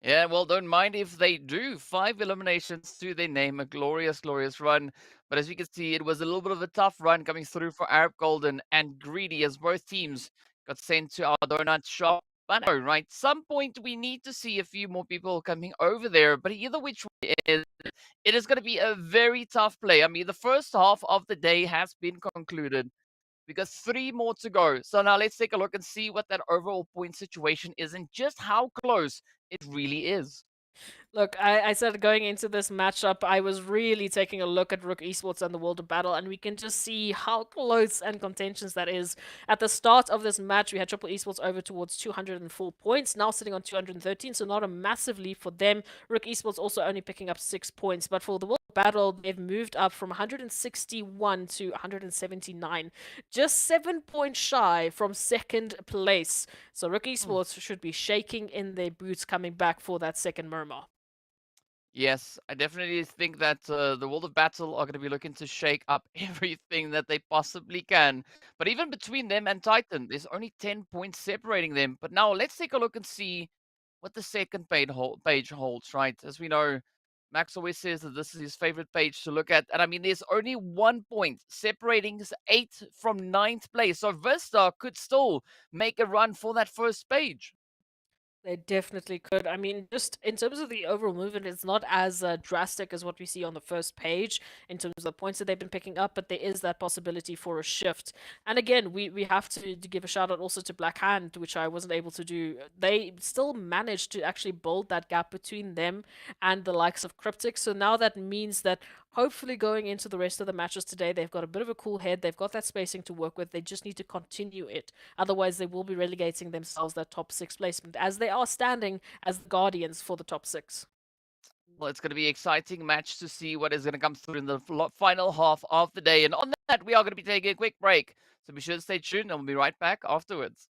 Yeah, well, don't mind if they do. 5 eliminations to their name, a glorious run. But as you can see, it was a little bit of a tough run coming through for Arab Golden and Greedy as both teams got sent to our donut shop. But no, right, some point we need to see a few more people coming over there. But either which way it is going to be a very tough play. I mean, the first half of the day has been concluded. We got 3 more to go. So now let's take a look and see what that overall point situation is and just how close it really is. Look, I said going into this matchup, I was really taking a look at RUKH Esports and the World of Battle, and we can just see how close and contentious that is. At the start of this match, we had Triple Esports over towards 204 points, now sitting on 213, so not a massive lead for them. RUKH Esports also only picking up 6 points, but for the World of Battle, they've moved up from 161 to 179, just 7 points shy from second place. So RUKH Esports should be shaking in their boots coming back for that second Miramar. Yes, I definitely think that the World of Battle are going to be looking to shake up everything that they possibly can. But even between them and Titan, there's only 10 points separating them. But now let's take a look and see what the second page holds, right? As we know, Max always says that this is his favorite page to look at. And I mean, there's only 1 point separating 8 from 9th place. So Vista could still make a run for that first page. They definitely could. I mean, just in terms of the overall movement, it's not as drastic as what we see on the first page in terms of the points that they've been picking up, but there is that possibility for a shift. And again, we have to give a shout out also to Black Hand, which I wasn't able to do. They still managed to actually build that gap between them and the likes of CRYPTICS. So now that means that hopefully going into the rest of the matches today, they've got a bit of a cool head. They've got that spacing to work with. They just need to continue it. Otherwise, they will be relegating themselves that top 6 placement as they are standing as the guardians for the top 6. Well, it's going to be an exciting match to see what is going to come through in the final half of the day. And on that, we are going to be taking a quick break. So be sure to stay tuned and we'll be right back afterwards.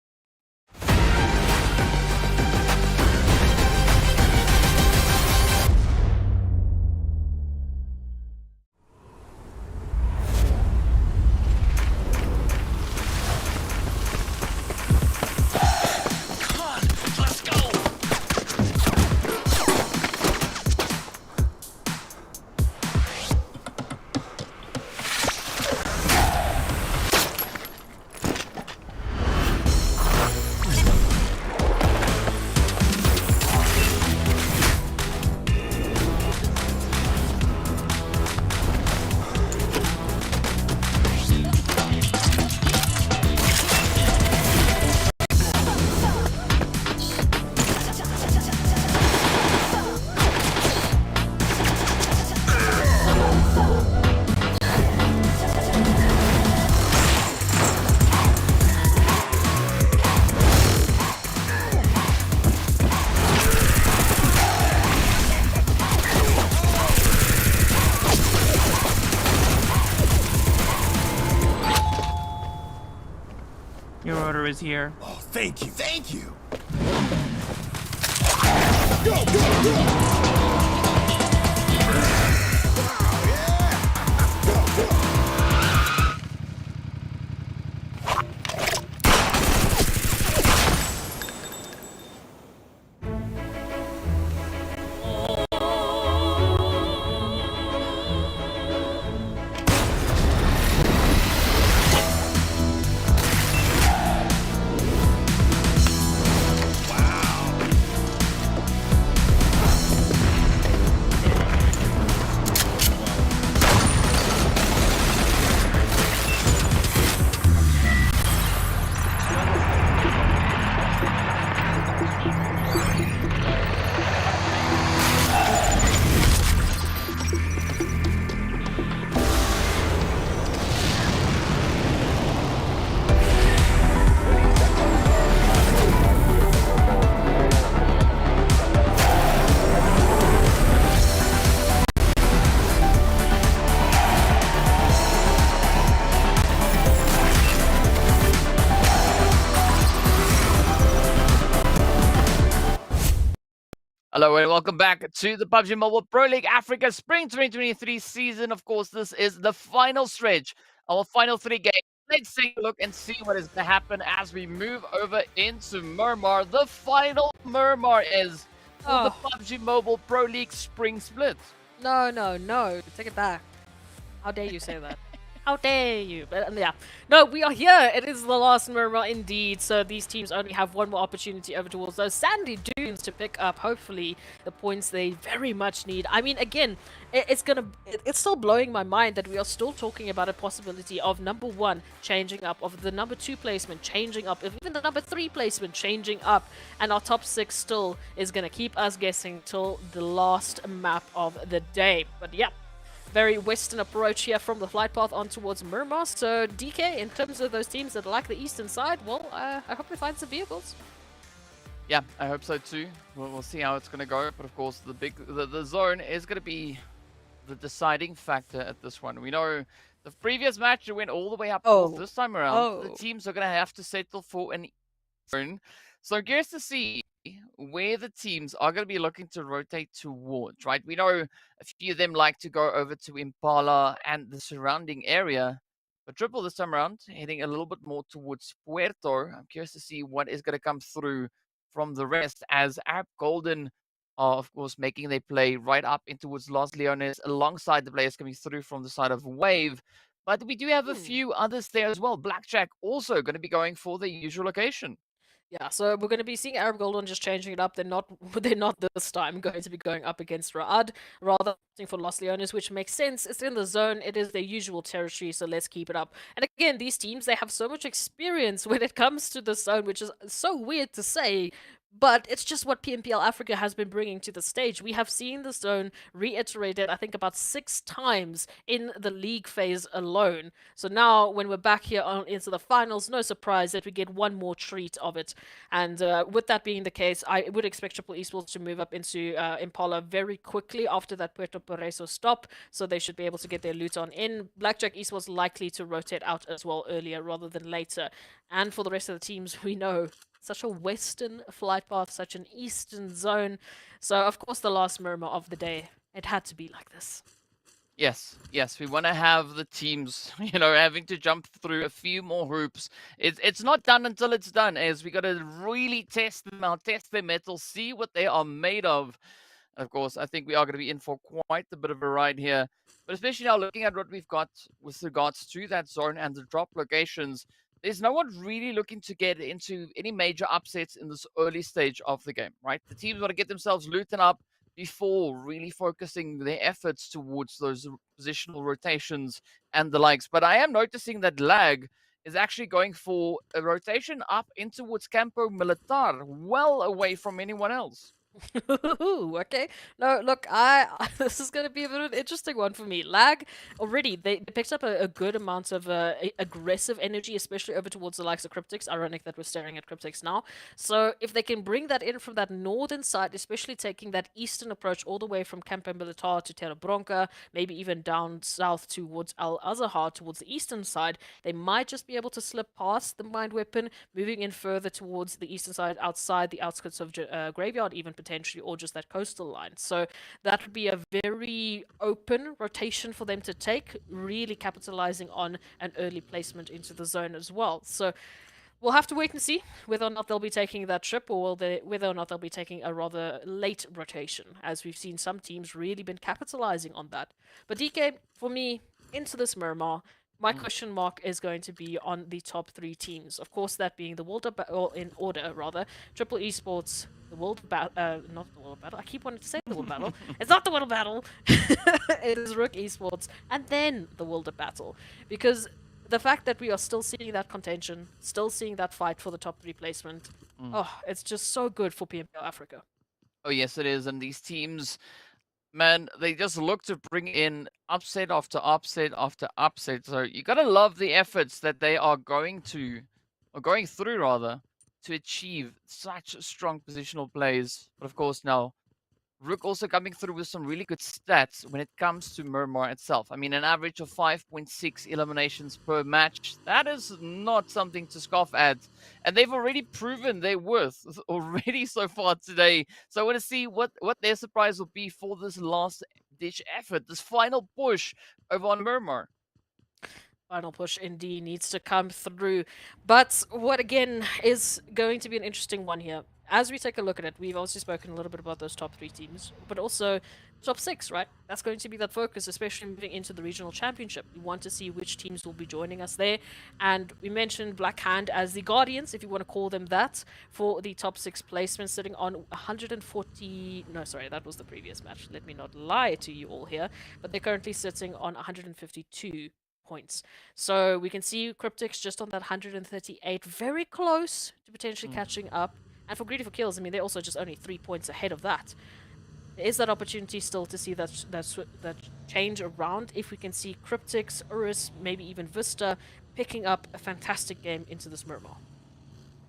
Your order is here. Oh, thank you. Thank you. Hello and welcome back to the PUBG Mobile Pro League Africa Spring 2023 season. Of course, this is the final stretch, our final 3 games. Let's take a look and see what is going to happen as we move over into Miramar. The final Miramar is for the PUBG Mobile Pro League Spring Split. No, no, no. Take it back. How dare you say that? How dare you? But yeah. No, we are here. It is the last Miramar indeed. So these teams only have one more opportunity over towards those sandy dunes to pick up, hopefully, the points they very much need. I mean, again, it's still blowing my mind that we are still talking about a possibility of number 1 changing up, of the number 2 placement changing up, of even the number 3 placement changing up, and our top 6 still is going to keep us guessing till the last map of the day. But yeah. Very western approach here from the flight path on towards Miramar. So DK, in terms of those teams that like the eastern side, well, I hope they find some vehicles. Yeah, I hope so too. We'll see how it's going to go. But of course, the zone is going to be the deciding factor at this one. We know the previous match it went all the way up north. This time around. The teams are going to have to settle for an zone. So I'm curious to see where the teams are going to be looking to rotate towards, right? We know a few of them like to go over to Impala and the surrounding area, but Triple this time around heading a little bit more towards Puerto. I'm curious to see what is going to come through from the rest, as Arab Golden are, of course, making their play right up in towards Los Leones alongside the players coming through from the side of Wave. But we do have a few others there as well. Blackjack also going to be going for the usual location. Yeah, so we're going to be seeing Arab Golden just changing it up. They're not this time going to be going up against Ra'ad, rather opting for Los Leones, which makes sense. It's in the zone. It is their usual territory, so let's keep it up. And again, these teams, they have so much experience when it comes to the zone, which is so weird to say, but it's just what PMPL Africa has been bringing to the stage. We have seen the zone reiterated, I think, about 6 times in the league phase alone. So now, when we're back here into the finals, no surprise that we get one more treat of it. And with that being the case, I would expect Triple Esports to move up into Impala very quickly after that Puerto Pareso stop, so they should be able to get their loot on in. Blackjack Esports likely to rotate out as well earlier rather than later. And for the rest of the teams, we know such a western flight path, such an eastern zone. So, of course, the last Miramar of the day, it had to be like this. Yes, we want to have the teams, having to jump through a few more hoops. It's not done until it's done, as we got to really test them out, test their metal, see what they are made of. Of course, I think we are going to be in for quite a bit of a ride here. But especially now looking at what we've got with regards to that zone and the drop locations, there's no one really looking to get into any major upsets in this early stage of the game, right? The teams want to get themselves looted up before really focusing their efforts towards those positional rotations and the likes. But I am noticing that Lag is actually going for a rotation up in towards Campo Militar, well away from anyone else. Okay. No, look, this is going to be a bit of an interesting one for me. Lag, already, they picked up a good amount of aggressive energy, especially over towards the likes of CRYPTICS. Ironic that we're staring at CRYPTICS now. So if they can bring that in from that northern side, especially taking that eastern approach all the way from Campo Militar to Terra Bronca, maybe even down south towards Al Azahar, towards the eastern side, they might just be able to slip past the Mind Weapon, moving in further towards the eastern side, outside the outskirts of Graveyard, even potentially, or just that coastal line. So that would be a very open rotation for them to take, really capitalizing on an early placement into the zone as well. So we'll have to wait and see whether or not they'll be taking that trip, or whether or not they'll be taking a rather late rotation, as we've seen some teams really been capitalizing on that. But DK, for me, into this Miramar, my question mark is going to be on the top 3 teams. Of course, that being the World of Battle, in order, rather. Triple Esports, the World of Battle, not the World of Battle. I keep wanting to say the World of Battle. It's not the World of Battle. It is RUKH Esports, and then the World of Battle. Because the fact that we are still seeing that contention, still seeing that fight for the top 3 placement, it's just so good for PMPL Africa. Oh, yes, it is. And these teams, man, they just look to bring in upset after upset after upset. So you gotta love the efforts that they are going through rather, to achieve such strong positional plays. But of course now, RUKH also coming through with some really good stats when it comes to Miramar itself. I mean, an average of 5.6 eliminations per match. That is not something to scoff at. And they've already proven their worth already so far today. So I want to see what their surprise will be for this last ditch effort, this final push over on Miramar. Final push indeed needs to come through. But what again is going to be an interesting one here. As we take a look at it, we've also spoken a little bit about those top 3 teams, but also top 6, right? That's going to be that focus, especially moving into the regional championship. We want to see which teams will be joining us there. And we mentioned Black Hand as the Guardians, if you want to call them that, for the top 6 placement, sitting on 140. No, sorry, that was the previous match. Let me not lie to you all here. But they're currently sitting on 152 points. So we can see CRYPTICS just on that 138, very close to potentially catching up. And for GREEDYFORKILLS, I mean, they're also just only 3 points ahead of that. There is that opportunity still to see that change around if we can see CRYPTICS, URUS, maybe even VISTA picking up a fantastic game into this Miramar.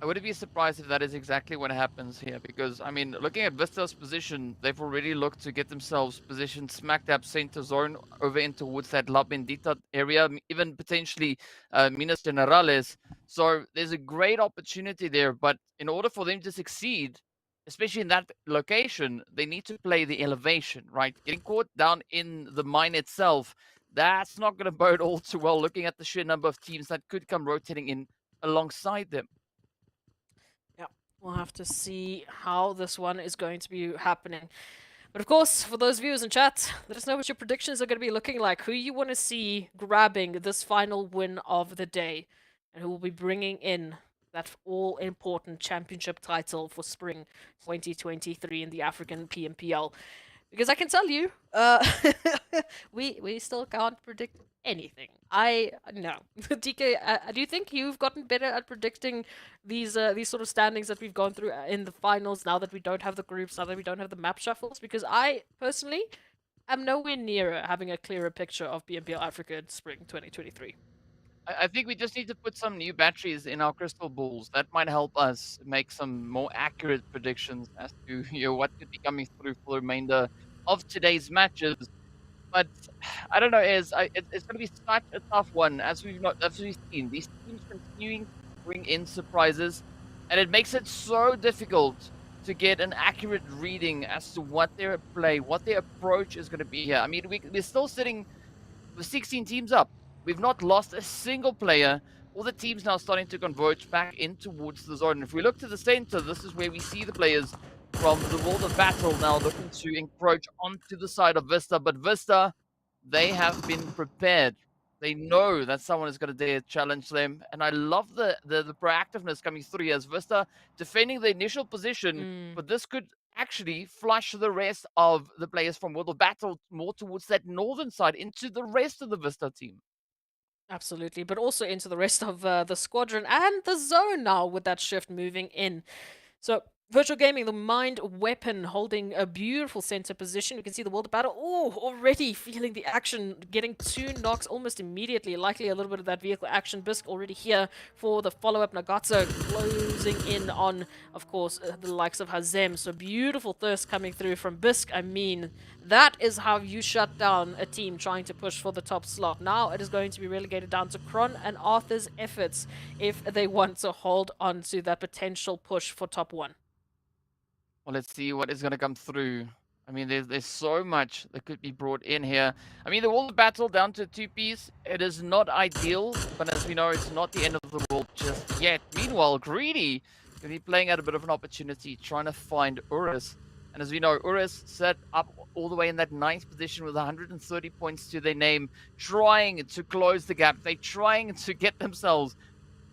I wouldn't be surprised if that is exactly what happens here, because, I mean, looking at Vista's position, they've already looked to get themselves positioned smack dab center zone over in towards that La Bendita area, even potentially Minas Generales. So there's a great opportunity there, but in order for them to succeed, especially in that location, they need to play the elevation, right? Getting caught down in the mine itself, that's not going to bode all too well, looking at the sheer number of teams that could come rotating in alongside them. We'll have to see how this one is going to be happening. But of course, for those viewers in chat, let us know what your predictions are going to be looking like. Who you want to see grabbing this final win of the day, and who will be bringing in that all-important championship title for Spring 2023 in the African PMPL. Because I can tell you, we still can't predict anything. No. DK, do you think you've gotten better at predicting these sort of standings that we've gone through in the finals now that we don't have the groups, now that we don't have the map shuffles? Because I personally am nowhere near having a clearer picture of PMPL Africa Spring 2023. I think we just need to put some new batteries in our crystal balls. That might help us make some more accurate predictions as to what could be coming through for the remainder of today's matches. But I don't know, it's going to be such a tough one, as we've seen. These teams continuing to bring in surprises, and it makes it so difficult to get an accurate reading as to what their play, what their approach is going to be here. I mean, we're still sitting with 16 teams up. We've not lost a single player. All the teams now starting to converge back in towards the zone. If we look to the center, this is where we see the players from the world of battle now looking to encroach onto the side of VISTA. But VISTA, they have been prepared. They know that someone is going to dare challenge them. And I love the proactiveness coming through as VISTA defending the initial position. But this could actually flush the rest of the players from World of Battle more towards that northern side into the rest of the VISTA team. Absolutely, but also into the rest of the squadron and the zone now with that shift moving in. So Virtual Gaming, the Mind Weapon, holding a beautiful center position. You can see the World of Battle, already feeling the action, getting 2 knocks almost immediately. Likely a little bit of that vehicle action. Bisk already here for the follow-up. Nagazzo closing in on, of course, the likes of Hazem. So beautiful thirst coming through from Bisk. I mean, that is how you shut down a team trying to push for the top slot. Now it is going to be relegated down to Kron and Arthur's efforts if they want to hold on to that potential push for top 1. Well, let's see what is going to come through. I mean, there's so much that could be brought in here. I mean, the world battle down to 2-piece. It is not ideal, but as we know, it's not the end of the world just yet. Meanwhile, Greedy going to be playing at a bit of an opportunity, trying to find URUS. And as we know, URUS set up all the way in that 9th position with 130 points to their name, trying to close the gap. They're trying to get themselves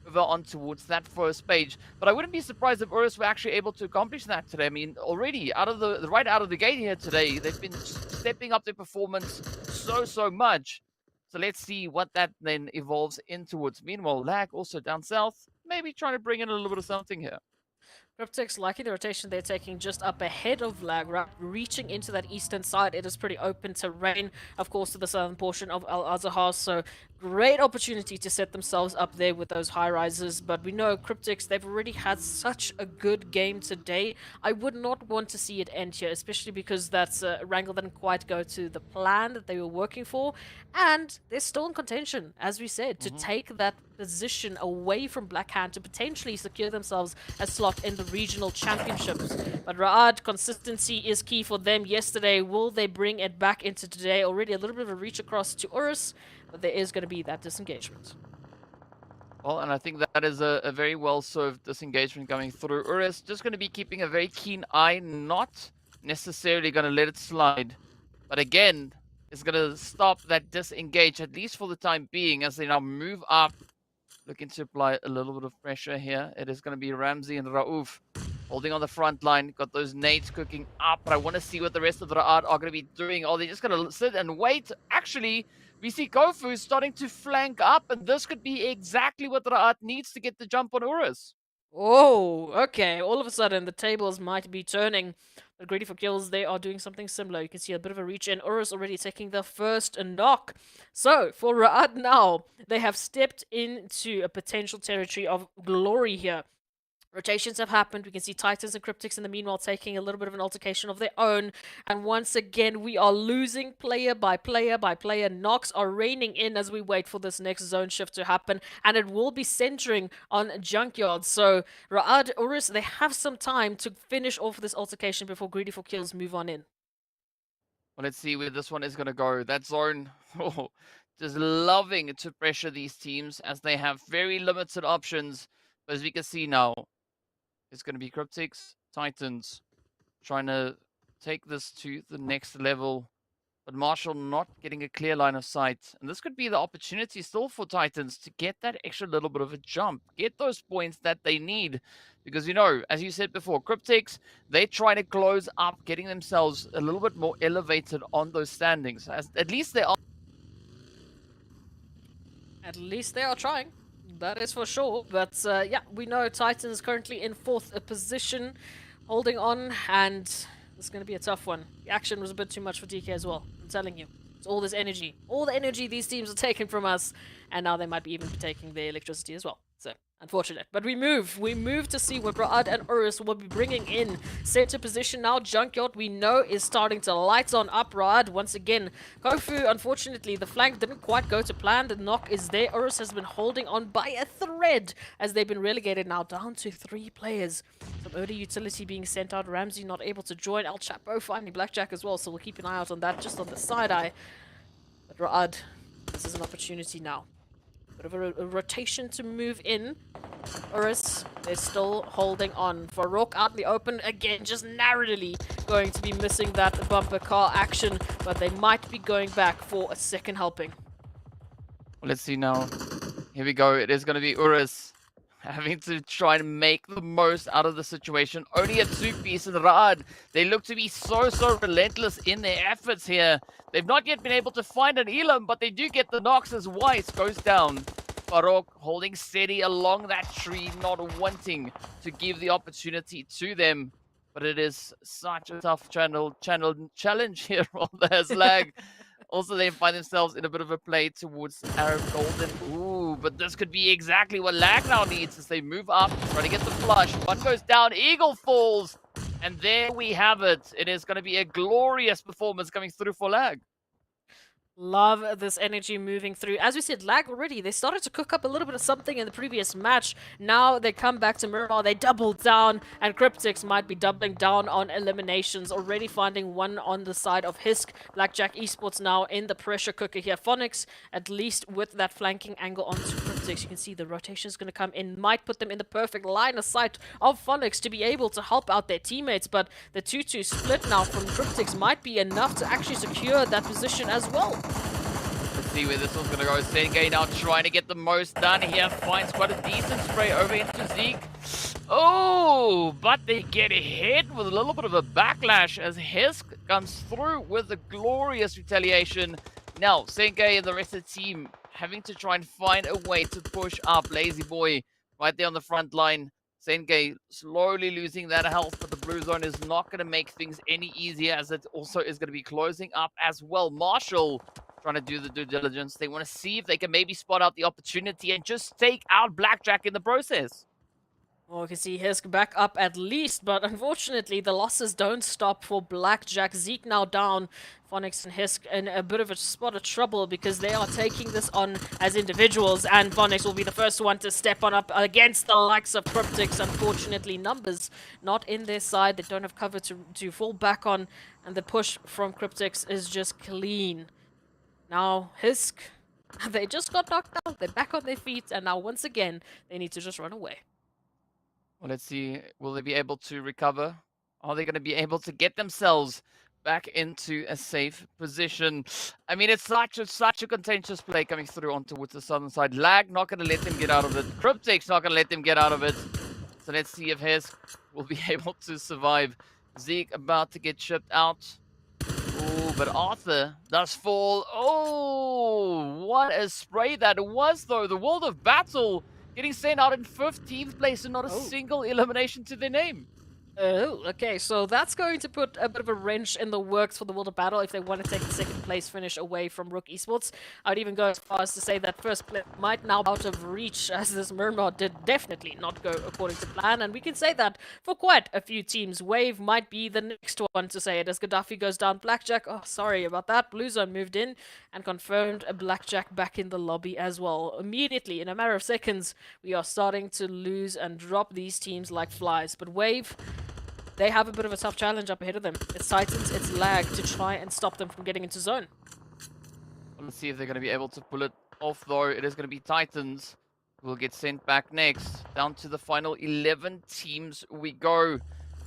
over on towards that first page. But I wouldn't be surprised if URUS were actually able to accomplish that today. I mean, already right out of the gate here today, they've been stepping up their performance so much. So let's see what that then evolves in towards. Meanwhile, Lag also down south, maybe trying to bring in a little bit of something here. CRYPTICS liking the rotation they're taking just up ahead of Lag, right? Reaching into that eastern side. It is pretty open terrain, of course, to the southern portion of Al Azahar. So great opportunity to set themselves up there with those high rises. But we know CRYPTICS, they've already had such a good game today. I would not want to see it end here, especially because that's Erangel didn't quite go to the plan that they were working for. And they're still in contention, as we said, to take that position away from Black Hand to potentially secure themselves a slot in the regional championships. But Ra'ad, consistency is key for them yesterday. Will they bring it back into today? Already a little bit of a reach across to URUS, but there is going to be that disengagement. Well, and I think that is a very well-served disengagement coming through. URUS just going to be keeping a very keen eye, not necessarily going to let it slide. But again, it's going to stop that disengage, at least for the time being, as they now move up. Looking to apply a little bit of pressure here. It is going to be Ramsey and Raouf holding on the front line. Got those nades cooking up, but I want to see what the rest of the Ra'ad are going to be doing. Are they just going to sit and wait? Actually, we see Kofu starting to flank up, and this could be exactly what the Ra'ad needs to get the jump on URUS. Oh, okay. All of a sudden, the tables might be turning. But Greedy4Kills, they are doing something similar. You can see a bit of a reach in. URUS already taking the first knock. So, for Ra'ad now, they have stepped into a potential territory of glory here. Rotations have happened. We can see Titans and CRYPTICS in the meanwhile taking a little bit of an altercation of their own. And once again, we are losing player by player by player. Knocks are raining in as we wait for this next zone shift to happen. And it will be centering on Junkyard. So Ra'ad, URUS, they have some time to finish off this altercation before Greedy4Kills move on in. Well, let's see where this one is going to go. That zone, just loving to pressure these teams as they have very limited options. But as we can see now, it's going to be CRYPTICS, Titans, trying to take this to the next level. But Marshall not getting a clear line of sight. And this could be the opportunity still for Titans to get that extra little bit of a jump. Get those points that they need. Because, you know, as you said before, CRYPTICS, they try to close up, getting themselves a little bit more elevated on those standings. At least they are. At least they are trying. That is for sure. But yeah, we know Titans currently in 4th position, holding on, and it's going to be a tough one. The action was a bit too much for DK as well. I'm telling you. It's all this energy. All the energy these teams are taking from us, and now they might be even taking their electricity as well. So, unfortunate. But we move. We move to see what Ra'ad and URUS will be bringing in. Center position now. Junkyard, we know, is starting to light on up. Ra'ad, once again. Kofu, unfortunately, the flank didn't quite go to plan. The knock is there. URUS has been holding on by a thread as they've been relegated now down to 3 players. Some early utility being sent out. Ramsey not able to join. El Chapo finding Blackjack as well, so we'll keep an eye out on that just on the side eye. But Ra'ad, this is an opportunity now. Bit of a rotation to move in. URUS, they're still holding on. For RUKH out in the open, again, just narrowly going to be missing that bumper car action, but they might be going back for a second helping. Well, let's see now. Here we go. It is going to be URUS having to try and make the most out of the situation. Only a 2-piece in Ra'ad. They look to be so relentless in their efforts here. They've not yet been able to find an Elam, but they do get the knocks as Weiss goes down. Farouk holding steady along that tree, not wanting to give the opportunity to them. But it is such a tough challenge here on the Slag. Also, they find themselves in a bit of a play towards Arab Golden. Ooh, but this could be exactly what Lag now needs as they move up, trying to get the flush. One goes down, Eagle falls. And there we have it. It is going to be a glorious performance coming through for Lag. Love this energy moving through. As we said, Lag already, they started to cook up a little bit of something in the previous match. Now they come back to Miramar, they double down, and CRYPTICS might be doubling down on eliminations, already finding one on the side of Hisk. Blackjack Esports now in the pressure cooker here. Phonics, at least with that flanking angle onto CRYPTICS. You can see the rotation is going to come in, might put them in the perfect line of sight of Phonics to be able to help out their teammates, but the 2-2 split now from CRYPTICS might be enough to actually secure that position as well. Let's see where this one's going to go. Senge now trying to get the most done here. Finds quite a decent spray over into Zeke. Oh, but they get hit with a little bit of a backlash as Hisk comes through with a glorious retaliation. Now, Senge and the rest of the team having to try and find a way to push up Lazy Boy right there on the front line. Senge slowly losing that health, but the blue zone is not going to make things any easier as it also is going to be closing up as well. Marshall trying to do the due diligence. They want to see if they can maybe spot out the opportunity and just take out Blackjack in the process. Well, we can see Hisk back up at least, but unfortunately the losses don't stop for Blackjack. Zeke now down. Phonics and Hisk in a bit of a spot of trouble because they are taking this on as individuals, and Phonics will be the first one to step on up against the likes of CRYPTICS. Unfortunately, numbers not in their side. They don't have cover to fall back on, and the push from CRYPTICS is just clean. Now, Hisk, they just got knocked out. They're back on their feet, and now once again, they need to just run away. Well, let's see. Will they be able to recover? Are they going to be able to get themselves back into a safe position? I mean, it's such a contentious play coming through on towards the southern side. Lag not going to let them get out of it. CRYPTICS not going to let them get out of it. So let's see if Hisk will be able to survive. Zeke about to get shipped out. Oh, but Arthur does fall. Oh, what a spray that was, though. The World of Battle getting sent out in 15th place and not a single elimination to their name. Oh, okay, so that's going to put a bit of a wrench in the works for the World of Battle if they want to take the second place finish away from RUKH Esports. I'd even go as far as to say that first place might now be out of reach, as this Miramar did definitely not go according to plan, and we can say that for quite a few teams. Wave might be the next one to say it as Gaddafi goes down. Blackjack, oh, sorry about that. Blue Zone moved in and confirmed a Blackjack back in the lobby as well. Immediately, in a matter of seconds, we are starting to lose and drop these teams like flies, but Wave, they have a bit of a tough challenge up ahead of them. It's Titans, it's Lag to try and stop them from getting into zone. Let's see if they're going to be able to pull it off, though. It is going to be Titans who will get sent back next. Down to the final 11 teams we go.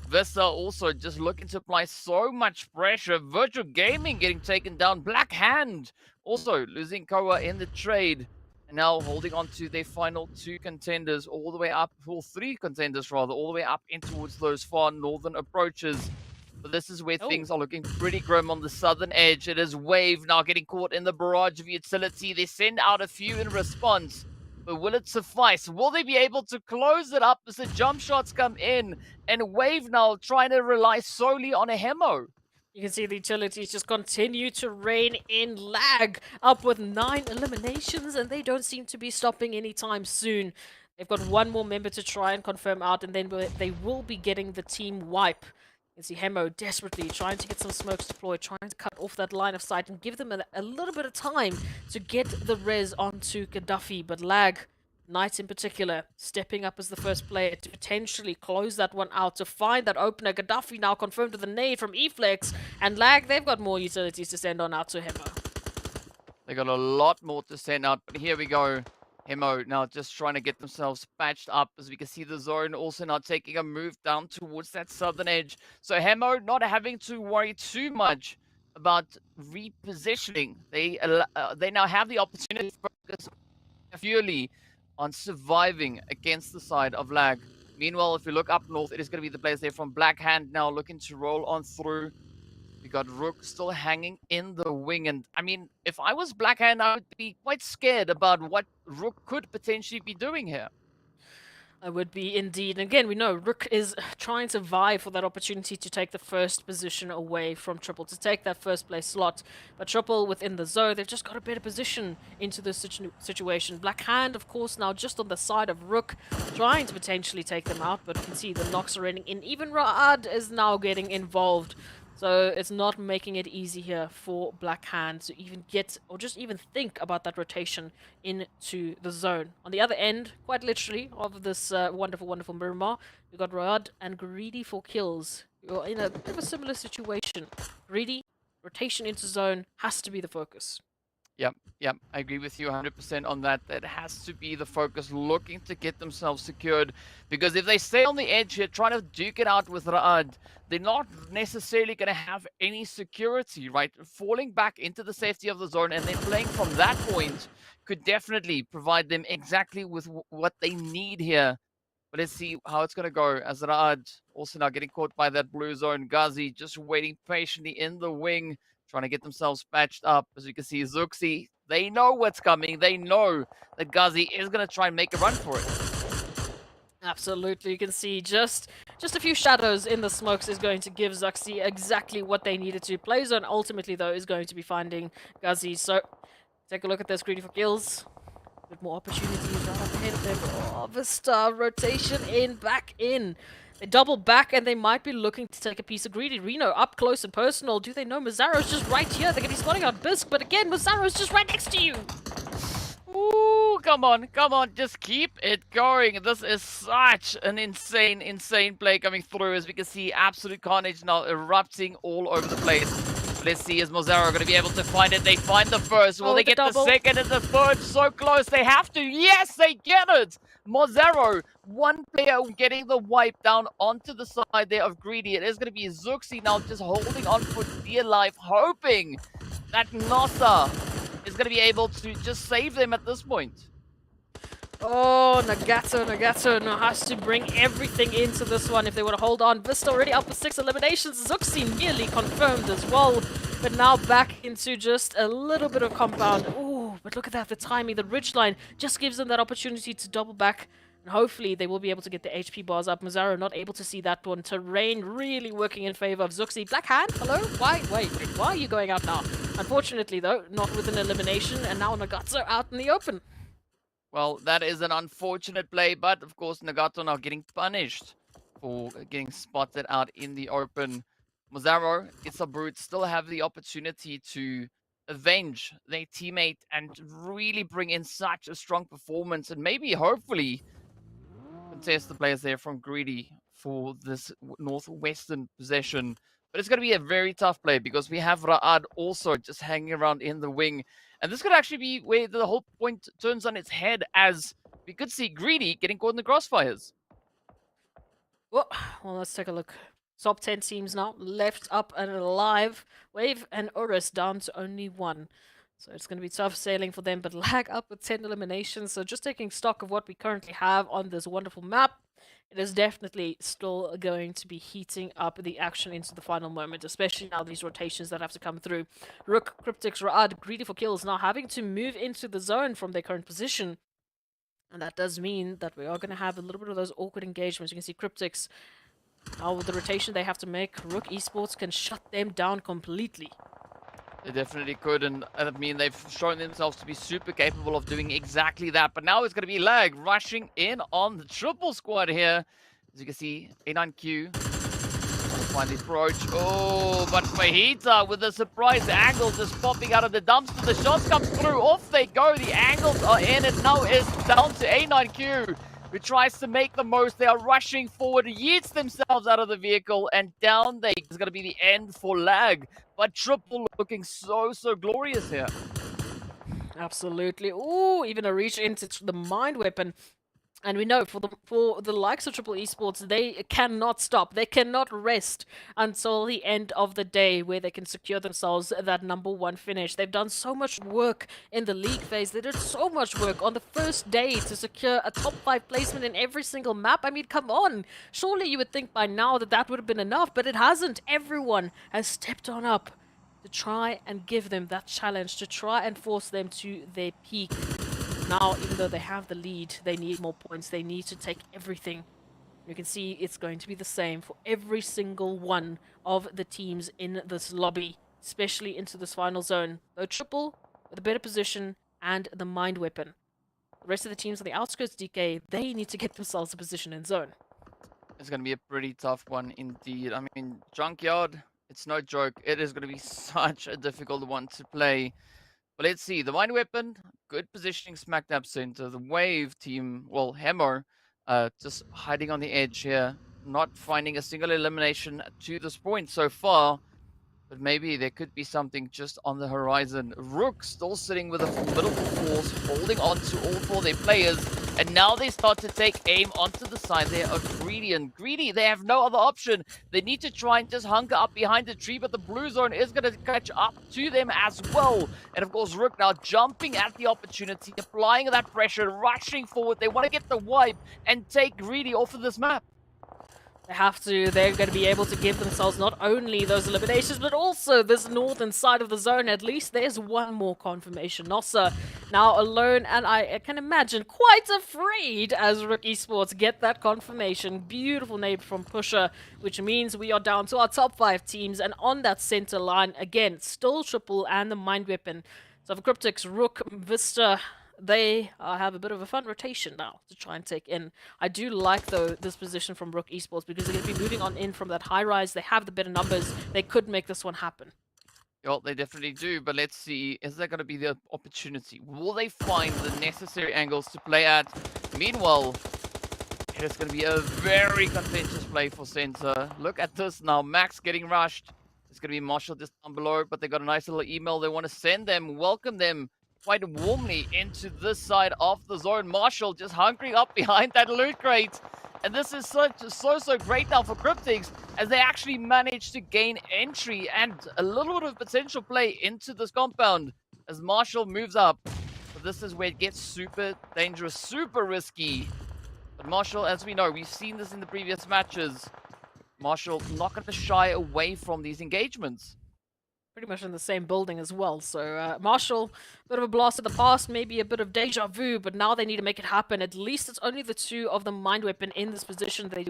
Vista also just looking to apply so much pressure. Virtual Gaming getting taken down. Black Hand also losing Koa in the trade. And now holding on to their final two contenders all the way up, or three contenders rather, all the way up in towards those far northern approaches. But this is where things are looking pretty grim on the southern edge. It is Wave now getting caught in the barrage of utility. They send out a few in response. But will it suffice? Will they be able to close it up as the jump shots come in? And Wave now trying to rely solely on a Hemo. You can see the utilities just continue to reign in. Lag up with 9 eliminations, and they don't seem to be stopping anytime soon. They've got one more member to try and confirm out, and then they will be getting the team wipe. You can see Hemo desperately trying to get some smokes deployed, trying to cut off that line of sight and give them a little bit of time to get the res onto Gaddafi. But Lag, Knight in particular, stepping up as the first player to potentially close that one out, to find that opener. Gaddafi now confirmed with a nade from Eflex, and Lag, they've got more utilities to send on out to Hemo. They got a lot more to send out, but here we go. Hemo now just trying to get themselves patched up, as we can see the zone also now taking a move down towards that southern edge. So Hemo not having to worry too much about repositioning. They now have the opportunity to focus purely on surviving against the side of Lag. Meanwhile, if we look up north, it is going to be the players there from Black Hand now looking to roll on through. We got RUKH still hanging in the wing. And I mean, if I was Black Hand, I would be quite scared about what RUKH could potentially be doing here. I would be indeed. And again, we know RUKH is trying to vie for that opportunity to take the first position away from Triple, to take that first place slot. But Triple within the zone, they've just got a better position into this situation. Black Hand, of course, now just on the side of RUKH, trying to potentially take them out. But you can see the knocks are running in. Even Ra'ad is now getting involved. So it's not making it easy here for Black Hand to even get, or just even think about that rotation into the zone. On the other end, quite literally, of this wonderful, wonderful Miramar, we've got Ra'ad and GREEDYFORKILLS. You're in a bit of a similar situation. Greedy, rotation into zone has to be the focus. Yep, I agree with you 100% on that. That has to be the focus, looking to get themselves secured. Because if they stay on the edge here, trying to duke it out with Ra'ad, they're not necessarily going to have any security, right? Falling back into the safety of the zone and then playing from that point could definitely provide them exactly with what they need here. But let's see how it's going to go, as Ra'ad also now getting caught by that blue zone. Ghazi just waiting patiently in the wing, trying to get themselves patched up. As you can see, Zuxi, they know what's coming. They know that Ghazi is going to try and make a run for it. Absolutely, you can see just a few shadows in the smokes is going to give Zuxi exactly what they needed to. Playzone ultimately though is going to be finding Guzzi. So take a look at this, greedy for kills. A bit more opportunities right up ahead of them. Oh, Vista rotation in, back in. They double back and they might be looking to take a piece of greedy. Reno up close and personal. Do they know Mazzaro's just right here? They're gonna be spotting out Bisque, but again Mazzaro's just right next to you. Ooh, come on, just keep it going. This is such an insane play coming through, as we can see absolute carnage now erupting all over the place. Let's see, is Mozaro going to be able to find it? They find the first. Will they get the second and the third? So close, they have to. Yes, they get it. Mozaro, one player getting the wipe down onto the side there of Greedy. It is going to be Zuxi now just holding on for dear life, hoping that Nossa is going to be able to just save them at this point. Oh, Nagato now has to bring everything into this one if they want to hold on. Vista already up with 6 eliminations. Zuxi nearly confirmed as well. But now back into just a little bit of compound. Ooh, but look at that, the timing. The ridgeline just gives them that opportunity to double back. And hopefully they will be able to get the HP bars up. Mazzaro not able to see that one. Terrain really working in favor of Zuxi. Black Hand, hello? Wait, why are you going out now? Unfortunately though, not with an elimination. And now Nagato out in the open. Well, that is an unfortunate play, but of course Nagato now getting punished for getting spotted out in the open. Mazzaro, it's a brute, still have the opportunity to avenge their teammate and really bring in such a strong performance and maybe, hopefully, contest the players there from Greedy for this northwestern possession. But it's going to be a very tough play because we have Ra'ad also just hanging around in the wing. And this could actually be where the whole point turns on its head, as we could see Greedy getting caught in the crossfires. Well, let's take a look. Top 10 teams now left up and alive. Wave and URUS down to only 1. So it's going to be tough sailing for them, but lag up with 10 eliminations. So just taking stock of what we currently have on this wonderful map, it is definitely still going to be heating up the action into the final moment, especially now these rotations that have to come through. RUKH, CRYPTICS, Ra'ad, greedy for kills, now having to move into the zone from their current position. And that does mean that we are going to have a little bit of those awkward engagements. You can see CRYPTICS, now with the rotation they have to make, RUKH Esports can shut them down completely. They definitely could, and I mean, they've shown themselves to be super capable of doing exactly that. But now it's going to be lag rushing in on the triple squad here. As you can see, A9Q find his approach. Oh, but Fajita with a surprise angle just popping out of the dumpster. The shots come through, off they go. The angles are in, and now it's down to A9Q, who tries to make the most. They are rushing forward, yeets themselves out of the vehicle, and down they. It's going to be the end for lag. But triple looking so glorious here. Absolutely. Ooh, even a reach into the mind weapon. And we know for the likes of Triple Esports, they cannot stop. They cannot rest until the end of the day, where they can secure themselves that #1 finish. They've done so much work in the league phase. They did so much work on the first day to secure a top 5 placement in every single map. I mean, come on. Surely you would think by now that that would have been enough, but it hasn't. Everyone has stepped on up to try and give them that challenge, to try and force them to their peak. Now, even though they have the lead, they need more points. They need to take everything. You can see it's going to be the same for every single one of the teams in this lobby, especially into this final zone. Though Triple with a better position and the mind weapon. The rest of the teams on the outskirts, DK, they need to get themselves a position in zone. It's going to be a pretty tough one indeed. I mean, Junkyard, it's no joke. It is going to be such a difficult one to play. But let's see, the mind weapon, good positioning smack dab center. The wave team, well, Hammer, just hiding on the edge here, not finding a single elimination to this point so far. But maybe there could be something just on the horizon. RUKH still sitting with a formidable force, holding on to all 4 of their players. And now they start to take aim onto the side there of Greedy. And Greedy, they have no other option. They need to try and just hunker up behind the tree, but the blue zone is going to catch up to them as well. And of course, RUKH now jumping at the opportunity, applying that pressure, rushing forward. They want to get the wipe and take Greedy off of this map. They're going to be able to give themselves not only those eliminations, but also this northern side of the zone. At least there's one more confirmation. Nossa now alone, and I can imagine quite afraid as RUKH Esports get that confirmation. Beautiful nade from Pusher, which means we are down to our top 5 teams, and on that center line, again, still Triple and the Mind Weapon. So for CRYPTICS, RUKH, VISTA, they have a bit of a fun rotation now to try and take in. I do like, though, this position from RUKH Esports because they're going to be moving on in from that high rise. They have the better numbers. They could make this one happen. Well, they definitely do, but let's see. Is there going to be the opportunity? Will they find the necessary angles to play at? Meanwhile, it is going to be a very contentious play for center. Look at this now. Max getting rushed. It's going to be Marshall just down below, but they got a nice little email. They want to send them, welcome them quite warmly into this side of the zone. Marshall just hunkering up behind that loot crate. And this is so great now for CRYPTICS as they actually manage to gain entry and a little bit of potential play into this compound as Marshall moves up. But this is where it gets super dangerous, super risky. But Marshall, as we know, we've seen this in the previous matches. Marshall not going to shy away from these engagements. Pretty much in the same building as well. So Marshall, a bit of a blast in the past, maybe a bit of deja vu, but now they need to make it happen. At least it's only the two of the Mind Weapon in this position. They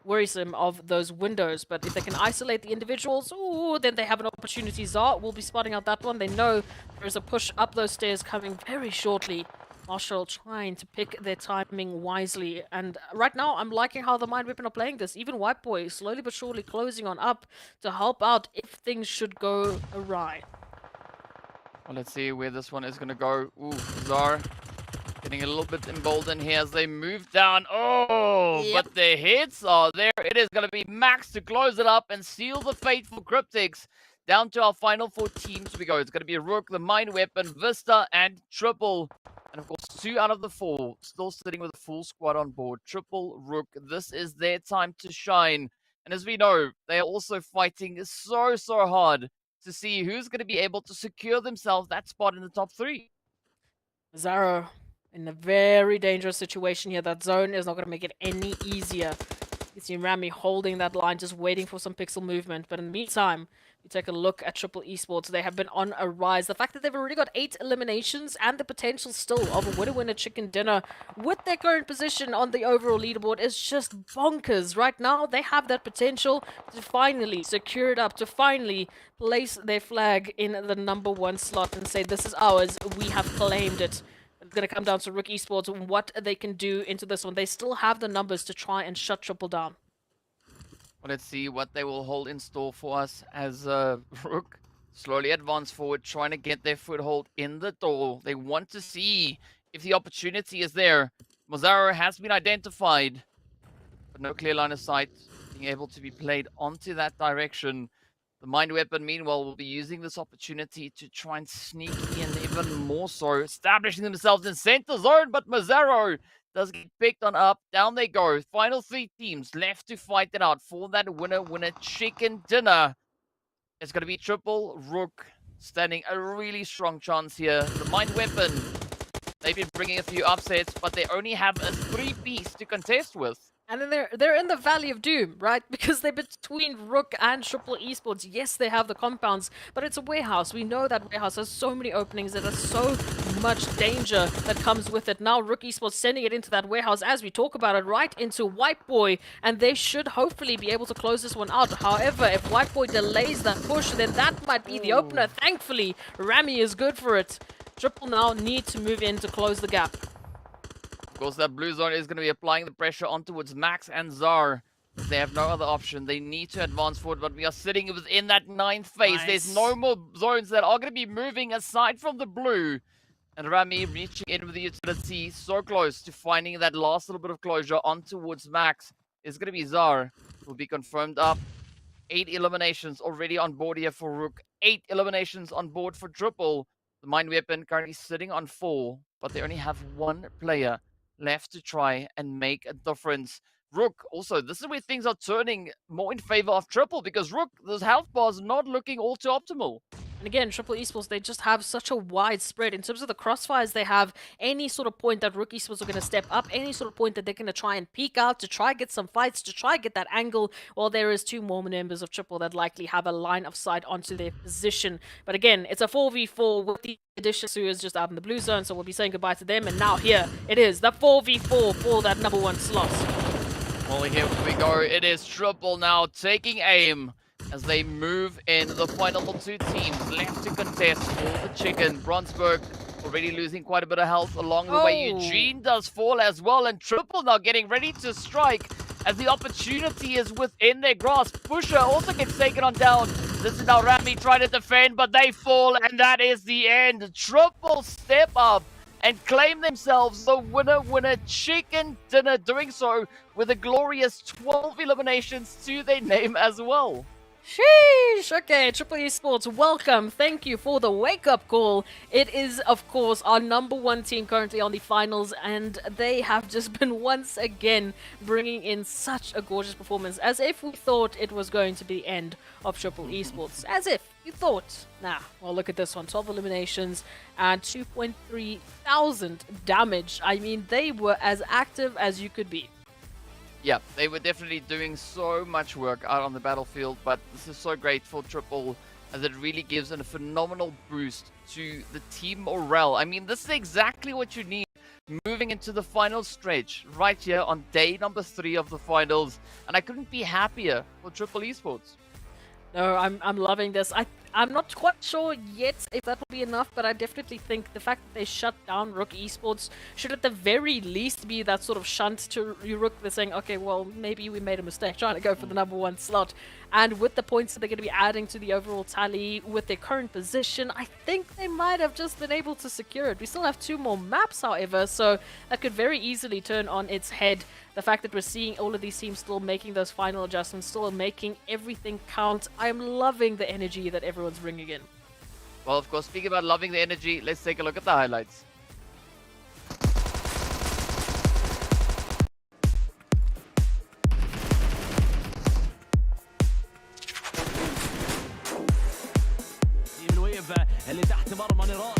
worrisome of those windows. But if they can isolate the individuals, ooh, then they have an opportunity. Zar will be spotting out that one. They know there's a push up those stairs coming very shortly. Marshall trying to pick their timing wisely, and right now I'm liking how the Mind Weapon are playing this. Even White Boy slowly but surely closing on up to help out if things should go awry. Well, let's see where this one is going to go. Ooh, Zar getting a little bit emboldened here as they move down. Oh, Yep. but the hits are there. It is going to be Max to close it up and seal the fate for CRYPTICS. Down to our final 4 teams we go. It's going to be RUKH, the Mind Weapon, VISTA, and Triple. And of course, 2 out of the 4 still sitting with a full squad on board. Triple, RUKH, this is their time to shine. And as we know, they are also fighting so hard to see who's going to be able to secure themselves that spot in the top 3. Zaro in a very dangerous situation here. That zone is not going to make it any easier. You see Rami holding that line, just waiting for some pixel movement. But in the meantime, you take a look at Triple Esports. They have been on a rise. The fact that they've already got 8 eliminations and the potential still of a winner-winner chicken dinner with their current position on the overall leaderboard is just bonkers. Right now, they have that potential to finally secure it up, to finally place their flag in the #1 slot and say, this is ours, we have claimed it. It's going to come down to RUKH Esports and what they can do into this one. They still have the numbers to try and shut Triple down. Well, let's see what they will hold in store for us as RUKH slowly advance forward, trying to get their foothold in the door. They want to see if the opportunity is there. Mozaro has been identified, but no clear line of sight being able to be played onto that direction. The Mind Weapon, meanwhile, will be using this opportunity to try and sneak in even more so, establishing themselves in center zone, but Mazzaro does get picked on up. Down they go. Final 3 teams left to fight it out for that winner-winner chicken dinner. It's going to be Triple, RUKH, standing a really strong chance here. The Mind Weapon, they've been bringing a few upsets, but they only have a 3-piece to contest with. And then they're in the Valley of Doom, right? Because they're between RUKH and Triple Esports. Yes, they have the compounds, but it's a warehouse. We know that warehouse has so many openings. There's so much danger that comes with it. Now RUKH Esports sending it into that warehouse as we talk about it, right into White Boy, and they should hopefully be able to close this one out. However, if White Boy delays that push, then that might be the opener. Thankfully, Rami is good for it. Triple now need to move in to close the gap. Of course, that blue zone is going to be applying the pressure on towards Max and Zar. They have no other option. They need to advance forward, but we are sitting within that 9th phase. Nice. There's no more zones that are going to be moving aside from the blue. And Rami reaching in with the utility, so close to finding that last little bit of closure on towards Max. Is going to be Zar. Will be confirmed up. 8 eliminations already on board here for RUKH. 8 eliminations on board for Triple. The Mind Weapon currently sitting on 4, but they only have 1 player left to try and make a difference. RUKH, also, this is where things are turning more in favor of Triple, because RUKH, those health bars not looking all too optimal. And again, Triple Esports, they just have such a wide spread. In terms of the crossfires, they have any sort of point that RUKH Esports are going to step up, any sort of point that they're going to try and peek out, to try get some fights, to try get that angle, while there is two more members of Triple that likely have a line of sight onto their position. But again, it's a 4v4 with the addition who is just out in the blue zone, so we'll be saying goodbye to them. And now here it is, the 4v4 for that number one slot. Well, here we go. It is Triple now taking aim as they move in the final two teams left to contest for the chicken. Bronsberg already losing quite a bit of health along the way. Eugene does fall as well, and Triple now getting ready to strike as the opportunity is within their grasp. Pusher also gets taken on down. This is now Rami trying to defend, but they fall, and that is the end. Triple step up and claim themselves the winner chicken dinner, doing so with a glorious 12 eliminations to their name as well. Sheesh! Okay, Triple Esports, welcome. Thank you for the wake-up call. It is, of course, our number one team currently on the finals, and they have just been once again bringing in such a gorgeous performance, as if we thought it was going to be the end of Triple Esports. As if you thought. Nah, well, look at this one. 12 eliminations and 2.3 thousand damage. I mean, they were as active as you could be. Yeah, they were definitely doing so much work out on the battlefield, but this is so great for Triple as it really gives a phenomenal boost to the team morale. I mean, this is exactly what you need moving into the final stretch right here on day number 3 of the finals, and I couldn't be happier for Triple Esports. No, I'm loving this. I'm not quite sure yet if that will be enough, but I definitely think the fact that they shut down RUKH Esports should at the very least be that sort of shunt to RUKH. They're saying, okay, well, maybe we made a mistake trying to go for the number one slot. And with the points that they're going to be adding to the overall tally with their current position, I think they might have just been able to secure it. We still have 2 more maps, however, so that could very easily turn on its head. The fact that we're seeing all of these teams still making those final adjustments, still making everything count. I'm loving the energy that everyone's bringing in. Well, of course, speaking about loving the energy, let's take a look at the highlights. اللي تحت مرمى نيران.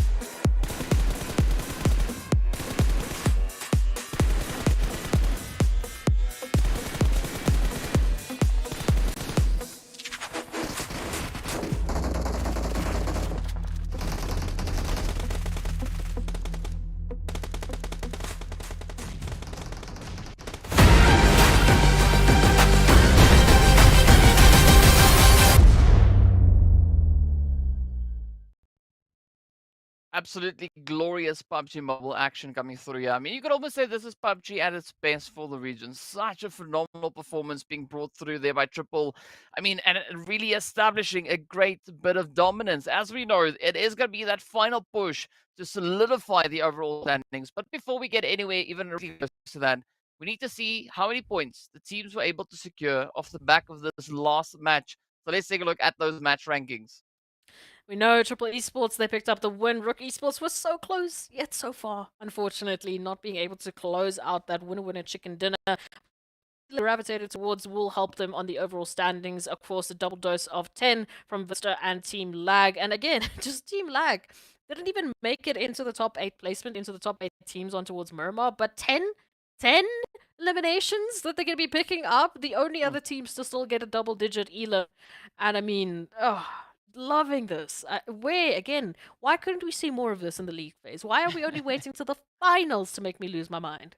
Absolutely glorious PUBG Mobile action coming through here. I mean, you could almost say this is PUBG at its best for the region. Such a phenomenal performance being brought through there by Triple. I mean, and really establishing a great bit of dominance. As we know, it is going to be that final push to solidify the overall standings. But before we get anywhere, even really close to that, we need to see how many points the teams were able to secure off the back of this last match. So let's take a look at those match rankings. We know Triple Esports, they picked up the win. RUKH Esports was so close, yet so far. Unfortunately, not being able to close out that winner-winner chicken dinner. Gravitated towards will help them on the overall standings. Of course, a double dose of 10 from VISTA and TEAMLAG. And again, just TEAMLAG didn't even make it into the top 8 placement, into the top 8 teams on towards Miramar. But 10 eliminations that they're going to be picking up. The only other teams to still get a double-digit elim. And I mean, loving this. Why couldn't we see more of this in the league phase? Why are we only waiting to the finals to make me lose my mind?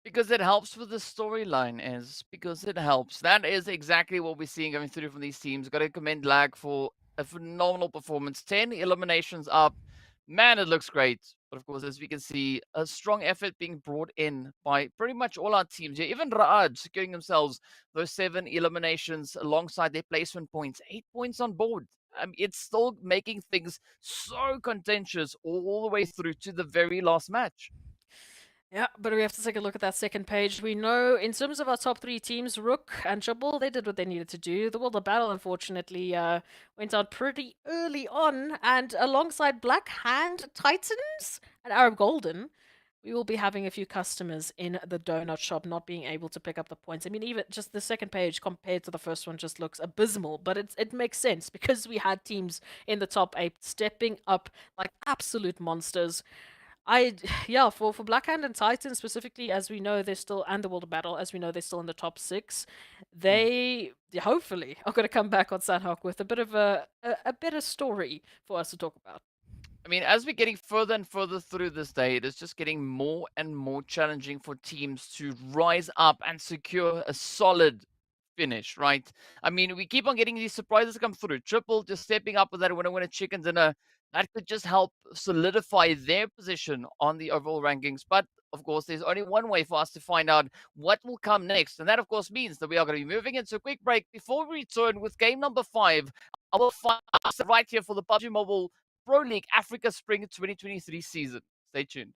Because it helps with the storyline, because it helps. That is exactly what we're seeing going through from these teams. Got to commend Lag for a phenomenal performance. 10 eliminations up. Man, it looks great. But of course, as we can see, a strong effort being brought in by pretty much all our teams here. Even RUKH securing themselves those 7 eliminations alongside their placement points. 8 points on board. It's still making things so contentious all the way through to the very last match. Yeah, but we have to take a look at that second page. We know in terms of our top 3 teams, RUKH and Triple, they did what they needed to do. The World of Battle, unfortunately, went out pretty early on, and alongside Black Hand, Titans, and Arab Golden, we will be having a few customers in the donut shop not being able to pick up the points. I mean, even just the second page compared to the first one just looks abysmal, but it makes sense because we had teams in the top 8 stepping up like absolute monsters. Yeah, for Blackhand and Titan specifically, as we know they're still, and the World of Battle, as we know they're still in the top 6. They hopefully are going to come back on Sanhok with a bit of a better story for us to talk about. I mean, as we're getting further and further through this day, it is just getting more and more challenging for teams to rise up and secure a solid finish, right? I mean, we keep on getting these surprises come through. Triple just stepping up with that winner chicken dinner. That could just help solidify their position on the overall rankings. But of course, there's only one way for us to find out what will come next. And that, of course, means that we are going to be moving into a quick break before we return with game number 5. Our final right here for the PUBG Mobile Pro League Africa Spring 2023 season. Stay tuned.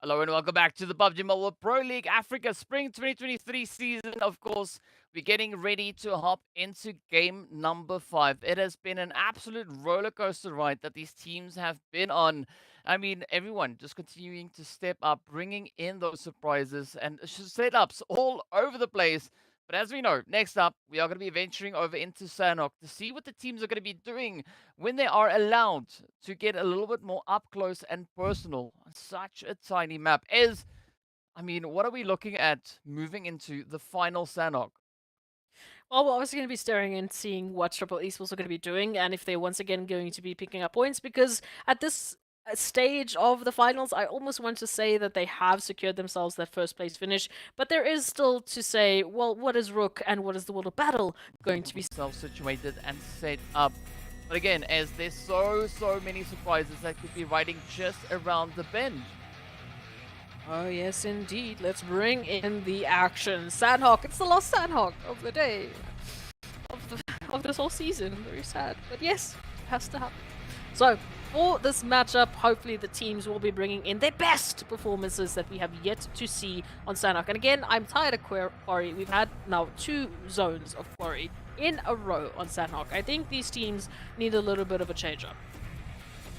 Hello and welcome back to the PUBG Mobile Pro League Africa Spring 2023 season. Of course, we're getting ready to hop into game number 5. It has been an absolute roller coaster ride that these teams have been on. I mean, everyone just continuing to step up, bringing in those surprises and setups all over the place. But as we know, next up, we are going to be venturing over into Sanhok to see what the teams are going to be doing when they are allowed to get a little bit more up close and personal on such a tiny map. I mean, what are we looking at moving into the final Sanhok? Well, we're obviously going to be staring and seeing what Triple Esports are going to be doing, and if they're once again going to be picking up points, because at this stage of the finals, I almost want to say that they have secured themselves that first place finish, but there is still to say, well, what is RUKH and what is the World of Battle going to be? Self-situated and set up. But again, as there's so many surprises that could be riding just around the bend. Oh yes, indeed. Let's bring in the action. Sanhok. It's the last Sanhok of the day, of this whole season. Very sad, but yes, it has to happen. So, for this matchup, hopefully the teams will be bringing in their best performances that we have yet to see on Sanhok. And again, I'm tired of Quarry. We've had now 2 zones of Quarry in a row on Sanhok. I think these teams need a little bit of a change-up.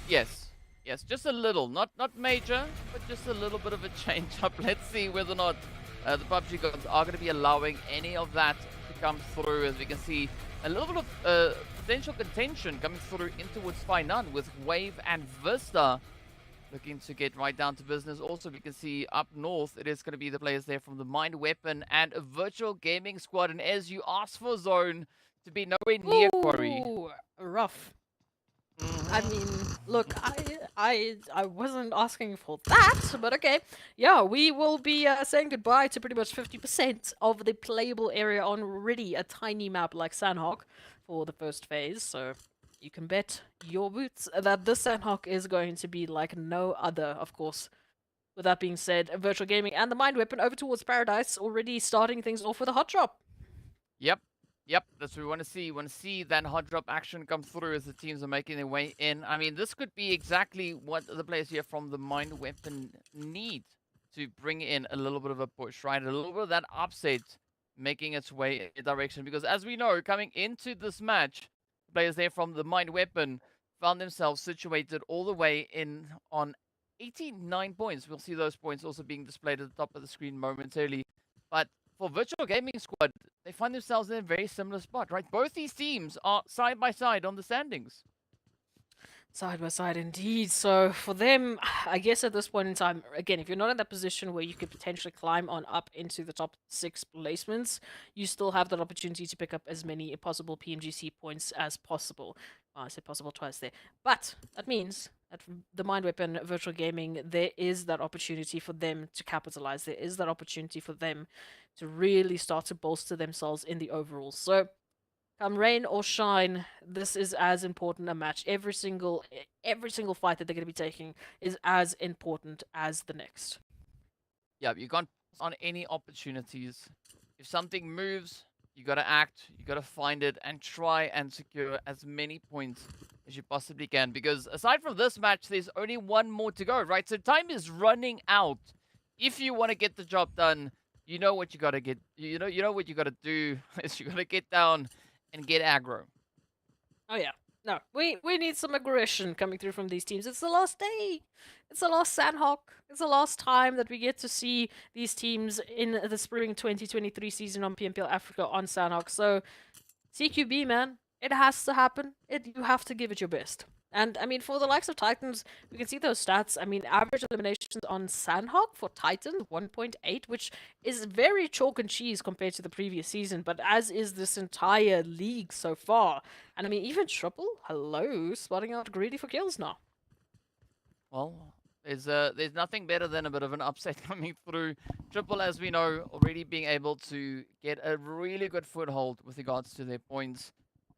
Yes, yes, just a little, not major, but just a little bit of a change up. Let's see whether or not the PUBG gods are going to be allowing any of that to come through. As we can see, a little bit of potential contention coming through in towards Final with Wave and Vista looking to get right down to business. Also, we can see up north, it is going to be the players there from the Mind Weapon and a Virtual Gaming Squad. And as you asked for Zone to be nowhere near Quarry. Ooh, rough. I mean, look, I wasn't asking for that, but okay. Yeah, we will be saying goodbye to pretty much 50% of the playable area on already a tiny map like Sanhok for the first phase, so you can bet your boots that this Sanhok is going to be like no other, of course. With that being said, Virtual Gaming and the Mind Weapon over towards Paradise, already starting things off with a hot drop. Yep, that's what we want to see. We want to see that hot drop action come through as the teams are making their way in. I mean, this could be exactly what the players here from the Mind Weapon need to bring in a little bit of a push, right? A little bit of that upset making its way in direction. Because as we know, coming into this match, players there from the Mind Weapon found themselves situated all the way in on 89 points. We'll see those points also being displayed at the top of the screen momentarily. But for Virtual Gaming Squad, they find themselves in a very similar spot, right? Both these teams are side by side on the standings. Side by side indeed. So for them, I guess at this point in time, again, if you're not in that position where you could potentially climb on up into the top 6 placements, you still have that opportunity to pick up as many possible PMGC points as possible. I said possible twice there. But that means that the Mind Weapon Virtual Gaming, there is that opportunity for them to capitalize. There is that opportunity for them to really start to bolster themselves in the overall. So come rain or shine, this is as important a match. Every single fight that they're going to be taking is as important as the next. Yeah, you can't pass on any opportunities. If something moves, you got to act, you got to find it, and try and secure as many points as you possibly can. Because aside from this match, there's only one more to go, right? So time is running out. If you want to get the job done, you know what you got to get. You know what you got to do is you got to get down and get aggro. Oh yeah. No, we need some aggression coming through from these teams. It's the last day. It's the last Sanhok. It's the last time that we get to see these teams in the spring 2023 season on PMPL Africa on Sanhok. So, CQB, man, it has to happen. You have to give it your best. And, I mean, for the likes of Titans, we can see those stats. I mean, average eliminations on Sanhok for Titans, 1.8, which is very chalk and cheese compared to the previous season, but as is this entire league so far. And, I mean, even Triple, hello, spotting out Greedy for kills now. Well, there's nothing better than a bit of an upset coming through. Triple, as we know, already being able to get a really good foothold with regards to their points.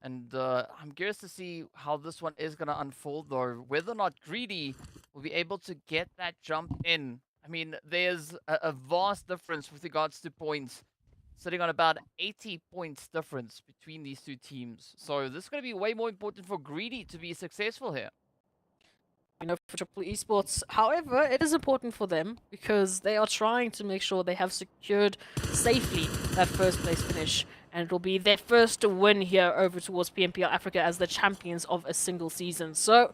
And I'm curious to see how this one is going to unfold, though. Whether or not Greedy will be able to get that jump in. I mean, there's a vast difference with regards to points, sitting on about 80 points difference between these two teams. So this is going to be way more important for Greedy to be successful here. You know, for Triple Esports. However, it is important for them because they are trying to make sure they have secured safely that first place finish. And it will be their first win here over towards PMPL Africa as the champions of a single season. So,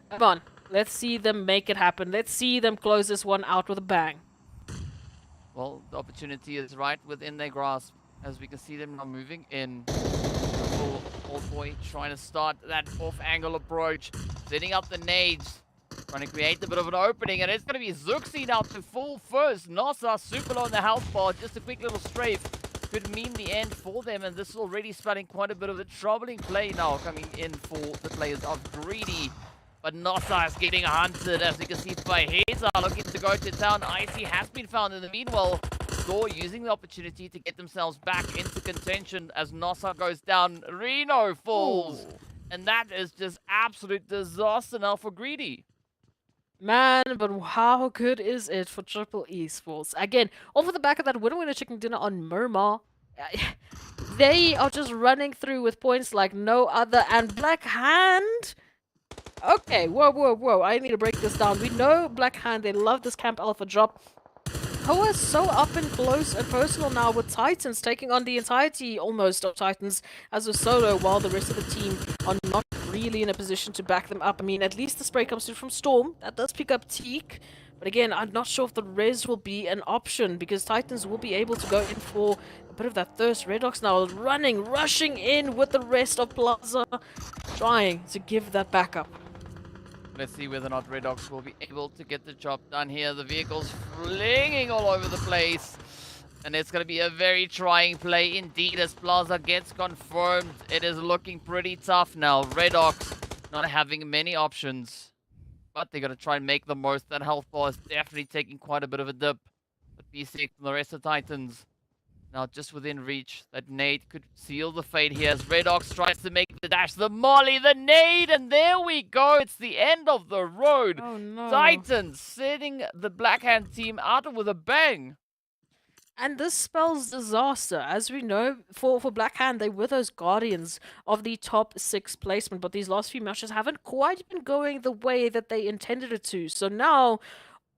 come on. Let's see them make it happen. Let's see them close this one out with a bang. Well, the opportunity is right within their grasp, as we can see them now moving in. Old boy trying to start that off-angle approach, setting up the nades, trying to create a bit of an opening, and it's going to be Zuxi now to fall first. Nasa super low on the health bar, just a quick little strafe could mean the end for them, and this is already spelling quite a bit of a troubling play now coming in for the players of Greedy. But Nasa is getting hunted, as we can see Faheza looking to go to town. Icy has been found in the meanwhile. Thor using the opportunity to get themselves back into contention as Nasa goes down. Reno falls. Ooh. And that is just absolute disaster now for Greedy. Man, but how good is it for Triple Esports? Again, off of the back of that winner chicken dinner on Miramar, they are just running through with points like no other. And Black Hand, Okay, whoa. I need to break this down. We know Black Hand, they love this Camp Alpha drop. Hoa is so up and close and personal now with Titans, taking on the entirety almost of Titans as a solo, while the rest of the team are not really in a position to back them up. I mean, at least the spray comes through from Storm. That does pick up Teak. But again, I'm not sure if the res will be an option, because Titans will be able to go in for a bit of that thirst. Redox now rushing in with the rest of Plaza, trying to give that backup. Let's see whether or not Redox will be able to get the job done here. The vehicle's flinging all over the place. And it's going to be a very trying play indeed as Plaza gets confirmed. It is looking pretty tough now. Redox not having many options. But they're going to try and make the most. That health bar is definitely taking quite a bit of a dip. But P6 and the rest of Titans now just within reach. That nade could seal the fate here as Redox tries to make the dash. The molly, the nade, and there we go. It's the end of the road. Oh no. Titans sending the Black Hand team out with a bang. And this spells disaster. As we know, for Black Hand, they were those guardians of the top 6 placement, but these last few matches haven't quite been going the way that they intended it to. So now,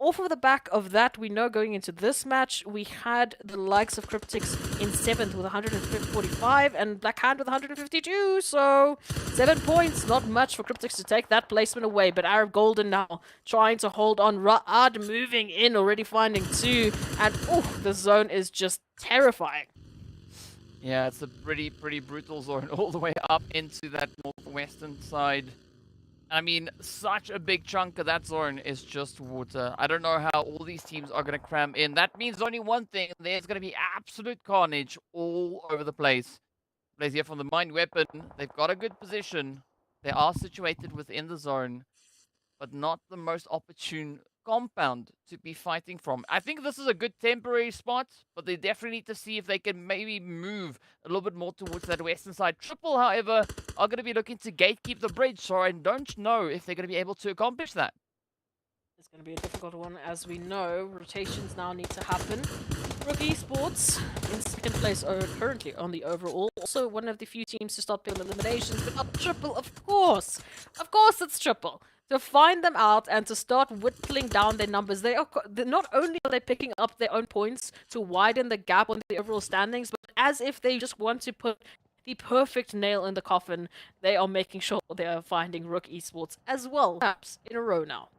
off of the back of that, we know going into this match, we had the likes of CRYPTICS in 7th with 145 and Black Hand with 152. So 7 points, not much for CRYPTICS to take that placement away. But Arab Golden now trying to hold on. Ra'ad moving in, already finding 2. And the zone is just terrifying. Yeah, it's a pretty brutal zone all the way up into that northwestern side. I mean, such a big chunk of that zone is just water. I don't know how all these teams are going to cram in. That means only one thing. There's going to be absolute carnage all over the place. Plays here from the mine weapon. They've got a good position. They are situated within the zone, but not the most opportune compound to be fighting from. I think this is a good temporary spot, but they definitely need to see if they can maybe move a little bit more towards that western side. Triple, however, are going to be looking to gatekeep the bridge, so I don't know if they're going to be able to accomplish that. It's going to be a difficult one, as we know. Rotations now need to happen. RUKH Esports in 2nd place currently on the overall. Also one of the few teams to start playing eliminations, but not Triple, of course. Of course it's Triple. To find them out and to start whittling down their numbers. They're not only are they picking up their own points to widen the gap on the overall standings, but as if they just want to put the perfect nail in the coffin, they are making sure they are finding RUKH Esports as well, perhaps in a row now.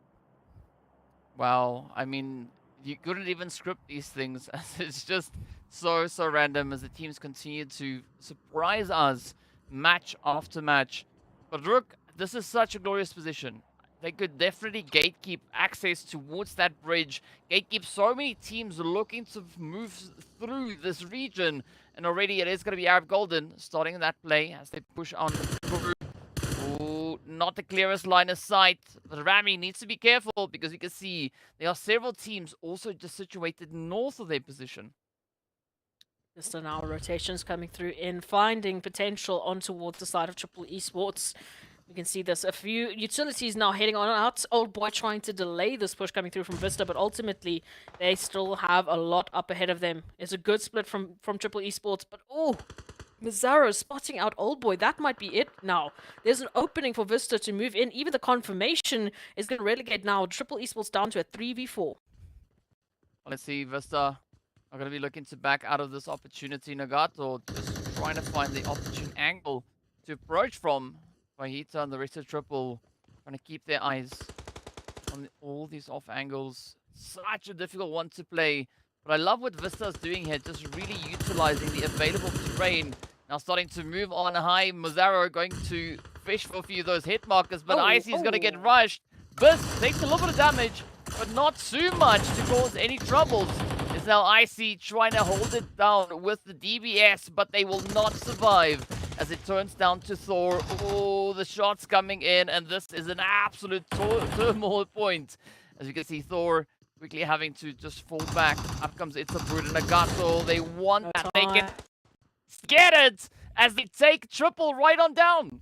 Wow, I mean, you couldn't even script these things, as it's just so random as the teams continue to surprise us match after match. But RUKH, this is such a glorious position. They could definitely gatekeep access towards that bridge, gatekeep so many teams looking to move through this region. And already it is going to be Arab Golden starting that play as they push on through. Ooh, not the clearest line of sight. But Rami needs to be careful because you can see there are several teams also just situated north of their position. Just an hour rotations coming through in, finding potential on towards the side of Triple Esports. We can see this. A few utilities now heading on out. Old Boy trying to delay this push coming through from VISTA, but ultimately they still have a lot up ahead of them. It's a good split from Triple Esports, but Mazzaro spotting out Old Boy. That might be it now. There's an opening for VISTA to move in. Even the confirmation is going to relegate now Triple Esports down to a 3v4. Let's see, VISTA are going to be looking to back out of this opportunity. Nagato just trying to find the opportune angle to approach from. Vahita and the rest of Triple trying to keep their eyes on all these off angles. Such a difficult one to play. But I love what Vista's doing here, just really utilizing the available terrain. Now starting to move on high. Mazzaro going to fish for a few of those hit markers, but Icy is going to get rushed. Vis takes a little bit of damage, but not too much to cause any troubles. It's now Icy trying to hold it down with the DBS, but they will not survive as it turns down to Thor. Oh, the shots coming in, and this is an absolute turmoil point. As you can see, Thor quickly having to just fall back. Up comes It's a Brute and Nagato. They want that. They can get it as they take Triple right on down.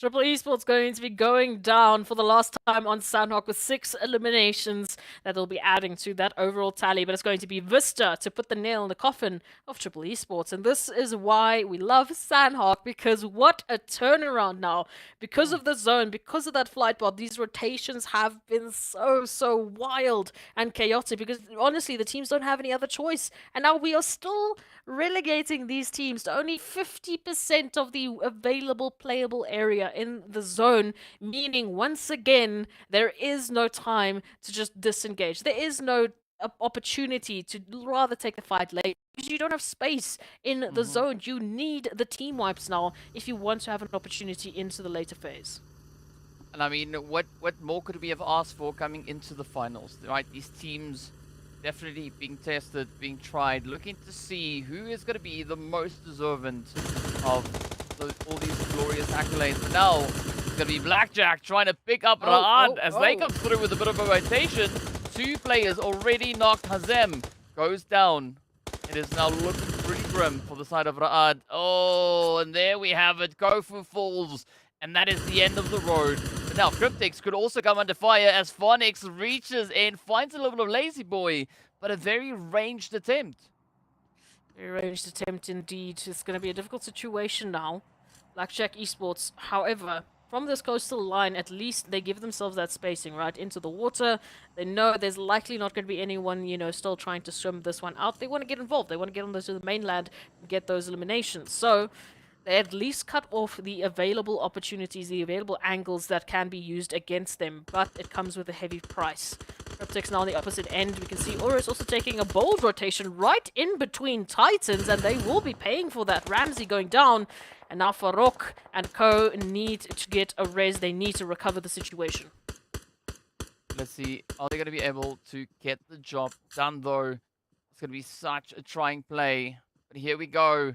Triple Esports going to be going down for the last time on Sanhok with 6 eliminations that they'll be adding to that overall tally. But it's going to be VISTA to put the nail in the coffin of Triple Esports. And this is why we love Sanhok, because what a turnaround now. Because of the zone, because of that flight bot, these rotations have been so wild and chaotic, because honestly, the teams don't have any other choice. And now we are still relegating these teams to only 50% of the available playable area in the zone, meaning once again there is no time to just disengage. There is no opportunity to rather take the fight late, because you don't have space in the zone. You need the team wipes now if you want to have an opportunity into the later phase. And I mean, what more could we have asked for coming into the finals, right? These teams definitely being tested, being tried, looking to see who is going to be the most deserving of all these glorious accolades. And now it's going to be Blackjack trying to pick up Raad as they come through with a bit of a rotation. 2 players already knocked. Hazem goes down. It is now looking pretty grim for the side of Raad. Oh, and there we have it. Gofu falls. And that is the end of the road. But now CRYPTICS could also come under fire as Phonics reaches in, finds a little bit of Lazy Boy, but a very ranged attempt. Very ranged attempt indeed. It's going to be a difficult situation now. Blackjack Esports, however, from this coastal line, at least they give themselves that spacing, right, into the water. They know there's likely not going to be anyone, you know, still trying to swim this one out. They want to get involved. They want to get on to the mainland and get those eliminations. So they at least cut off the available opportunities, the available angles that can be used against them, but it comes with a heavy price. CRYPTICS now on the opposite end. We can see URUS also taking a bold rotation right in between Titans, and they will be paying for that. Ramsey going down, and now for RUKH and co need to get a res. They need to recover the situation. Let's see, are they going to be able to get the job done though? It's going to be such a trying play, but here we go.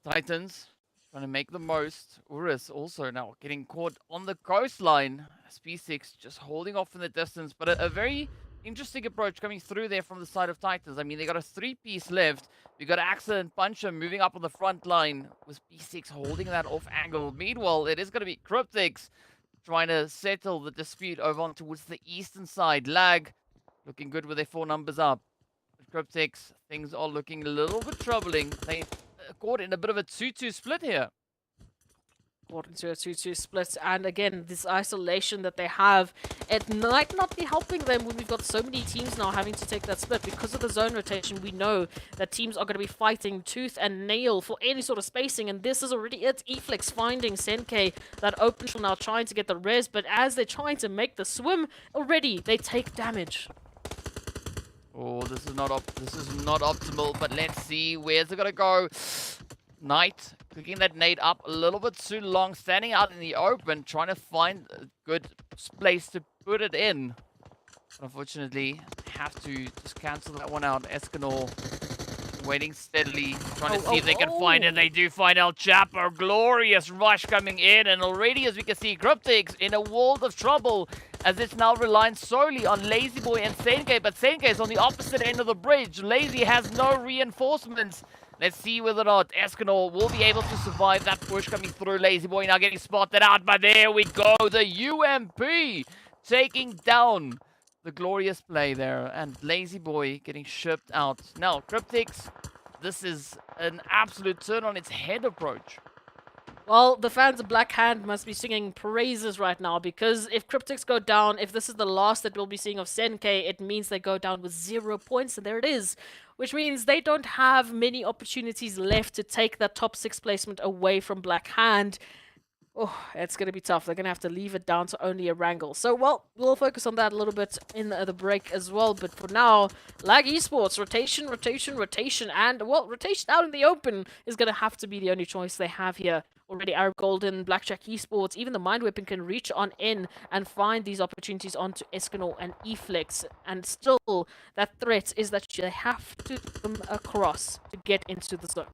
Titans trying to make the most. URUS also now getting caught on the coastline. SP6 just holding off in the distance, but a very interesting approach coming through there from the side of Titans. I mean, they got a 3-piece left. We got Axel and Puncher moving up on the front line with P6 holding that off angle. Meanwhile, it is going to be CRYPTICS trying to settle the dispute over on towards the eastern side. Lag looking good with their 4 numbers up. But CRYPTICS, things are looking a little bit troubling. They caught in a bit of a 2-2 split here. Caught into a 2-2 split, and again, this isolation that they have, it might not be helping them when we've got so many teams now having to take that split. Because of the zone rotation, we know that teams are going to be fighting tooth and nail for any sort of spacing, and this is already it. Eflex finding Senke, that open now trying to get the res, but as they're trying to make the swim, already they take damage. Oh, this is not optimal, but let's see, where's it gonna go? Knight cooking that nade up a little bit too long, standing out in the open, trying to find a good place to put it in. But unfortunately, have to just cancel that one out. Escanor waiting steadily, trying to see if they can find it. They do find El Chapo. Glorious rush coming in, and already, as we can see, CRYPTICS in a world of trouble, as it's now relying solely on Lazy Boy and Senke, but Senke is on the opposite end of the bridge. Lazy has no reinforcements. Let's see whether or not Escanor will be able to survive that push coming through. Lazy Boy now getting spotted out, but there we go. The UMP taking down the glorious play there, and Lazy Boy getting shipped out. Now, CRYPTICS, this is an absolute turn on its head approach. Well, the fans of Black Hand must be singing praises right now, because if CRYPTICS go down, if this is the last that we'll be seeing of Senke, it means they go down with 0 points, and there it is. Which means they don't have many opportunities left to take that top 6 placement away from Black Hand. Oh, it's going to be tough. They're going to have to leave it down to only Erangel. So, well, we'll focus on that a little bit in the break as well. But for now, Lag Esports, rotation. And, well, rotation out in the open is going to have to be the only choice they have here. Already Arab Golden, Blackjack Esports, even the Mind Weapon can reach on in and find these opportunities onto Escanor and Eflex. And still, that threat is that they have to come across to get into the zone.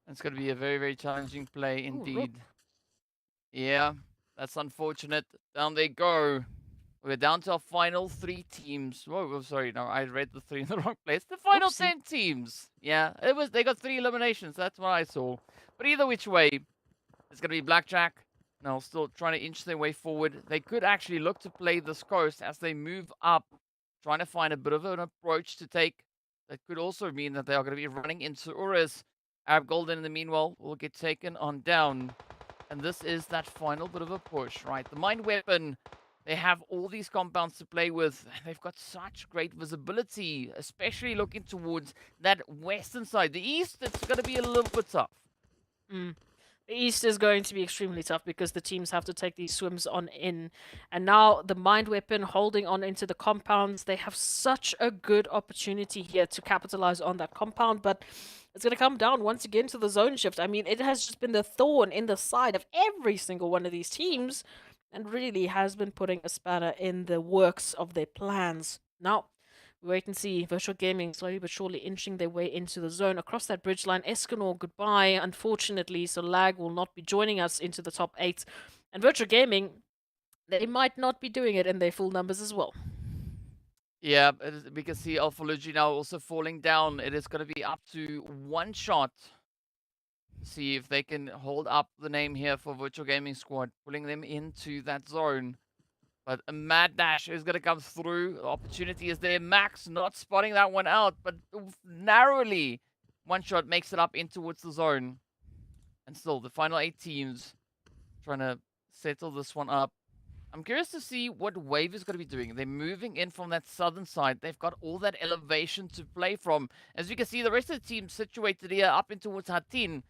It's going to be a very, very challenging play indeed. Yeah, that's unfortunate. Down they go. We're down to our final 3 teams. Whoa, sorry, no, I read the 3 in the wrong place. The final 10 teams. Yeah, they got 3 eliminations. That's what I saw. But either which way, It's going to be Blackjack. Now still trying to inch their way forward. They could actually look to play this coast as they move up, trying to find a bit of an approach to take. That could also mean that they are going to be running into URUS. Arab Golden, in the meanwhile, will get taken on down. And this is that final bit of a push, right? The Mind Weapon, they have all these compounds to play with. They've got such great visibility, especially looking towards that western side. The east, it's going to be a little bit tough. The East is going to be extremely tough because the teams have to take these swims on in. And now the Mind Weapon holding on into the compounds. They have such a good opportunity here to capitalize on that compound, but it's going to come down once again to the zone shift. I mean, it has just been the thorn in the side of every single one of these teams and really has been putting a spanner in the works of their plans. Now, wait and see. Virtual Gaming slowly but surely inching their way into the zone. Across that bridge line, Escanor, goodbye. Unfortunately, so Lag will not be joining us into the top 8. And Virtual Gaming, they might not be doing it in their full numbers as well. Yeah, we can see Alpha Luigi now also falling down. It is going to be up to one shot. See if they can hold up the name here for Virtual Gaming Squad, pulling them into that zone. But a mad dash is going to come through. The opportunity is there. Max not spotting that one out, but narrowly. One shot makes it up in towards the zone. And still, the final 8 teams trying to settle this one up. I'm curious to see what Wave is going to be doing. They're moving in from that southern side. They've got all that elevation to play from. As you can see, the rest of the team situated here up in towards Hatin.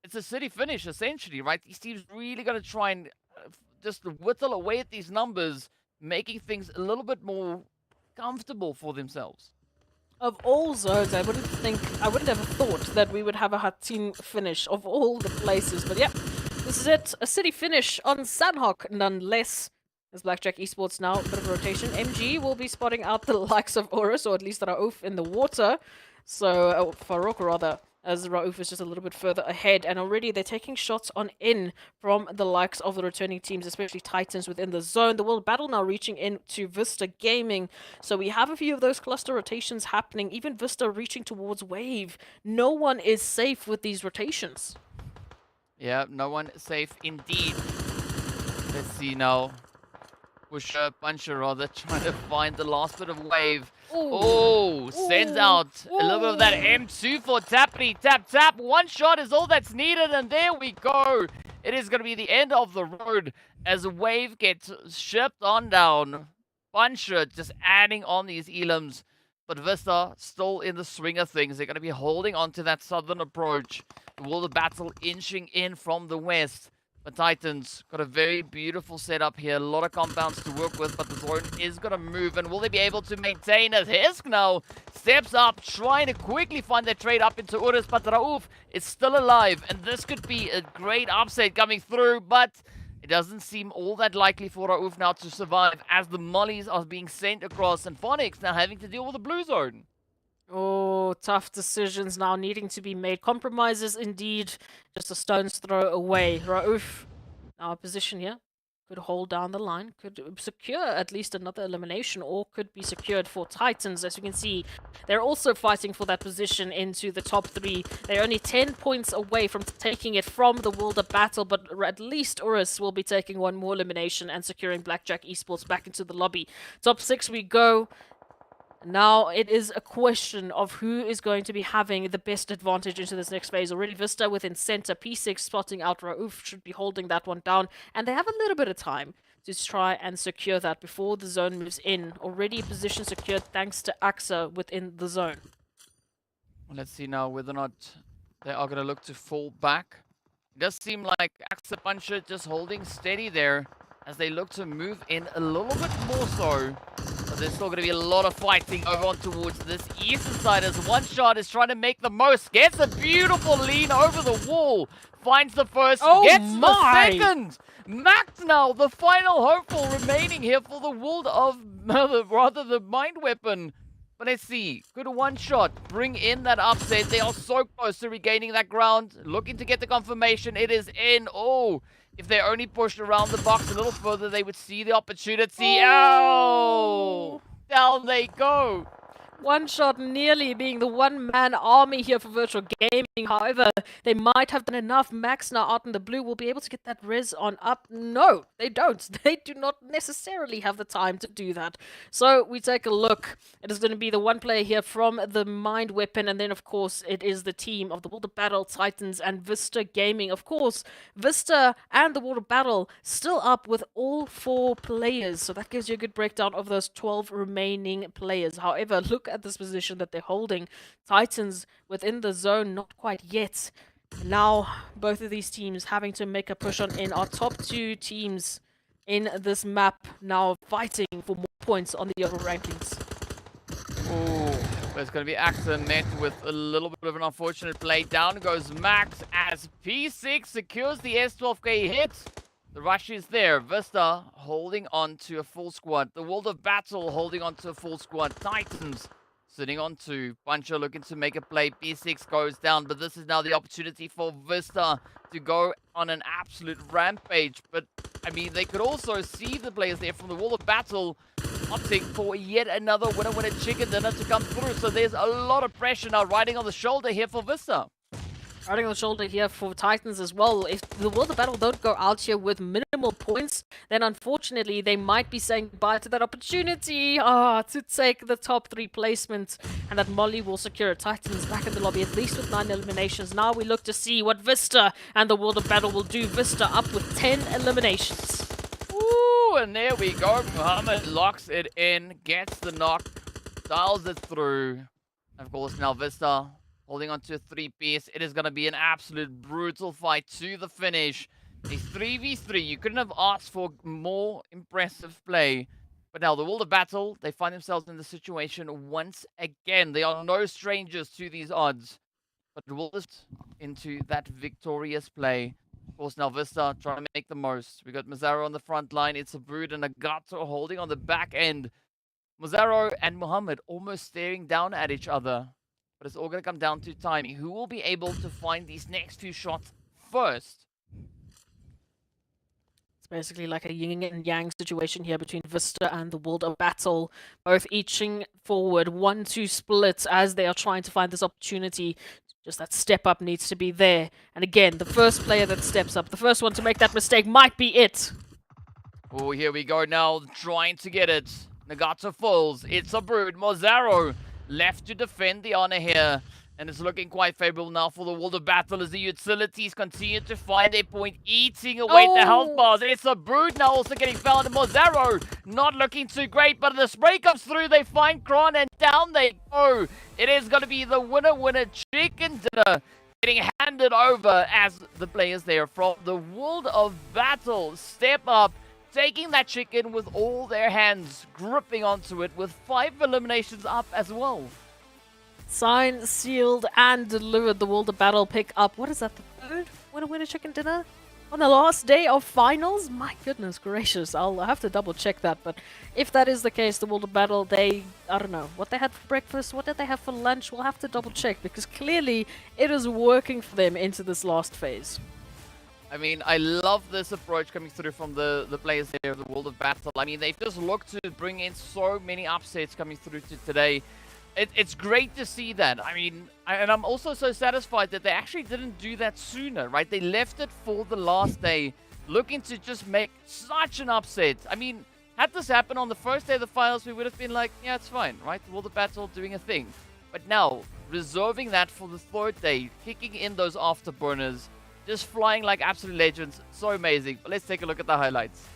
It's a city finish, essentially, right? These teams really going to try and just whittle away at these numbers, making things a little bit more comfortable for themselves. Of all zones, I wouldn't have thought that we would have a Hatin finish of all the places. But yeah, this is it. A city finish on Sanhok, nonetheless. As Blackjack Esports now, a bit of rotation. MG will be spotting out the likes of URUS, or at least Rauf in the water. So, Farouk rather, as Rauf is just a little bit further ahead. And already they're taking shots on in from the likes of the returning teams, especially Titans within the zone. The World Battle now reaching in to VISTA Gaming. So we have a few of those cluster rotations happening. Even VISTA reaching towards Wave. No one is safe with these rotations. Yeah, no one safe indeed. Let's see now. Pusher, puncher rather, trying to find the last bit of Wave. Oh, sends out a little bit of that M2 for Tappity. Tap, tap. One shot is all that's needed, and there we go. It is going to be the end of the road as Wave gets shipped on down. Puncher just adding on these elims. But Vista still in the swing of things. They're going to be holding on to that southern approach. The World of Battle inching in from the west. But Titans got a very beautiful setup here. A lot of compounds to work with, but the zone is going to move. And will they be able to maintain as Hisk now steps up, trying to quickly find their trade up into URUS. But Rauf is still alive. And this could be a great upset coming through. But it doesn't seem all that likely for Rauf now to survive as the mollies are being sent across. And Phonics now having to deal with the blue zone. Oh, tough decisions now needing to be made. Compromises indeed, just a stone's throw away. Rauf, now a position here, could hold down the line, could secure at least another elimination, or could be secured for Titans. As you can see, they're also fighting for that position into the top 3. They're only 10 points away from taking it from the World of Battle, but at least URUS will be taking one more elimination and securing Blackjack Esports back into the lobby. Top 6 we go. Now it is a question of who is going to be having the best advantage into this next phase. Already Vista within center, P6 spotting out Rauf should be holding that one down. And they have a little bit of time to try and secure that before the zone moves in. Already position secured thanks to AXA within the zone. Let's see now whether or not they are going to look to fall back. It does seem like AXA Puncher just holding steady there as they look to move in a little bit more so. But there's still going to be a lot of fighting over on towards this eastern side as One Shot is trying to make the most. Gets a beautiful lean over the wall. Finds the first, gets the second. Max now, the final hopeful remaining here for the world of, rather the Mind Weapon. But let's see, could One Shot bring in that upset? They are so close to regaining that ground. Looking to get the confirmation, it is in. Oh, if they only pushed around the box a little further, they would see the opportunity. Oh! Down they go. One shot nearly being the one-man army here for Virtual Gaming. However, they might have done enough. Max now out in the blue will be able to get that res on up. No, they don't. They do not necessarily have the time to do that. So we take a look. It is going to be the one player here from the Mind Weapon, and then of course it is the team of the World of Battle Titans and VISTA Gaming. Of course, VISTA and the World of Battle still up with all 4 players. So that gives you a good breakdown of those 12 remaining players. However, look at this position that they're holding. Titans within the zone, not quite yet. Now, both of these teams having to make a push on in. Our top 2 teams in this map now fighting for more points on the overall rankings. Ooh, there's going to be Axon met with a little bit of an unfortunate play. Down goes Max as P6 secures the S12K hit. The rush is there. Vista holding on to a full squad. The World of Battle holding on to a full squad. Titans sitting on 2. Puncher looking to make a play. P6 goes down, but this is now the opportunity for Vista to go on an absolute rampage. But, I mean, they could also see the players there from the World of Battle opting for yet another winner chicken dinner to come through. So there's a lot of pressure now riding on the shoulder here for Vista. Riding on the shoulder here for Titans as well. If the World of Battle don't go out here with minimal points, then unfortunately they might be saying goodbye to that opportunity to take the top 3 placements, and that Molly will secure Titans back in the lobby, at least with 9 eliminations. Now we look to see what Vista and the World of Battle will do. Vista up with 10 eliminations. Ooh, and there we go. Muhammad locks it in, gets the knock, dials it through. Of course, now Vista holding on to a 3-piece. It is going to be an absolute brutal fight to the finish. A 3v3. You couldn't have asked for more impressive play. But now the World of Battle, they find themselves in the situation once again. They are no strangers to these odds. But will this into that victorious play. Of course, now Vista trying to make the most. We got Mazzaro on the front line. It's a Brood and a Gato holding on the back end. Mazzaro and Muhammad almost staring down at each other. But it's all going to come down to timing. Who will be able to find these next few shots first? It's basically like a yin and yang situation here between Vista and the World of Battle. Both inching forward, 1-2 splits as they are trying to find this opportunity. Just that step up needs to be there. And again, the first player that steps up, the first one to make that mistake might be it. Oh, here we go now, trying to get it. Nagato falls. It's a Brood. Mazzaro left to defend the honor here. And it's looking quite favorable now for the World of Battle as the utilities continue to find their point, eating away the health bars. It's a Brood now also getting found. And Mazzaro not looking too great, but the spray comes through. They find Kron and down they go. It is going to be the winner chicken dinner getting handed over as the players there from the World of Battle step up, taking that chicken with all their hands, gripping onto it with 5 eliminations up as well. Signed, sealed, and delivered. The World of Battle pick up. What is that? The third winner chicken dinner on the last day of finals? My goodness gracious! I'll have to double check that. But if that is the case, the World of Battle, I don't know what they had for breakfast. What did they have for lunch? We'll have to double check because clearly it is working for them into this last phase. I mean, I love this approach coming through from the players there of the World of Battle. I mean, they've just looked to bring in so many upsets coming through to today. It's great to see that. I mean, and I'm also so satisfied that they actually didn't do that sooner, right? They left it for the last day, looking to just make such an upset. I mean, had this happened on the first day of the finals, we would have been like, yeah, it's fine, right? World of Battle doing a thing. But now, reserving that for the third day, kicking in those afterburners, just flying like absolute legends. So amazing. But let's take a look at the highlights.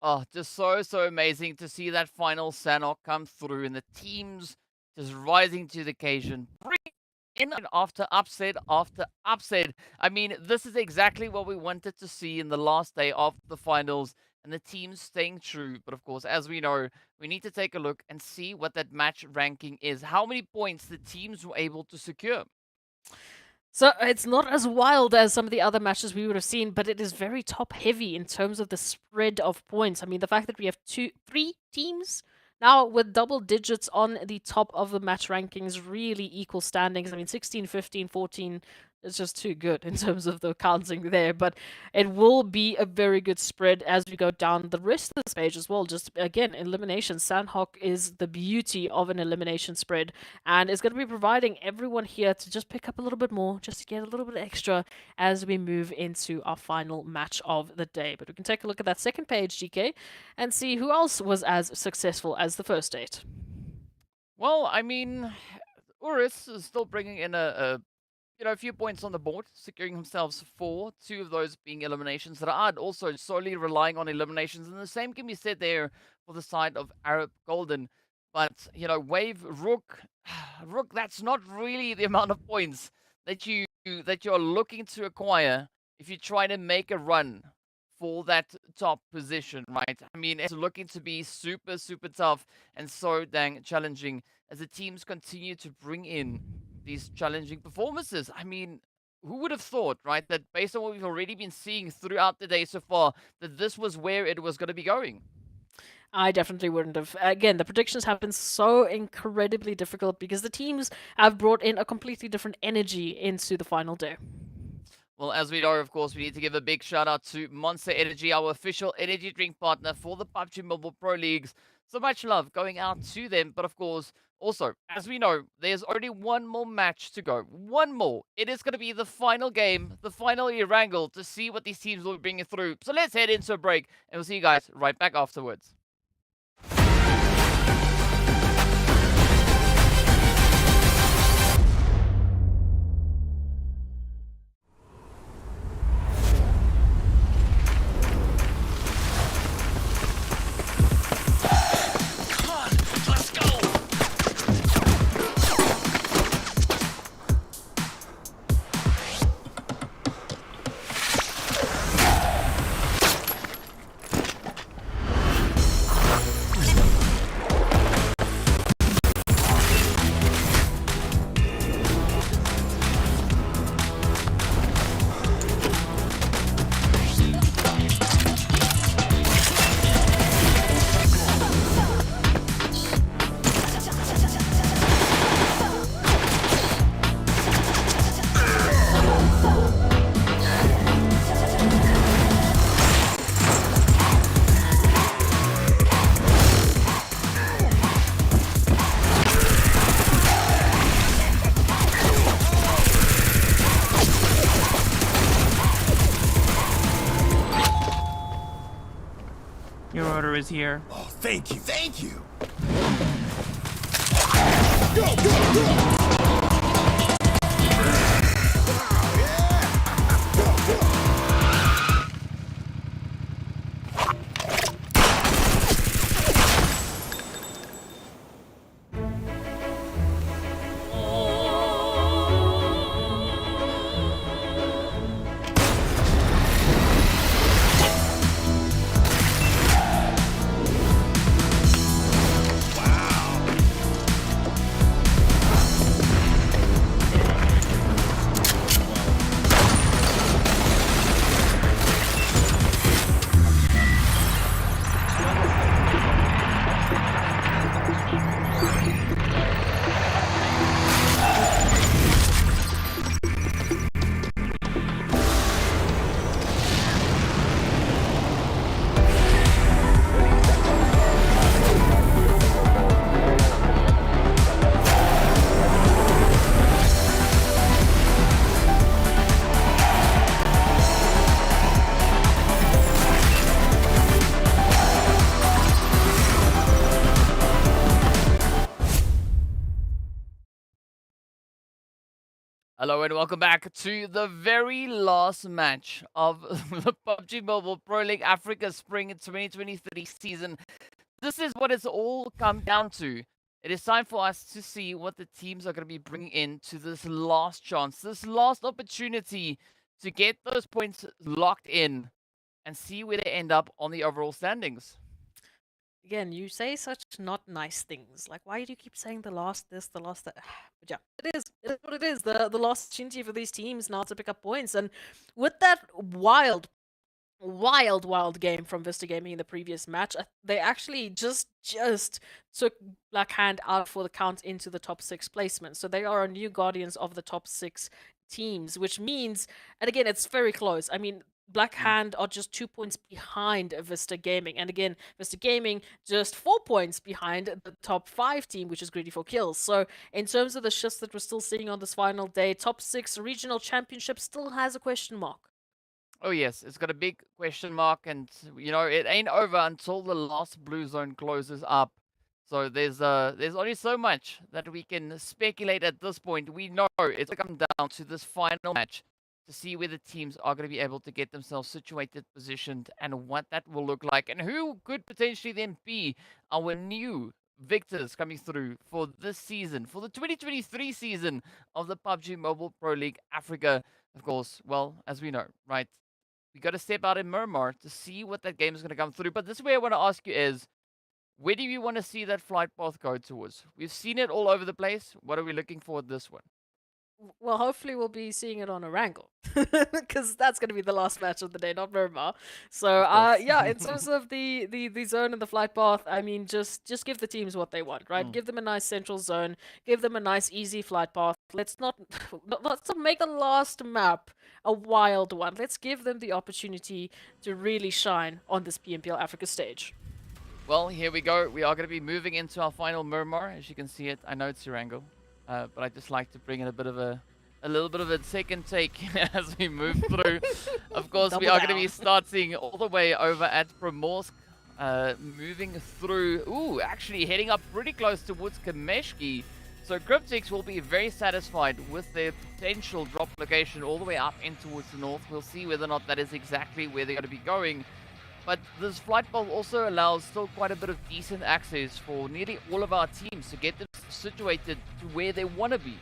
Oh, just so amazing to see that final Sanhok come through and the teams just rising to the occasion, in after upset after upset. I mean, this is exactly what we wanted to see in the last day of the finals, and the teams staying true. But of course, as we know, we need to take a look and see what that match ranking is. How many points the teams were able to secure. So it's not as wild as some of the other matches we would have seen, but it is very top heavy in terms of the spread of points. I mean, the fact that we have three teams now with double digits on the top of the match rankings, really equal standings. I mean, 16, 15, 14 is just too good in terms of the counting there, but it will be a very good spread as we go down the rest of this page as well. Just again, elimination. Sanhok is the beauty of an elimination spread, and it's going to be providing everyone here to just pick up a little bit more, just to get a little bit extra as we move into our final match of the day. But we can take a look at that second page, GK, and see who else was as successful as the first 8. Well, I mean, URUS is still bringing in a few points on the board, securing themselves 4, 2 of those being eliminations. RUKH also solely relying on eliminations, and the same can be said there for the side of Arab Golden. But, Wave, RUKH, that's not really the amount of points that you're looking to acquire if you try to make a run for that top position, right? I mean, it's looking to be super, super tough and so dang challenging as the teams continue to bring in these challenging performances. I mean, who would have thought, right, that based on what we've already been seeing throughout the day so far, that this was where it was going to be going? I definitely wouldn't have. Again, the predictions have been so incredibly difficult because the teams have brought in a completely different energy into the final day. Well, as we know, of course, we need to give a big shout out to Monster Energy, our official energy drink partner for the PUBG Mobile Pro Leagues. So much love going out to them. But of course, also, as we know, there's only one more match to go. One more. It is going to be the final game, the final Erangel, to see what these teams will be bringing through. So let's head into a break, and we'll see you guys right back afterwards. Your order is here. Oh, thank you. Thank you. Hello and welcome back to the very last match of the PUBG Mobile Pro League Africa Spring 2023 season. This is what it's all come down to. It is time for us to see what the teams are going to be bringing into this last chance, this last opportunity to get those points locked in and see where they end up on the overall standings. Again, you say such not nice things. Like, why do you keep saying the last this, the last that? But yeah, it is what it is. The last opportunity for these teams now to pick up points. And with that wild game from Vista Gaming in the previous match, they actually just took Black Hand out for the count into the top 6 placement. So they are a new guardians of the top 6 teams, which means, and again, it's very close. I mean, Black Hand are just 2 points behind Vista Gaming. And again, Vista Gaming just 4 points behind the top 5 team, which is GREEDYFORKILLS. So in terms of the shifts that we're still seeing on this final day, top 6 regional championship still has a question mark. Oh yes, it's got a big question mark, and it ain't over until the last blue zone closes up. So there's only so much that we can speculate at this point. We know it's going to come down to this final match to see where the teams are going to be able to get themselves situated, positioned, and what that will look like, and who could potentially then be our new victors coming through for this season, for the 2023 season of the PUBG Mobile Pro League Africa. Of course, well, as we know, right? We got to step out in Miramar to see what that game is going to come through. But this way I want to ask you is, where do you want to see that flight path go towards? We've seen it all over the place. What are we looking for with this one? Well, hopefully we'll be seeing it on Erangel, because that's going to be the last match of the day, not Miramar. So, yeah, in terms of the zone and the flight path, I mean, just give the teams what they want, right? Give them a nice central zone, give them a nice easy flight path. Let's not make the last map a wild one. Let's give them the opportunity to really shine on this PMPL Africa stage. Well, here we go. We are going to be moving into our final Miramar. As you can see it, I know it's Erangel. But I just like to bring in a little bit of a second take as we move through. Of course, we are going to be starting all the way over at Primorsk, moving through. Ooh, actually heading up pretty close towards Kameshki. So CRYPTICS will be very satisfied with their potential drop location all the way up in towards the north. We'll see whether or not that is exactly where they're going to be going. But this flight path also allows still quite a bit of decent access for nearly all of our teams to get them situated to where they want to be.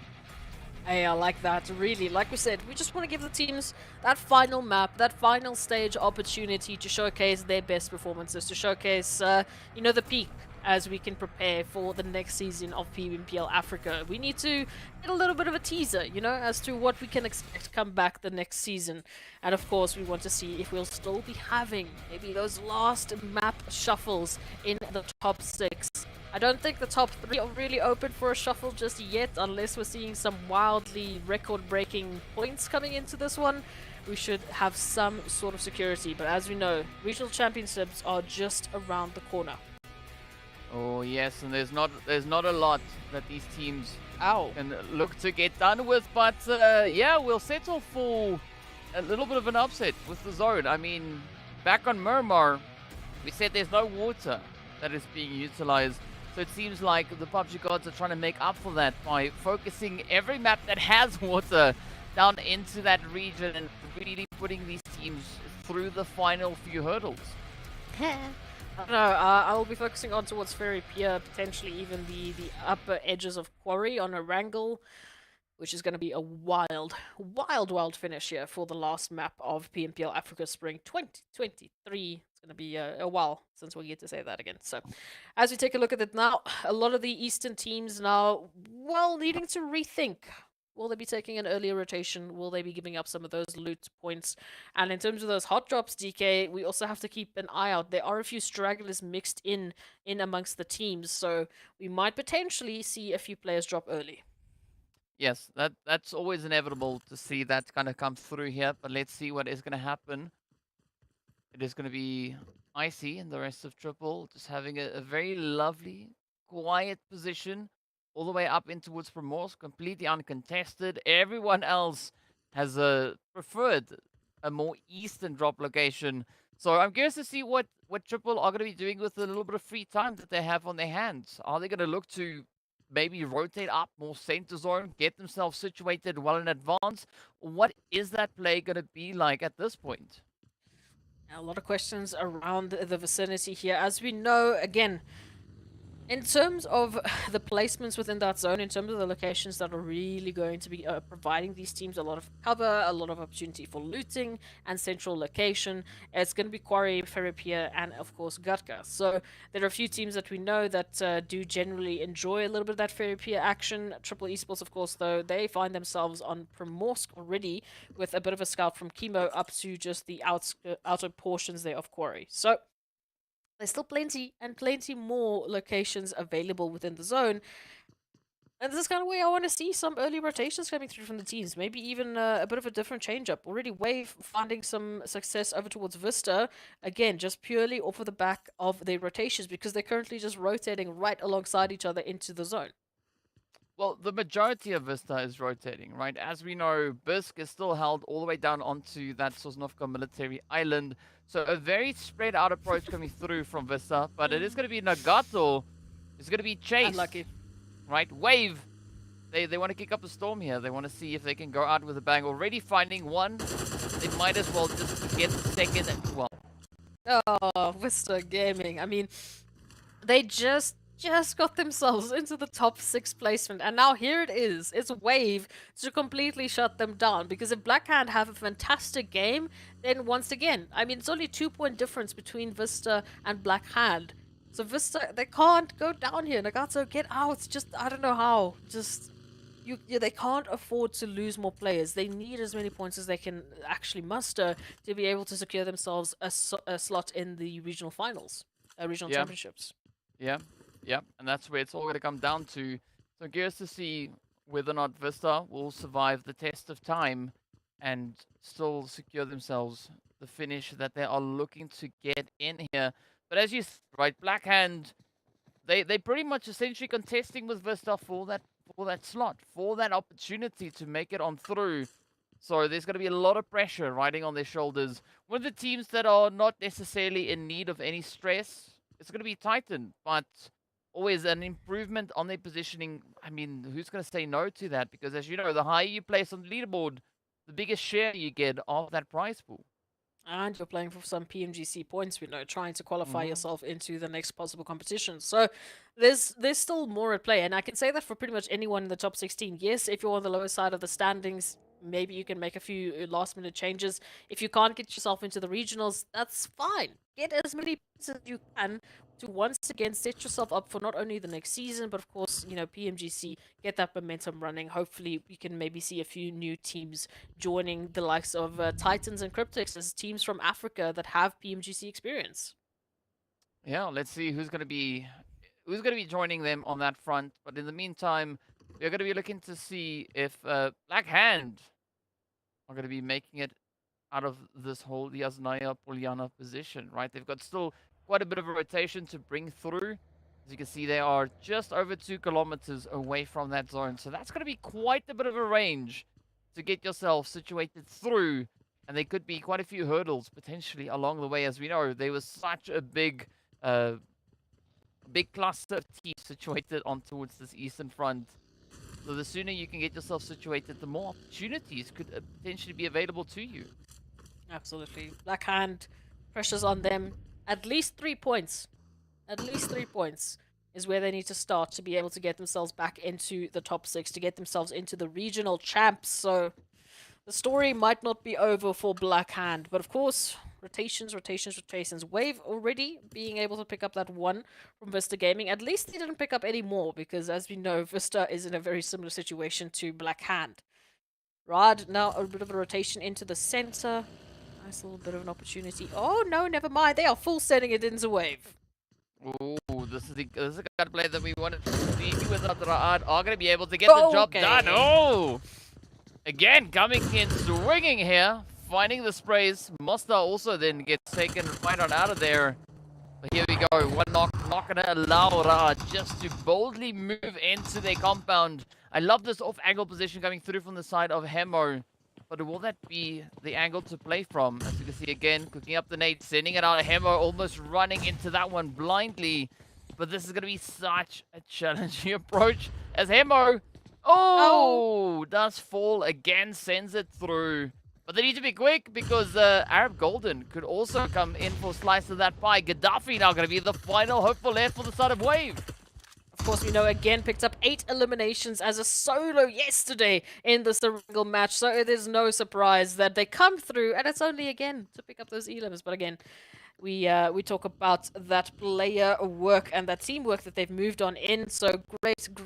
Hey, I like that, really. Like we said, we just want to give the teams that final map, that final stage opportunity to showcase their best performances, to showcase, the peak as we can prepare for the next season of PMPL Africa. We need to get a little bit of a teaser, as to what we can expect to come back the next season. And of course, we want to see if we'll still be having maybe those last map shuffles in the top 6. I don't think the top 3 are really open for a shuffle just yet, unless we're seeing some wildly record-breaking points coming into this one. We should have some sort of security, but as we know, regional championships are just around the corner. Oh yes, and there's not a lot that these teams can look to get done with, but yeah, we'll settle for a little bit of an upset with the zone. I mean, back on Miramar, we said there's no water that is being utilized. So it seems like the PUBG gods are trying to make up for that by focusing every map that has water down into that region and really putting these teams through the final few hurdles. I don't know, I will be focusing on towards Ferry Pier, potentially even the upper edges of Quarry on Erangel, which is going to be a wild finish here for the last map of PMPL Africa Spring 2023. Going to be a while since we'll get to say that again. So as we take a look at it now, a lot of the Eastern teams now, well, needing to rethink. Will they be taking an earlier rotation? Will they be giving up some of those loot points? And in terms of those hot drops, DK, we also have to keep an eye out. There are a few stragglers mixed in amongst the teams, so we might potentially see a few players drop early. Yes, that's always inevitable to see that kind of come through here, but let's see what is going to happen. It is going to be Icy and the rest of Triple just having a very lovely, quiet position all the way up in towards Primorsk, completely uncontested. Everyone else has preferred a more eastern drop location. So I'm curious to see what Triple are going to be doing with the little bit of free time that they have on their hands. Are they going to look to maybe rotate up more center zone, get themselves situated well in advance? What is that play going to be like at this point? A lot of questions around the vicinity here. As we know, again, In terms of the placements within that zone, in terms of the locations that are really going to be providing these teams a lot of cover, a lot of opportunity for looting, and central location, it's going to be Quarry, Ferropia, and of course Gutka. So there are a few teams that we know that do generally enjoy a little bit of that Ferropia action. Triple Esports, of course, though, they find themselves on Primorsk already with a bit of a scout from Chemo up to just the outer portions there of Quarry. So there's still plenty and plenty more locations available within the zone. And this is kind of where I want to see some early rotations coming through from the teams. Maybe even a bit of a different change-up. Already Wave finding some success over towards Vista. Again, just purely off of the back of their rotations because they're currently just rotating right alongside each other into the zone. Well, the majority of Vista is rotating, right? As we know, Bisk is still held all the way down onto that Sosnovka military island. So a very spread out approach coming through from Vista, but it is going to be Nagato. It's going to be chased. Unlucky. Right? Wave. They want to kick up a storm here. They want to see if they can go out with a bang. Already finding one. They might as well just get second as well. Oh, Vista Gaming. I mean, they just got themselves into the top 6 placement, and now here it is. It's Wave to completely shut them down, because if Blackhand have a fantastic game, then once again, I mean, it's only 2-point difference between Vista and Blackhand. So Vista, they can't go down here. Nagato, get out. Just, I don't know how. Just, they can't afford to lose more players. They need as many points as they can actually muster to be able to secure themselves a slot in the regional finals, regional championships. Yeah. Yeah, and that's where it's all going to come down to. So I'm curious to see whether or not Vista will survive the test of time and still secure themselves the finish that they are looking to get in here. But as you said, right, Blackhand, they pretty much essentially contesting with Vista for that slot, for that opportunity to make it on through. So there's going to be a lot of pressure riding on their shoulders. One of the teams that are not necessarily in need of any stress, it's going to be Titan, but always an improvement on their positioning. I mean, who's going to say no to that? Because as you know, the higher you place on the leaderboard, the bigger share you get of that prize pool. And you're playing for some PMGC points, we know, trying to qualify yourself into the next possible competition. So there's still more at play. And I can say that for pretty much anyone in the top 16. Yes, if you're on the lower side of the standings, maybe you can make a few last-minute changes. If you can't get yourself into the regionals, that's fine. Get as many points as you can to once again set yourself up for not only the next season, but of course, you know, PMGC, get that momentum running. Hopefully, we can maybe see a few new teams joining the likes of Titans and CRYPTICS as teams from Africa that have PMGC experience. Yeah, let's see who's going to be joining them on that front. But in the meantime, we're going to be looking to see if Blackhand are going to be making it out of this whole Yasnaya Polyana position, right? They've got still quite a bit of a rotation to bring through. As you can see, they are just over 2 kilometers away from that zone. So that's going to be quite a bit of a range to get yourself situated through. And there could be quite a few hurdles potentially along the way. As we know, there was such a big cluster of teams situated on towards this eastern front. So the sooner you can get yourself situated, the more opportunities could potentially be available to you. Absolutely. Blackhand, pressures on them. At least 3 points. At least 3 points is where they need to start to be able to get themselves back into the top 6, to get themselves into the regional champs. So the story might not be over for Blackhand, but of course, rotations. Wave already being able to pick up that one from Vista Gaming. At least they didn't pick up any more, because as we know, Vista is in a very similar situation to Blackhand. Rad, now a bit of a rotation into the center. Nice little bit of an opportunity. Oh no, never mind. They are full sending it into Wave. Ooh, this is the kind of play that we wanted to see with Rad are going to be able to get the job done. Oh! Again, coming in swinging here, finding the sprays. Mosta also then gets taken right on out of there. But here we go. One knock, not going to allow Rad just to boldly move into their compound. I love this off-angle position coming through from the side of Hemo. But will that be the angle to play from? As you can see again, cooking up the nade, sending it out of Hemo, almost running into that one blindly. But this is going to be such a challenging approach as Hemo, does fall again, sends it through. But they need to be quick because Arab Golden could also come in for a slice of that pie. Gaddafi now going to be the final hopeful left for the side of Wave. Of course, we know again picked up 8 eliminations as a solo yesterday in the Erangel match, so there's no surprise that they come through, and it's only again to pick up those elims. But again, we talk about that player work and that teamwork that they've moved on in. So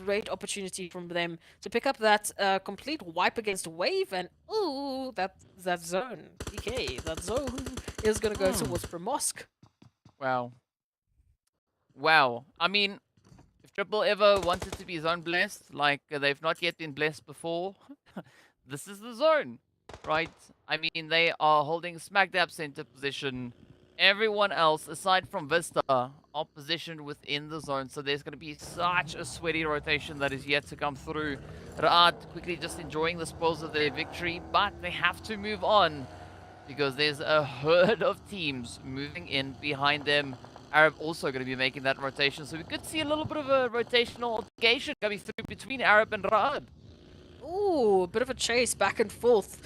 great opportunity from them to pick up that complete wipe against Wave, and ooh, that zone, DK, that zone is gonna go towards Promosk. Wow. Wow. I mean, if Triple ever wanted to be zone blessed, like they've not yet been blessed before, this is the zone, right? I mean, they are holding smack dab center position. Everyone else, aside from VISTA, are positioned within the zone, so there's going to be such a sweaty rotation that is yet to come through. RUKH quickly just enjoying the spoils of their victory, but they have to move on because there's a herd of teams moving in behind them. Arab also going to be making that rotation, so we could see a little bit of a rotational altercation coming through between Arab and RUKH. Ooh, a bit of a chase back and forth.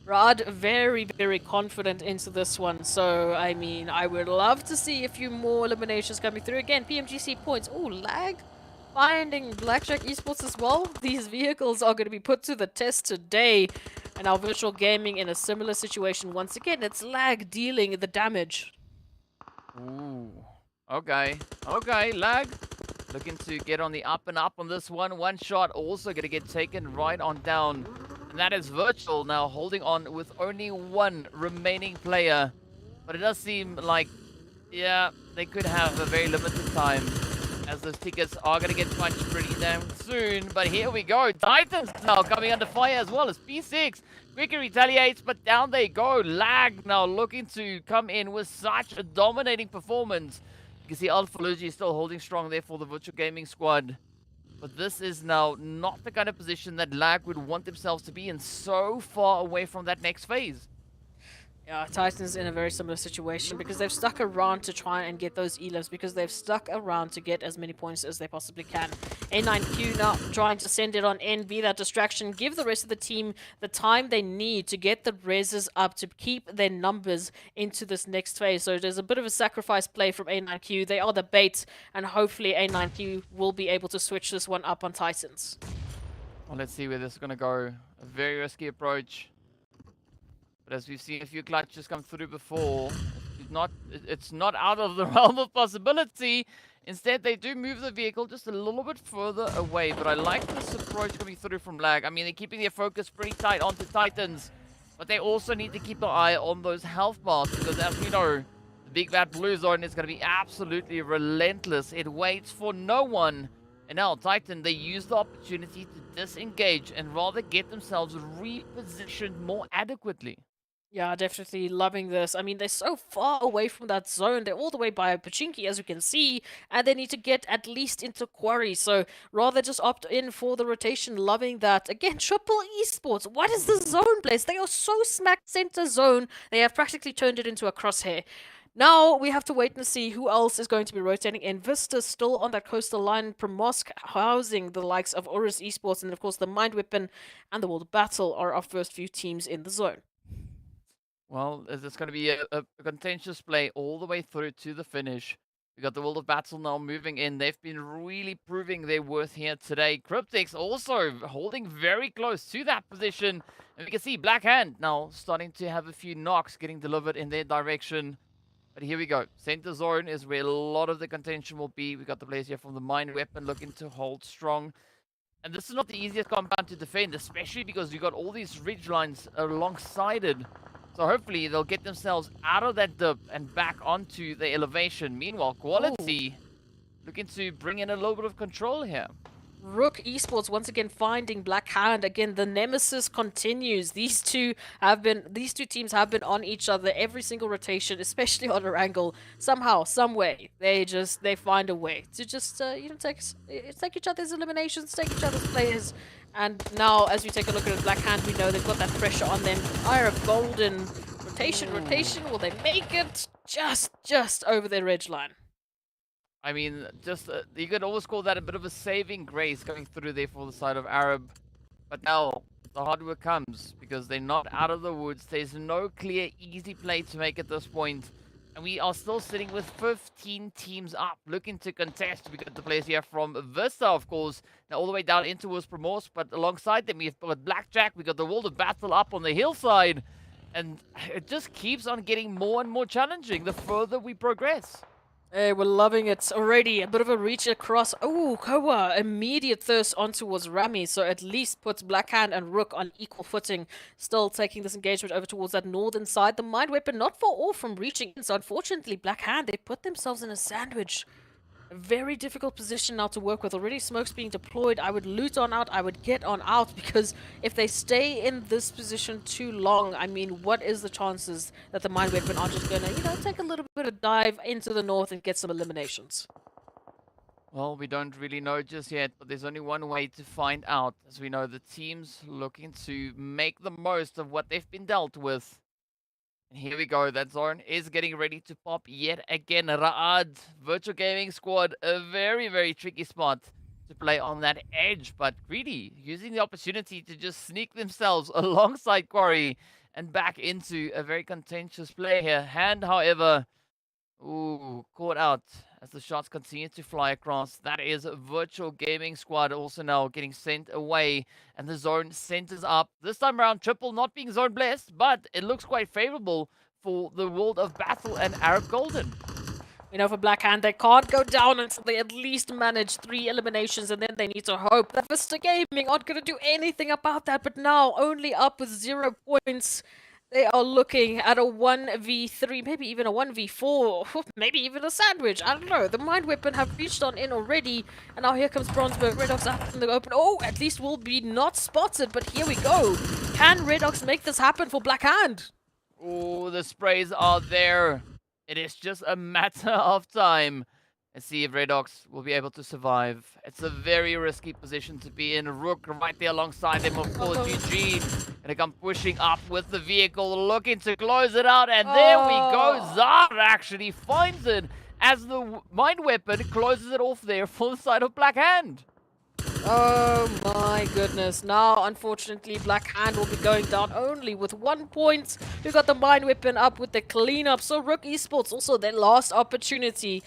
RUKH very confident into this one, so I mean, I would love to see a few more eliminations coming through. Again, PMGC points. Ooh, lag finding Blackjack Esports as well. These vehicles are going to be put to the test today, and our virtual gaming in a similar situation once again. It's lag dealing the damage. Ooh, okay, lag. Looking to get on the up and up on this one. One shot also going to get taken right on down. And that is Virtual now holding on with only one remaining player. But it does seem like, yeah, they could have a very limited time, as those tickets are going to get punched pretty damn soon. But here we go. Titans now coming under fire as well as P6. Quickly retaliates, but down they go. Lag now looking to come in with such a dominating performance. You can see Alpha Luigi still holding strong there for the Virtual Gaming squad. But this is now not the kind of position that Lag would want themselves to be in, so far away from that next phase. Yeah, Titans in a very similar situation because they've stuck around to try and get those elims, because they've stuck around to get as many points as they possibly can. A9Q now trying to send it on in, be that distraction, give the rest of the team the time they need to get the reses up to keep their numbers into this next phase. So there's a bit of a sacrifice play from A9Q. They are the bait, and hopefully A9Q will be able to switch this one up on Titans. Well, let's see where this is going to go. A very risky approach. But as we've seen a few clutches come through before, it's not out of the realm of possibility. Instead, they do move the vehicle just a little bit further away. But I like this approach coming through from Lag. I mean, they're keeping their focus pretty tight onto Titans. But they also need to keep an eye on those health bars, because as we know, the Big Bad Blue Zone is going to be absolutely relentless. It waits for no one. And now Titan, they use the opportunity to disengage and rather get themselves repositioned more adequately. Yeah, definitely loving this. I mean, they're so far away from that zone. They're all the way by Pachinki, as you can see, and they need to get at least into Quarry. So rather just opt in for the rotation, loving that. Again, Triple Esports, what is the zone place? They are so smack center zone. They have practically turned it into a crosshair. Now we have to wait and see who else is going to be rotating in. Vista still on that coastal line. Promosk housing the likes of URUS Esports, and of course the Mind Weapon and the World of Battle are our first few teams in the zone. Well, it's going to be a contentious play all the way through to the finish. We got the World of Battle now moving in. They've been really proving their worth here today. CRYPTICS also holding very close to that position. And we can see Black Hand now starting to have a few knocks getting delivered in their direction. But here we go. Center zone is where a lot of the contention will be. We got the players here from the Mind Weapon looking to hold strong. And this is not the easiest compound to defend, especially because you got all these ridge lines alongside it. So hopefully they'll get themselves out of that dip and back onto the elevation. Meanwhile, Quality looking to bring in a little bit of control here. RUKH Esports once again finding Black Hand. Again, the nemesis continues. These two teams have been on each other every single rotation, especially on Erangel. Somehow, some way, they find a way to just take each other's eliminations, take each other's players. And now, as we take a look at Black Hand, we know they've got that pressure on them. Fire a golden rotation. Will they make it? Just over their ridge line. I mean, just you could always call that a bit of a saving grace going through there for the side of Arab. But now the hard work comes because they're not out of the woods. There's no clear, easy play to make at this point. And we are still sitting with 15 teams up, looking to contest. We got the players here from VISTA, of course, now all the way down into Primorsk, but alongside them, we've got Blackjack, we got the World of Battle up on the hillside, and it just keeps on getting more and more challenging the further we progress. Hey, we're loving it already. A bit of a reach across. Oh, Koa, immediate thirst on towards Rami, so at least puts Blackhand and Rook on equal footing. Still taking this engagement over towards that northern side. The Mind Weapon not far off from reaching in, so unfortunately, Blackhand, they put themselves in a sandwich. A very difficult position now to work with. Already smokes being deployed. I would loot on out. I would get on out, because if they stay in this position too long, I mean, what is the chances that the Mind Weapon are just gonna, take a little bit of dive into the north and get some eliminations? Well, we don't really know just yet, but there's only one way to find out. As we know, the team's looking to make the most of what they've been dealt with. And here we go, that zone is getting ready to pop yet again. Raad, Virtual Gaming Squad, a very, very tricky spot to play on that edge. But Greedy using the opportunity to just sneak themselves alongside Quarry and back into a very contentious play here. Hand, however, caught out as the shots continue to fly across. That is Virtual Gaming Squad also now getting sent away, and the zone centers up. This time around, Triple not being zone blessed, but it looks quite favorable for the World of Battle and Arab Golden. For Blackhand, they can't go down until they at least manage 3 eliminations, and then they need to hope that Vista Gaming aren't going to do anything about that. But now, only up with 0 points. They are looking at a 1v3, maybe even a 1v4, maybe even a sandwich. I don't know. The Mind Weapon have reached on in already, and now here comes Bronsberg. Redox out in the open. Oh, at least will be not spotted, but here we go. Can Redox make this happen for Blackhand? Oh, the sprays are there. It is just a matter of time. Let's see if Redox will be able to survive. It's a very risky position to be in. Rook right there alongside him, of course. GG gonna come pushing up with the vehicle, looking to close it out, and there we go. Zard actually finds it as the Mind Weapon closes it off there for the side of Blackhand. Oh my goodness. Now, unfortunately, Blackhand will be going down only with 1 point. We got the Mind Weapon up with the cleanup. So RUKH Esports also their last opportunity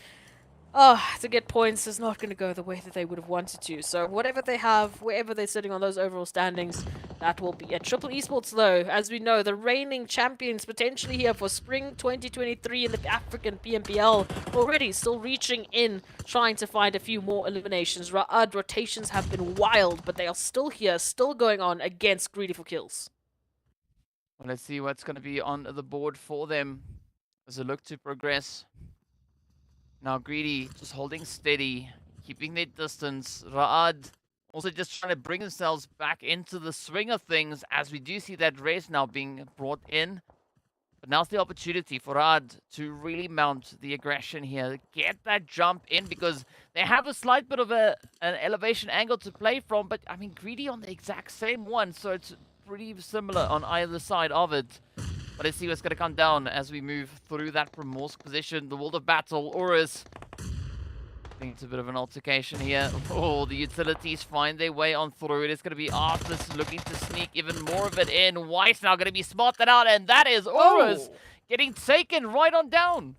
to get points is not going to go the way that they would have wanted to. So whatever they have, wherever they're sitting on those overall standings, that will be it. Triple Esports, though, as we know, the reigning champions potentially here for Spring 2023 in the African PMPL, already still reaching in, trying to find a few more eliminations. Raad rotations have been wild, but they are still here, still going on against Greedy4Kills. Well, let's see what's going to be on the board for them as they look to progress. Now Greedy just holding steady, keeping their distance. Raad also just trying to bring themselves back into the swing of things, as we do see that race now being brought in. But now's the opportunity for Raad to really mount the aggression here. Get that jump in, because they have a slight bit of an elevation angle to play from. But, I mean, Greedy on the exact same one, so it's pretty similar on either side of it. But let's see what's going to come down as we move through that Primorsk position. The World of Battle, URUS. I think it's a bit of an altercation here. Oh, the utilities find their way on through. It is going to be Arthas looking to sneak even more of it in. White's now going to be spotted out, and that is URUS getting taken right on down.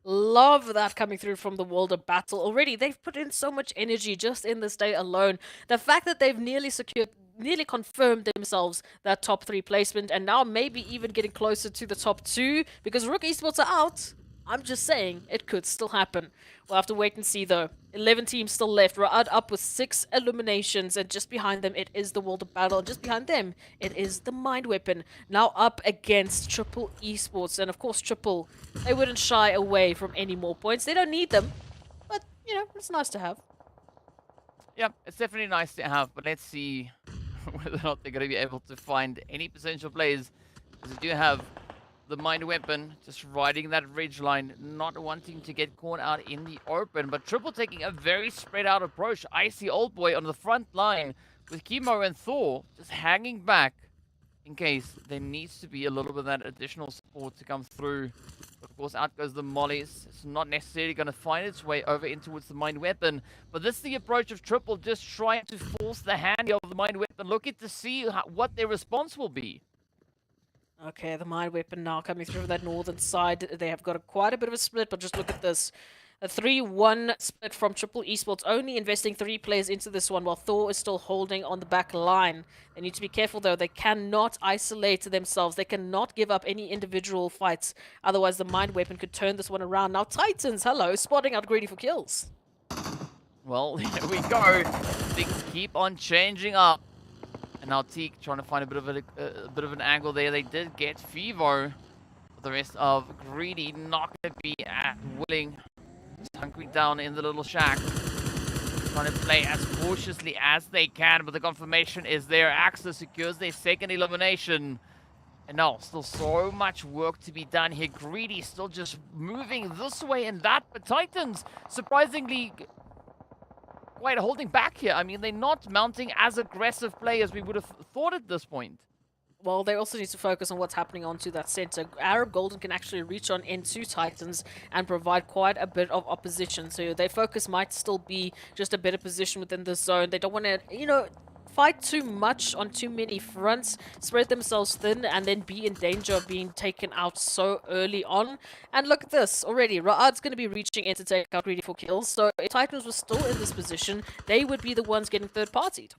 Love that coming through from the World of Battle. Already, they've put in so much energy just in this day alone. The fact that they've nearly confirmed themselves that top 3 placement, and now maybe even getting closer to the top 2, because RUKH Esports are out. I'm just saying, it could still happen. We'll have to wait and see, though. 11 teams still left. Raad up with 6 eliminations, and just behind them, it is the World of Battle. And just behind them, it is the Mind Weapon. Now up against Triple Esports. And of course, Triple, they wouldn't shy away from any more points. They don't need them, but, it's nice to have. Yeah, it's definitely nice to have, but let's see whether or not they're going to be able to find any potential plays. Because they do have the Mind Weapon just riding that ridge line, not wanting to get caught out in the open, but Triple taking a very spread out approach. I see Old Boy on the front line with Chemo and Thor just hanging back in case there needs to be a little bit of that additional support to come through. But of course, out goes the Mollies. It's not necessarily going to find its way over in towards the Mind Weapon, but this is the approach of Triple, just trying to force the hand of the Mind Weapon, looking to see what their response will be. Okay, the mine weapon now coming through that northern side. They have got quite a bit of a split, but just look at this. A 3-1 split from Triple Esports, only investing 3 players into this one, while Thor is still holding on the back line. They need to be careful, though. They cannot isolate themselves. They cannot give up any individual fights. Otherwise, the mine weapon could turn this one around. Now, Titans, hello, spotting out Greedy for kills. Well, here we go. Things keep on changing up. And now Teak trying to find a bit of an angle there. They did get Fevo. But the rest of Greedy not going to be willing. Just hunkering down in the little shack. Trying to play as cautiously as they can. But the confirmation is there. Axis secures their second elimination. And now, still so much work to be done here. Greedy still just moving this way and that. But Titans, surprisingly, quite holding back here. I mean, they're not mounting as aggressive play as we would have thought at this point. Well, they also need to focus on what's happening onto that center. Arab Golden can actually reach on into Titans and provide quite a bit of opposition. So their focus might still be just a better position within the zone. They don't want to, fight too much on too many fronts, spread themselves thin, and then be in danger of being taken out so early on. And look at this already. RUKH's going to be reaching in to take out Greedy for kills. So if Titans were still in this position, they would be the ones getting third-partied.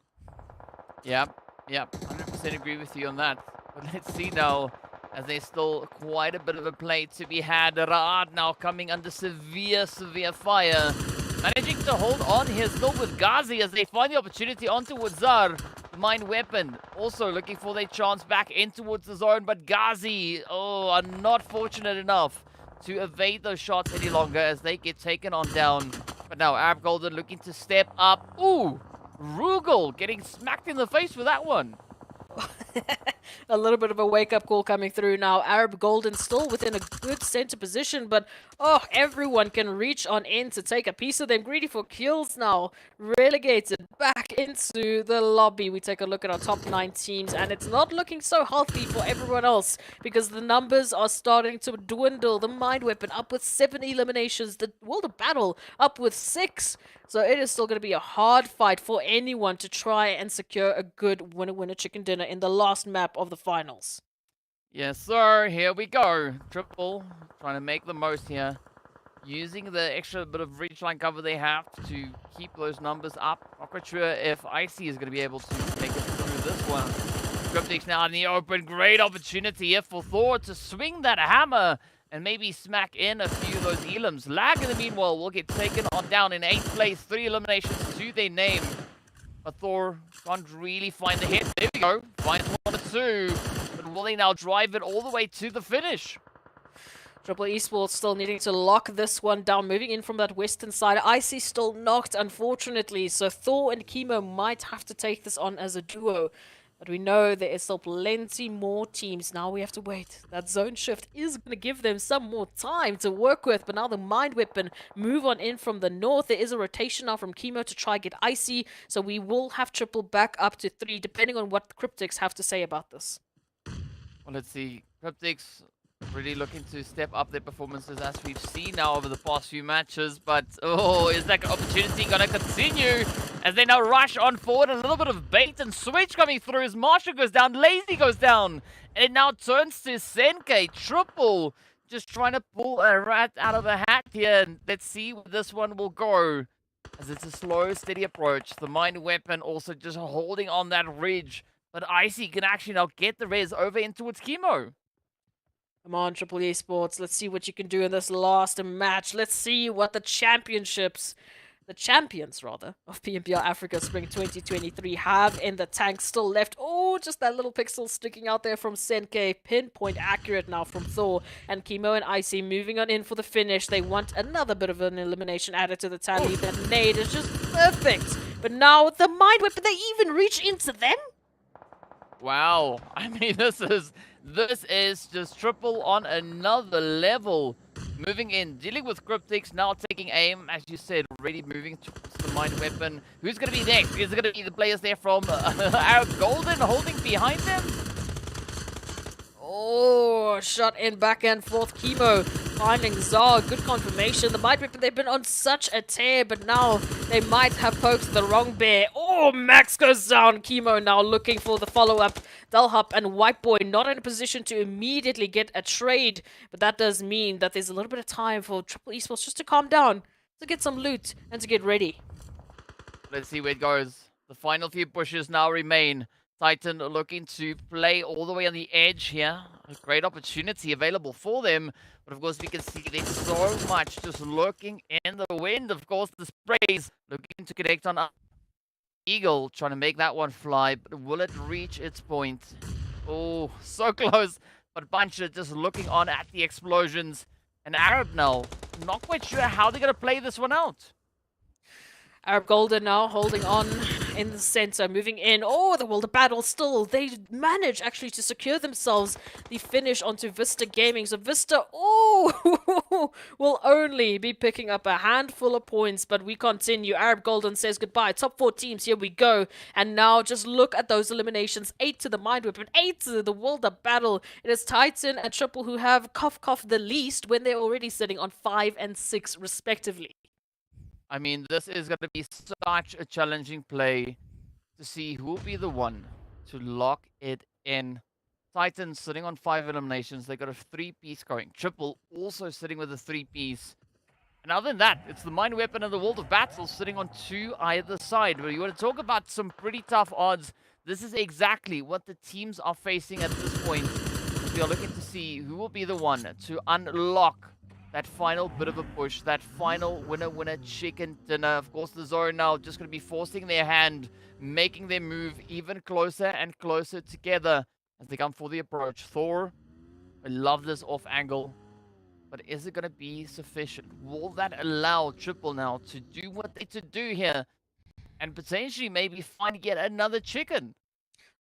Yep, 100% agree with you on that. But let's see now, as there's still quite a bit of a play to be had. RUKH now coming under severe fire. Managing to hold on here still with Ghazi as they find the opportunity on towards Zar. The mine weapon also looking for their chance back in towards the zone. But Ghazi, are not fortunate enough to evade those shots any longer as they get taken on down. But now Arab Golden looking to step up. Ooh, Erangel getting smacked in the face with that one. A little bit of a wake-up call coming through now. Arab Golden still within a good center position, but everyone can reach on in to take a piece of them. Greedy for kills now, relegated back into the lobby. We take a look at our top 9 teams, and it's not looking so healthy for everyone else because the numbers are starting to dwindle. The Mind Weapon up with 7 eliminations. The World of Battle up with 6. So it is still going to be a hard fight for anyone to try and secure a good winner-winner chicken dinner in the last map of the finals. Yes, sir. Here we go. Triple trying to make the most here. Using the extra bit of reach line cover they have to keep those numbers up. Not quite sure if Icy is going to be able to make it through this one. CRYPTICS now in the open. Great opportunity here for Thor to swing that hammer and maybe smack in a few of those elims. Lag in the meanwhile will get taken on down in 8th place. 3 eliminations to their name. But Thor can't really find the hit. There we go. Finds 1 or 2. But will they now drive it all the way to the finish? Triple Esports still needing to lock this one down. Moving in from that western side. Icy still knocked, unfortunately. So Thor and Chemo might have to take this on as a duo. But we know there is still plenty more teams. Now we have to wait. That zone shift is going to give them some more time to work with. But now the Mind Weapon move on in from the north. There is a rotation now from Chemo to try get Icy. So we will have Triple back up to 3, depending on what CRYPTICS have to say about this. Well, let's see. CRYPTICS really looking to step up their performances as we've seen now over the past few matches. But, is that opportunity going to continue as they now rush on forward? A little bit of bait and switch coming through as Marshall goes down, Lazy goes down. And it now turns to Senke. Triple just trying to pull a rat out of a hat here. And let's see where this one will go. As it's a slow, steady approach. The Mind Weapon also just holding on that ridge. But Icy can actually now get the res over in towards Chemo. Come on, Triple Esports. Let's see what you can do in this last match. Let's see what the champions, rather, of PMPL Africa Spring 2023 have in the tank still left. Oh, just that little pixel sticking out there from Senke. Pinpoint accurate now from Thor. And Chemo and Icy moving on in for the finish. They want another bit of an elimination added to the tally. That nade is just perfect. But now with the Mind Weapon, they even reach into them? Wow. I mean, this is just Triple on another level. Moving in, dealing with CRYPTICS, now taking aim, as you said, already moving towards the Mind Weapon. Who's going to be next? Is it going to be the players there from Arab Golden holding behind them? Oh, shot in back and forth. Chemo finding Zar. Good confirmation. The Might Weapon, they've been on such a tear, but now they might have poked the wrong bear. Oh, Max goes down. Chemo now looking for the follow-up. Delhop and White Boy not in a position to immediately get a trade, but that does mean that there's a little bit of time for Triple Esports just to calm down, to get some loot, and to get ready. Let's see where it goes. The final few pushes now remain. Titan looking to play all the way on the edge here. A great opportunity available for them. But of course, we can see there's so much just lurking in the wind. Of course, the sprays looking to connect on Eagle, trying to make that one fly. But will it reach its point? Oh, so close. But Buncher just looking on at the explosions. And Arab now, not quite sure how they're going to play this one out. Arab Golden now holding on in the center, moving in. Oh, the World of Battle still. They manage actually to secure themselves the finish onto Vista Gaming. So Vista, oh, will only be picking up a handful of points, but we continue. Arab Golden says goodbye. Top 4 teams, here we go. And now just look at those eliminations. 8 to the Mind Weapon, 8 to the World of Battle. It is Titan and Triple who have cough the least when they're already sitting on 5 and 6 respectively. I mean, this is going to be such a challenging play to see who will be the one to lock it in. Titans sitting on 5 eliminations. They got a 3-piece going. Triple also sitting with a 3-piece. And other than that, it's the Mind Weapon and the World of Battle sitting on 2 either side. But you want to talk about some pretty tough odds. This is exactly what the teams are facing at this point. We are looking to see who will be the one to unlock that final bit of a push, that final winner chicken dinner. Of course, the Zoro now just going to be forcing their hand, making their move even closer and closer together as they come for the approach. Thor, I love this off angle, but is it going to be sufficient? Will that allow Triple now to do what they need to do here and potentially maybe find yet another chicken?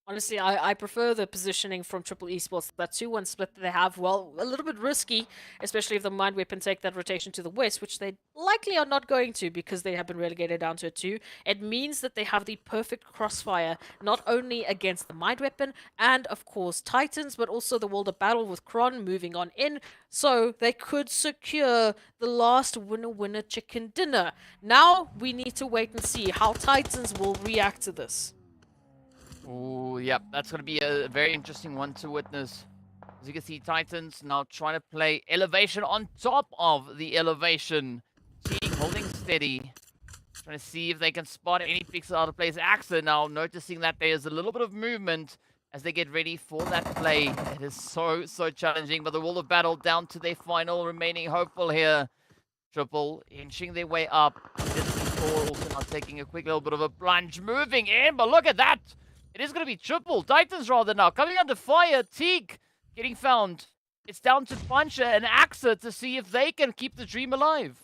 Honestly, I prefer the positioning from Triple Esports. That 2-1 split that they have, well, a little bit risky, especially if the Mind Weapon take that rotation to the west, which they likely are not going to because they have been relegated down to a 2. It means that they have the perfect crossfire, not only against the Mind Weapon and, of course, Titans, but also the World of Battle with Kron moving on in, so they could secure the last winner chicken dinner. Now, we need to wait and see how Titans will react to this. Oh, yep, that's going to be a very interesting one to witness. As you can see, Titans now trying to play elevation on top of the elevation. Team holding steady. Trying to see if they can spot any pixel out of place. Axa now noticing that there's a little bit of movement as they get ready for that play. It is so challenging, but the Wall of Battle down to their final remaining hopeful here. Triple inching their way up. Thor also now taking a quick little bit of a plunge. Moving in, but look at that! It is going to be Triple. Titans rather now. Coming under fire. Teak getting found. It's down to Puncher and Axa to see if they can keep the dream alive.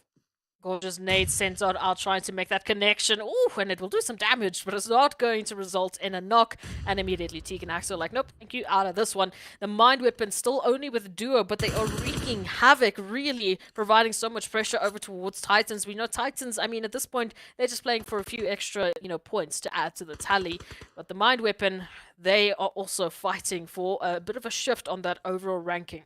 Gorgeous nade sent out trying to make that connection. Ooh, and it will do some damage, but it's not going to result in a knock. And immediately Teak and Axa are like, nope, thank you, out of this one. The Mind Weapon still only with duo, but they are wreaking havoc, really providing so much pressure over towards Titans. We know Titans, I mean, at this point, they're just playing for a few extra, points to add to the tally. But the Mind Weapon, they are also fighting for a bit of a shift on that overall ranking.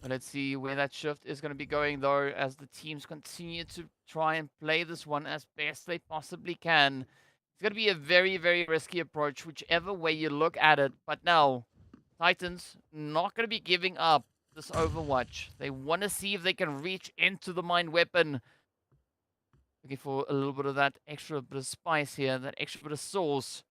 Let's see where that shift is going to be going, though, as the teams continue to try and play this one as best they possibly can. It's going to be a very risky approach, whichever way you look at it. But now, Titans not going to be giving up this Overwatch. They want to see if they can reach into the Mind Weapon. Looking for a little bit of that extra bit of spice here, that extra bit of sauce.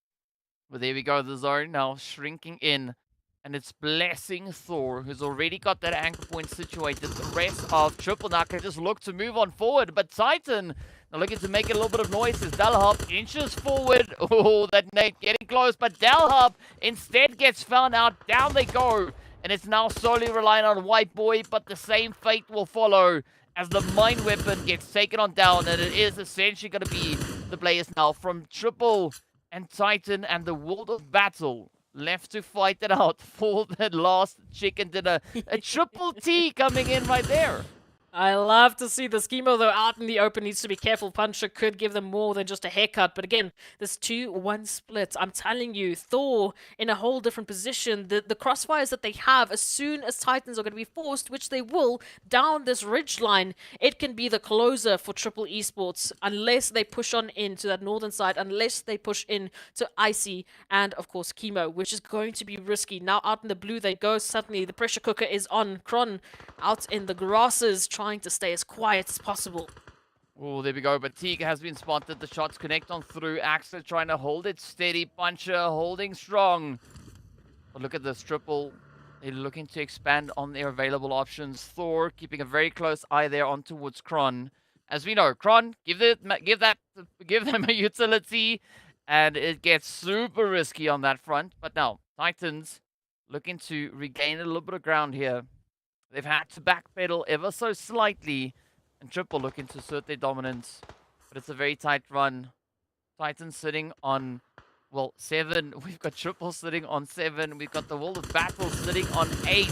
But there we go, the zone now shrinking in. And it's blessing Thor, who's already got that anchor point situated. The rest of Triple now can just look to move on forward. But Titan, now looking to make a little bit of noise as Dalhop inches forward. Oh, that nade getting close. But Dalhop instead gets found out. Down they go. And it's now solely relying on White Boy. But the same fate will follow as the Mind Weapon gets taken on down. And it is essentially going to be the players now from Triple and Titan and the World of Battle left to fight it out for the last chicken dinner. A triple T coming in right there. I love to see the Schemo, though, out in the open. Needs to be careful. Puncher could give them more than just a haircut. But again, this 2-1 split, I'm telling you, Thor in a whole different position. The crossfires that they have, as soon as Titans are going to be forced, which they will, down this ridge line, it can be the closer for Triple Esports unless they push on into that northern side, unless they push in to Icy and, of course, Chemo, which is going to be risky. Now out in the blue they go. Suddenly the pressure cooker is on. Kron out in the grasses, trying to stay as quiet as possible. Oh, there we go. But Teague has been spotted. The shots connect on through. Axel trying to hold it steady. Puncher holding strong. But look at this triple. They're looking to expand on their available options. Thor keeping a very close eye there on towards Kron. As we know, Kron, give them a utility, and it gets super risky on that front. But now, Titans looking to regain a little bit of ground here. They've had to backpedal ever so slightly, and Triple looking to assert their dominance. But it's a very tight run. Titans sitting on, well, 7. We've got Triple sitting on 7. We've got the World of Battle sitting on 8.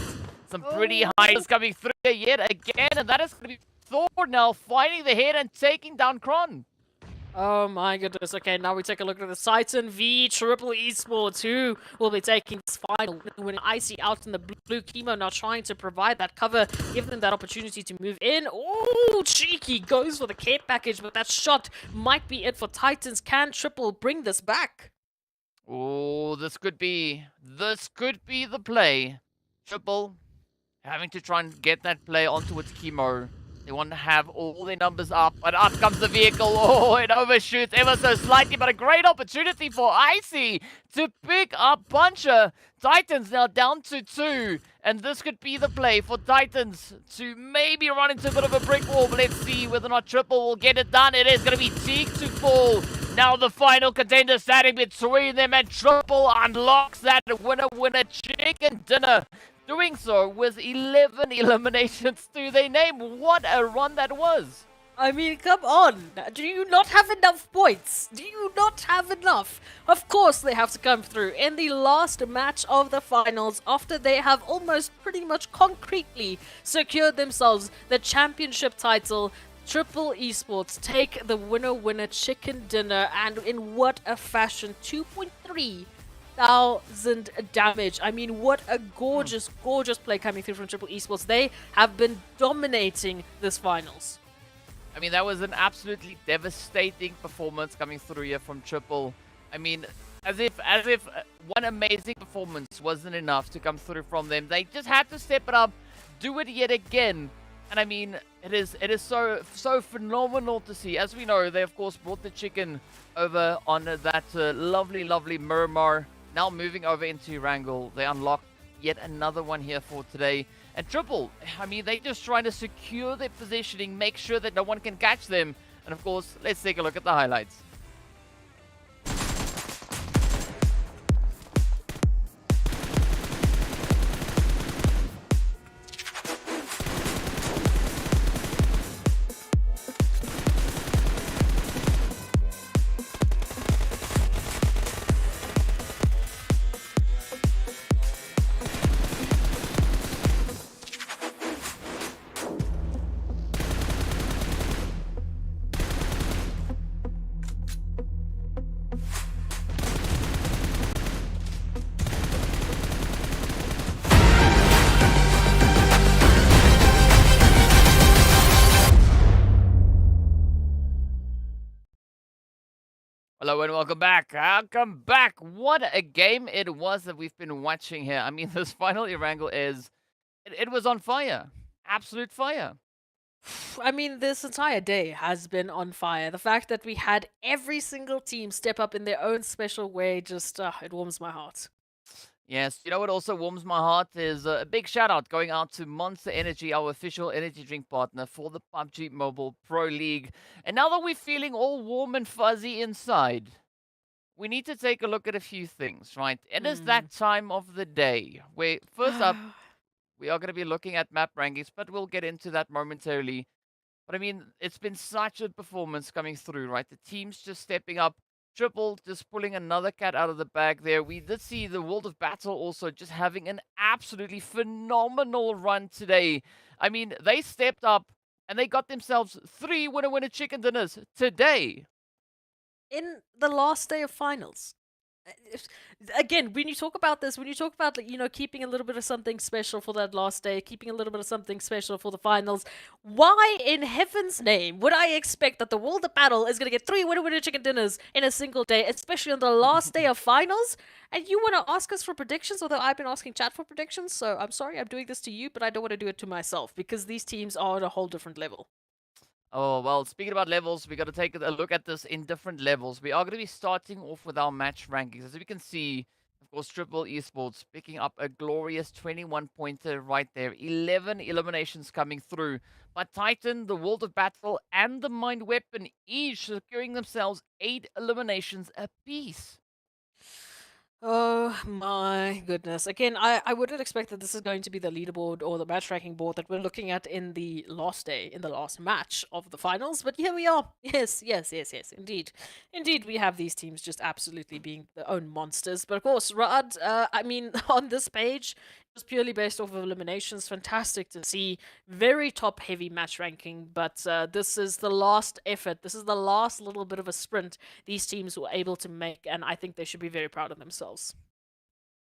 Some pretty highs coming through yet again, and that is going to be Thor now finding the head and taking down Kron. Oh my goodness. Okay, now we take a look at the Titan v Triple Esports, who will be taking this final when Icy out in the blue. Chemo now trying to provide that cover, give them that opportunity to move in. Oh, cheeky, goes for the care package, but that shot might be it for Titans. Can Triple bring this back? Oh, this could be the play. Triple having to try and get that play onto its Chemo. They want to have all their numbers up, but up comes the vehicle. Oh, it overshoots ever so slightly, but a great opportunity for Icy to pick up Puncher. Titans now down to 2, and this could be the play for Titans to maybe run into a bit of a brick wall, but let's see whether or not Triple will get it done. It is going to be Teague to fall. Now the final contender standing between them, and Triple unlocks that winner chicken dinner. Doing so with 11 eliminations to their name. What a run that was. I mean, come on. Do you not have enough points? Do you not have enough? Of course they have to come through in the last match of the finals after they have almost pretty much concretely secured themselves the championship title. Triple Esports take the winner chicken dinner, and in what a fashion. 2.3 thousand damage. I mean, what a gorgeous play coming through from Triple Esports. They have been dominating this finals. I mean, that was an absolutely devastating performance coming through here from Triple. I mean, as if one amazing performance wasn't enough to come through from them. They just had to step it up, do it yet again. And I mean, it is so phenomenal to see. As we know, they of course brought the chicken over on that lovely Miramar. Now moving over into Erangel, they unlocked yet another one here for today. And Triple, I mean, they're just trying to secure their positioning, make sure that no one can catch them. And of course, let's take a look at the highlights. Hello and welcome back. Welcome back. What a game it was that we've been watching here. I mean, this final Erangel it was on fire. Absolute fire. I mean, this entire day has been on fire. The fact that we had every single team step up in their own special way, just, it warms my heart. Yes, you know what also warms my heart is a big shout out going out to Monster Energy, our official energy drink partner for the PUBG Mobile Pro League. And now that we're feeling all warm and fuzzy inside, we need to take a look at a few things, right? It is that time of the day where, first up, we are going to be looking at map rankings, but we'll get into that momentarily. But I mean, it's been such a performance coming through, right? The team's just stepping up. Triple just pulling another cat out of the bag there. We did see the World of Battle also just having an absolutely phenomenal run today. I mean, they stepped up and they got themselves 3 winner chicken dinners today. In the last day of finals. Again, when you talk about this, when you talk about, like, keeping a little bit of something special for that last day, keeping a little bit of something special for the finals, why in heaven's name would I expect that the World of Battle is going to get 3 winner chicken dinners in a single day, especially on the last day of finals? And you want to ask us for predictions, although I've been asking chat for predictions, so I'm sorry I'm doing this to you, but I don't want to do it to myself, because these teams are at a whole different level. Oh, well, speaking about levels, we got to take a look at this in different levels. We are going to be starting off with our match rankings. As we can see, of course, Triple Esports picking up a glorious 21-pointer right there. 11 eliminations coming through. But Titan, the World of Battle, and the Mind Weapon each securing themselves 8 eliminations apiece. Oh my goodness. Again, I wouldn't expect that this is going to be the leaderboard or the match ranking board that we're looking at in the last day, in the last match of the finals, but here we are. Yes, indeed. Indeed, we have these teams just absolutely being their own monsters. But of course, Rad, I mean, on this page, just purely based off of eliminations, fantastic to see. Very top heavy match ranking, but this is the last effort. This is the last little bit of a sprint these teams were able to make, and I think they should be very proud of themselves.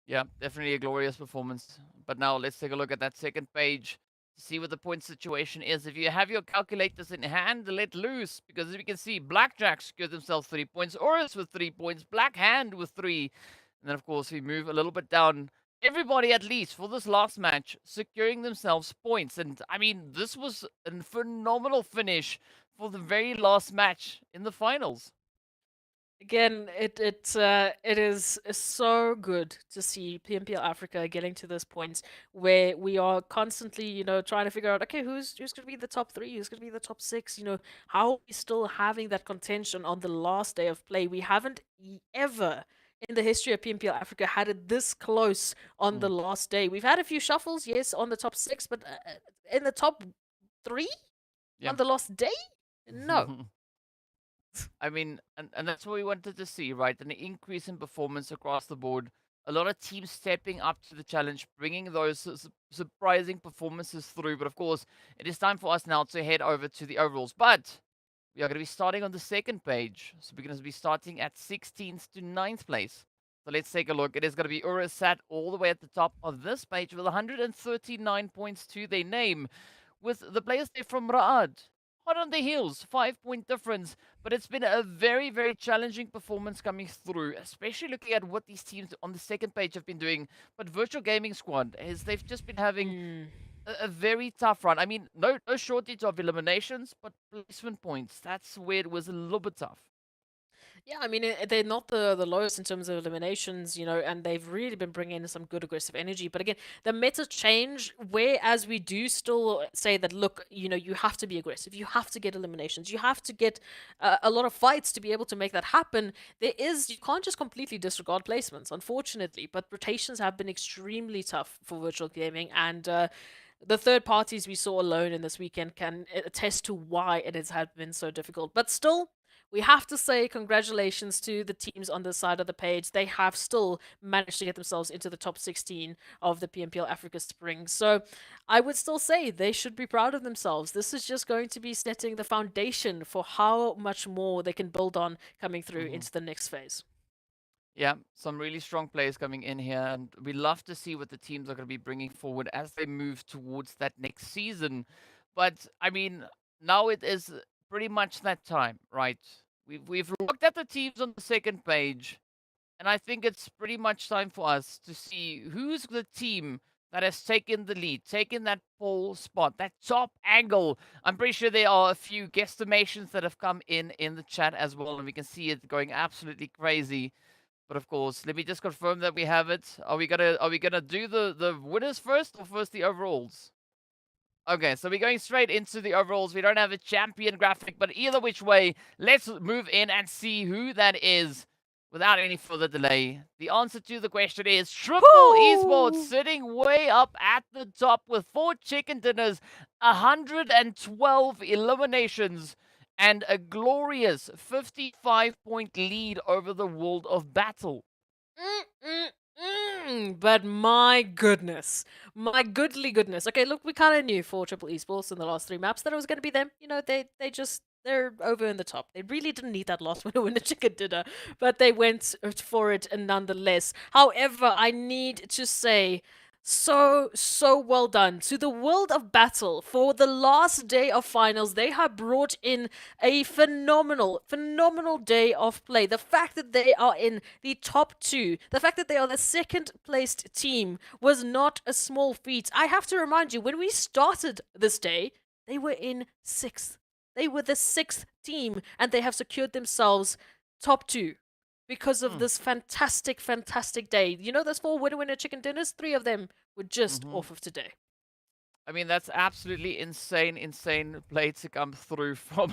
Yeah, definitely a glorious performance. But now let's take a look at that second page to see what the point situation is. If you have your calculators in hand, let loose. Because as we can see, Blackjack secured themselves 3 points, URUS with 3 points, Black Hand with 3. And then, of course, we move a little bit down. Everybody, at least for this last match, securing themselves points. And I mean, this was a phenomenal finish for the very last match in the finals. Again, it is so good to see PMPL Africa getting to this point where we are constantly, trying to figure out, okay, who's going to be the top 3, who's going to be the top 6, how are we still having that contention on the last day of play? We haven't ever in the history of PMPL Africa had it this close on the last day. We've had a few shuffles, yes, on the top 6, but in the top 3 Yeah. on the last day? No. I mean, and that's what we wanted to see, right? An increase in performance across the board. A lot of teams stepping up to the challenge, bringing those surprising performances through. But of course, it is time for us now to head over to the overalls. But we are going to be starting on the second page. So we're going to be starting at 16th to 9th place. So let's take a look. It is going to be URUS sat all the way at the top of this page with 139 points to their name. With the players there from Raad, hot on the heels, 5-point difference. But it's been a very, very challenging performance coming through, especially looking at what these teams on the second page have been doing. But Virtual Gaming Squad, is they've just been having a very tough run. I mean, no shortage of eliminations, but placement points, that's where it was a little bit tough. Yeah, I mean, they're not the lowest in terms of eliminations, and they've really been bringing in some good aggressive energy. But again, the meta change, whereas we do still say that, look, you have to be aggressive, you have to get eliminations, you have to get a lot of fights to be able to make that happen. You can't just completely disregard placements, unfortunately. But rotations have been extremely tough for virtual gaming, and the third parties we saw alone in this weekend can attest to why it has been so difficult. But still, we have to say congratulations to the teams on this side of the page. They have still managed to get themselves into the top 16 of the PMPL Africa Spring. So I would still say they should be proud of themselves. This is just going to be setting the foundation for how much more they can build on coming through into the next phase. Yeah, some really strong players coming in here, and we love to see what the teams are going to be bringing forward as they move towards that next season. But I mean, now it is pretty much that time, right? We've looked at the teams on the second page, and I think it's pretty much time for us to see who's the team that has taken the lead, taken that pole spot, that top angle. I'm pretty sure there are a few guesstimations that have come in the chat as well, and we can see it going absolutely crazy. But of course, let me just confirm that we have it. Are we gonna do the winners first or first the overalls? Okay, so we're going straight into the overalls. We don't have a champion graphic, but either which way, let's move in and see who that is without any further delay. The answer to the question is Triple Esports, sitting way up at the top with 4 chicken dinners, 112 eliminations, and a glorious 55-point lead over the World of Battle. But my goodness, my goodly goodness. Okay, look, we kind of knew for Triple Esports in the last 3 maps that it was going to be them. You know, they're over in the top. They really didn't need that last winner chicken dinner, but they went for it nonetheless. However, I need to say, so well done to the World of Battle for the last day of finals. They have brought in a phenomenal day of play. The fact that they are in the top 2, the fact that they are the second placed team was not a small feat. I have to remind you, when we started this day, they were in 6th. They were the 6th team, and they have secured themselves top 2 because of this fantastic day. You know, those 4 winner chicken dinners, 3 of them were just off of today. I mean, that's absolutely insane play to come through from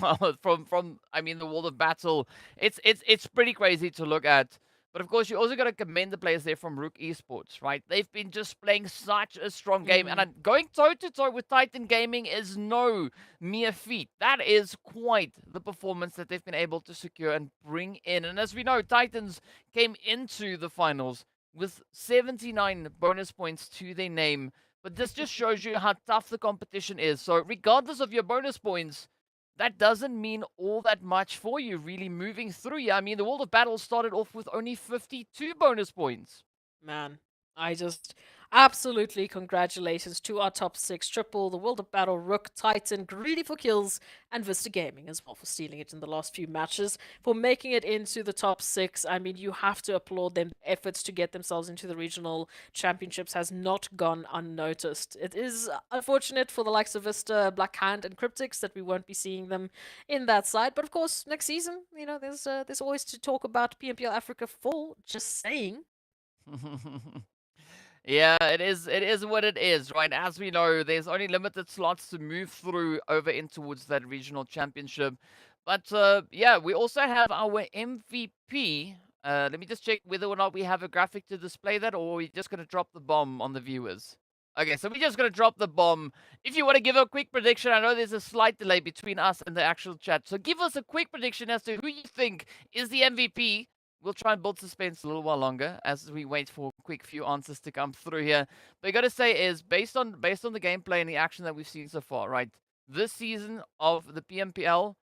I mean, the world of battle. It's pretty crazy to look at. But of course, you also got to commend the players there from RUKH Esports, right? They've been just playing such a strong game, and going toe to toe with Titan Gaming is no mere feat. That is quite the performance that they've been able to secure and bring in. And as we know, Titans came into the finals with 79 bonus points to their name. But this just shows you how tough the competition is. So regardless of your bonus points, that doesn't mean all that much for you really moving through. Yeah, I mean, the World of Battle started off with only 52 bonus points. Man, I just absolutely congratulations to our top 6 triple, the World of Battle, RUKH, Titan, GREEDYFORKILLS, and VISTA Gaming as well for stealing it in the last few matches, for making it into the top 6. I mean, you have to applaud them. Efforts to get themselves into the regional championships has not gone unnoticed. It is unfortunate for the likes of VISTA, Black Hand, and CRYPTICS that we won't be seeing them in that side. But of course, next season, you know, there's always to talk about PMPL Africa Fall. Just saying. Yeah, it is what it is, right? As we know, there's only limited slots to move through over in towards that regional championship. But yeah, we also have our MVP. Let me just check whether or not we have a graphic to display that, or are we just going to drop the bomb on the viewers? Okay, so we're just going to drop the bomb. If you want to give a quick prediction, I know there's a slight delay between us and the actual chat. So give us a quick prediction as to who you think is the MVP. We'll try and build suspense a little while longer as we wait for a quick few answers to come through here. But I gotta say is based on the gameplay and the action that we've seen so far, right? This season of the PMPL,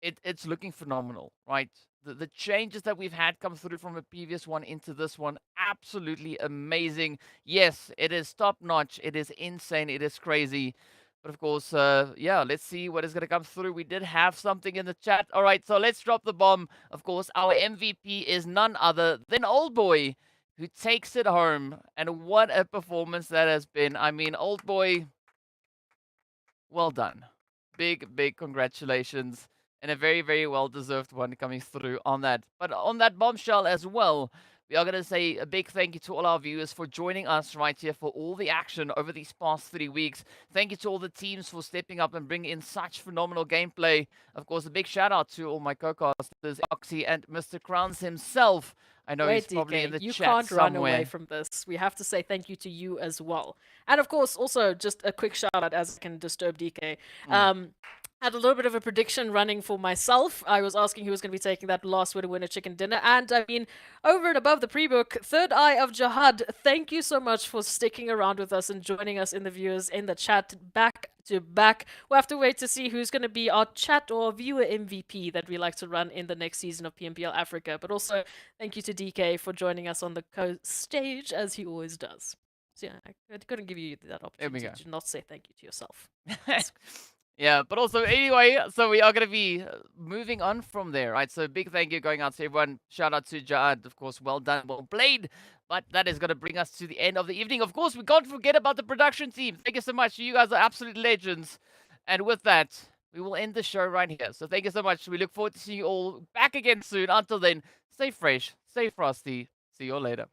it's looking phenomenal, right? The changes that we've had come through from the previous one into this one, absolutely amazing. Yes, it is top notch. It is insane. It is crazy. But of course, yeah, let's see what is going to come through. We did have something in the chat. All right, so let's drop the bomb. Of course, our MVP is none other than Old Boy, who takes it home. And what a performance that has been. I mean, Old Boy, well done. Big congratulations. And a very well-deserved one coming through on that. But on that bombshell as well, we are going to say a big thank you to all our viewers for joining us right here for all the action over these past 3 weeks. Thank you to all the teams for stepping up and bringing in such phenomenal gameplay. Of course, a big shout out to all my co-casters, Oxy and Mr. Crowns himself. I know he's probably in the you chat can't somewhere. run away from this. We have to say thank you to you as well. And of course, also just a quick shout out as I can disturb DK. Had a little bit of a prediction running for myself. I was asking who was going to be taking that last winner chicken dinner. And I mean, over and above the pre-book, Third Eye of Jihad, thank you so much for sticking around with us and joining us in the viewers in the chat back to back. We'll have to wait to see who's going to be our chat or viewer MVP that we like to run in the next season of PMPL Africa. But also, thank you to DK for joining us on the stage as he always does. So yeah, I couldn't give you that opportunity to not say thank you to yourself. Yeah, but also, anyway, so we are going to be moving on from there, right? So big thank you going out to everyone. Shout out to Jihad, of course. Well done, well played. But that is going to bring us to the end of the evening. Of course, we can't forget about the production team. Thank you so much. You guys are absolute legends. And with that, we will end the show right here. So thank you so much. We look forward to seeing you all back again soon. Until then, stay fresh, stay frosty. See you all later.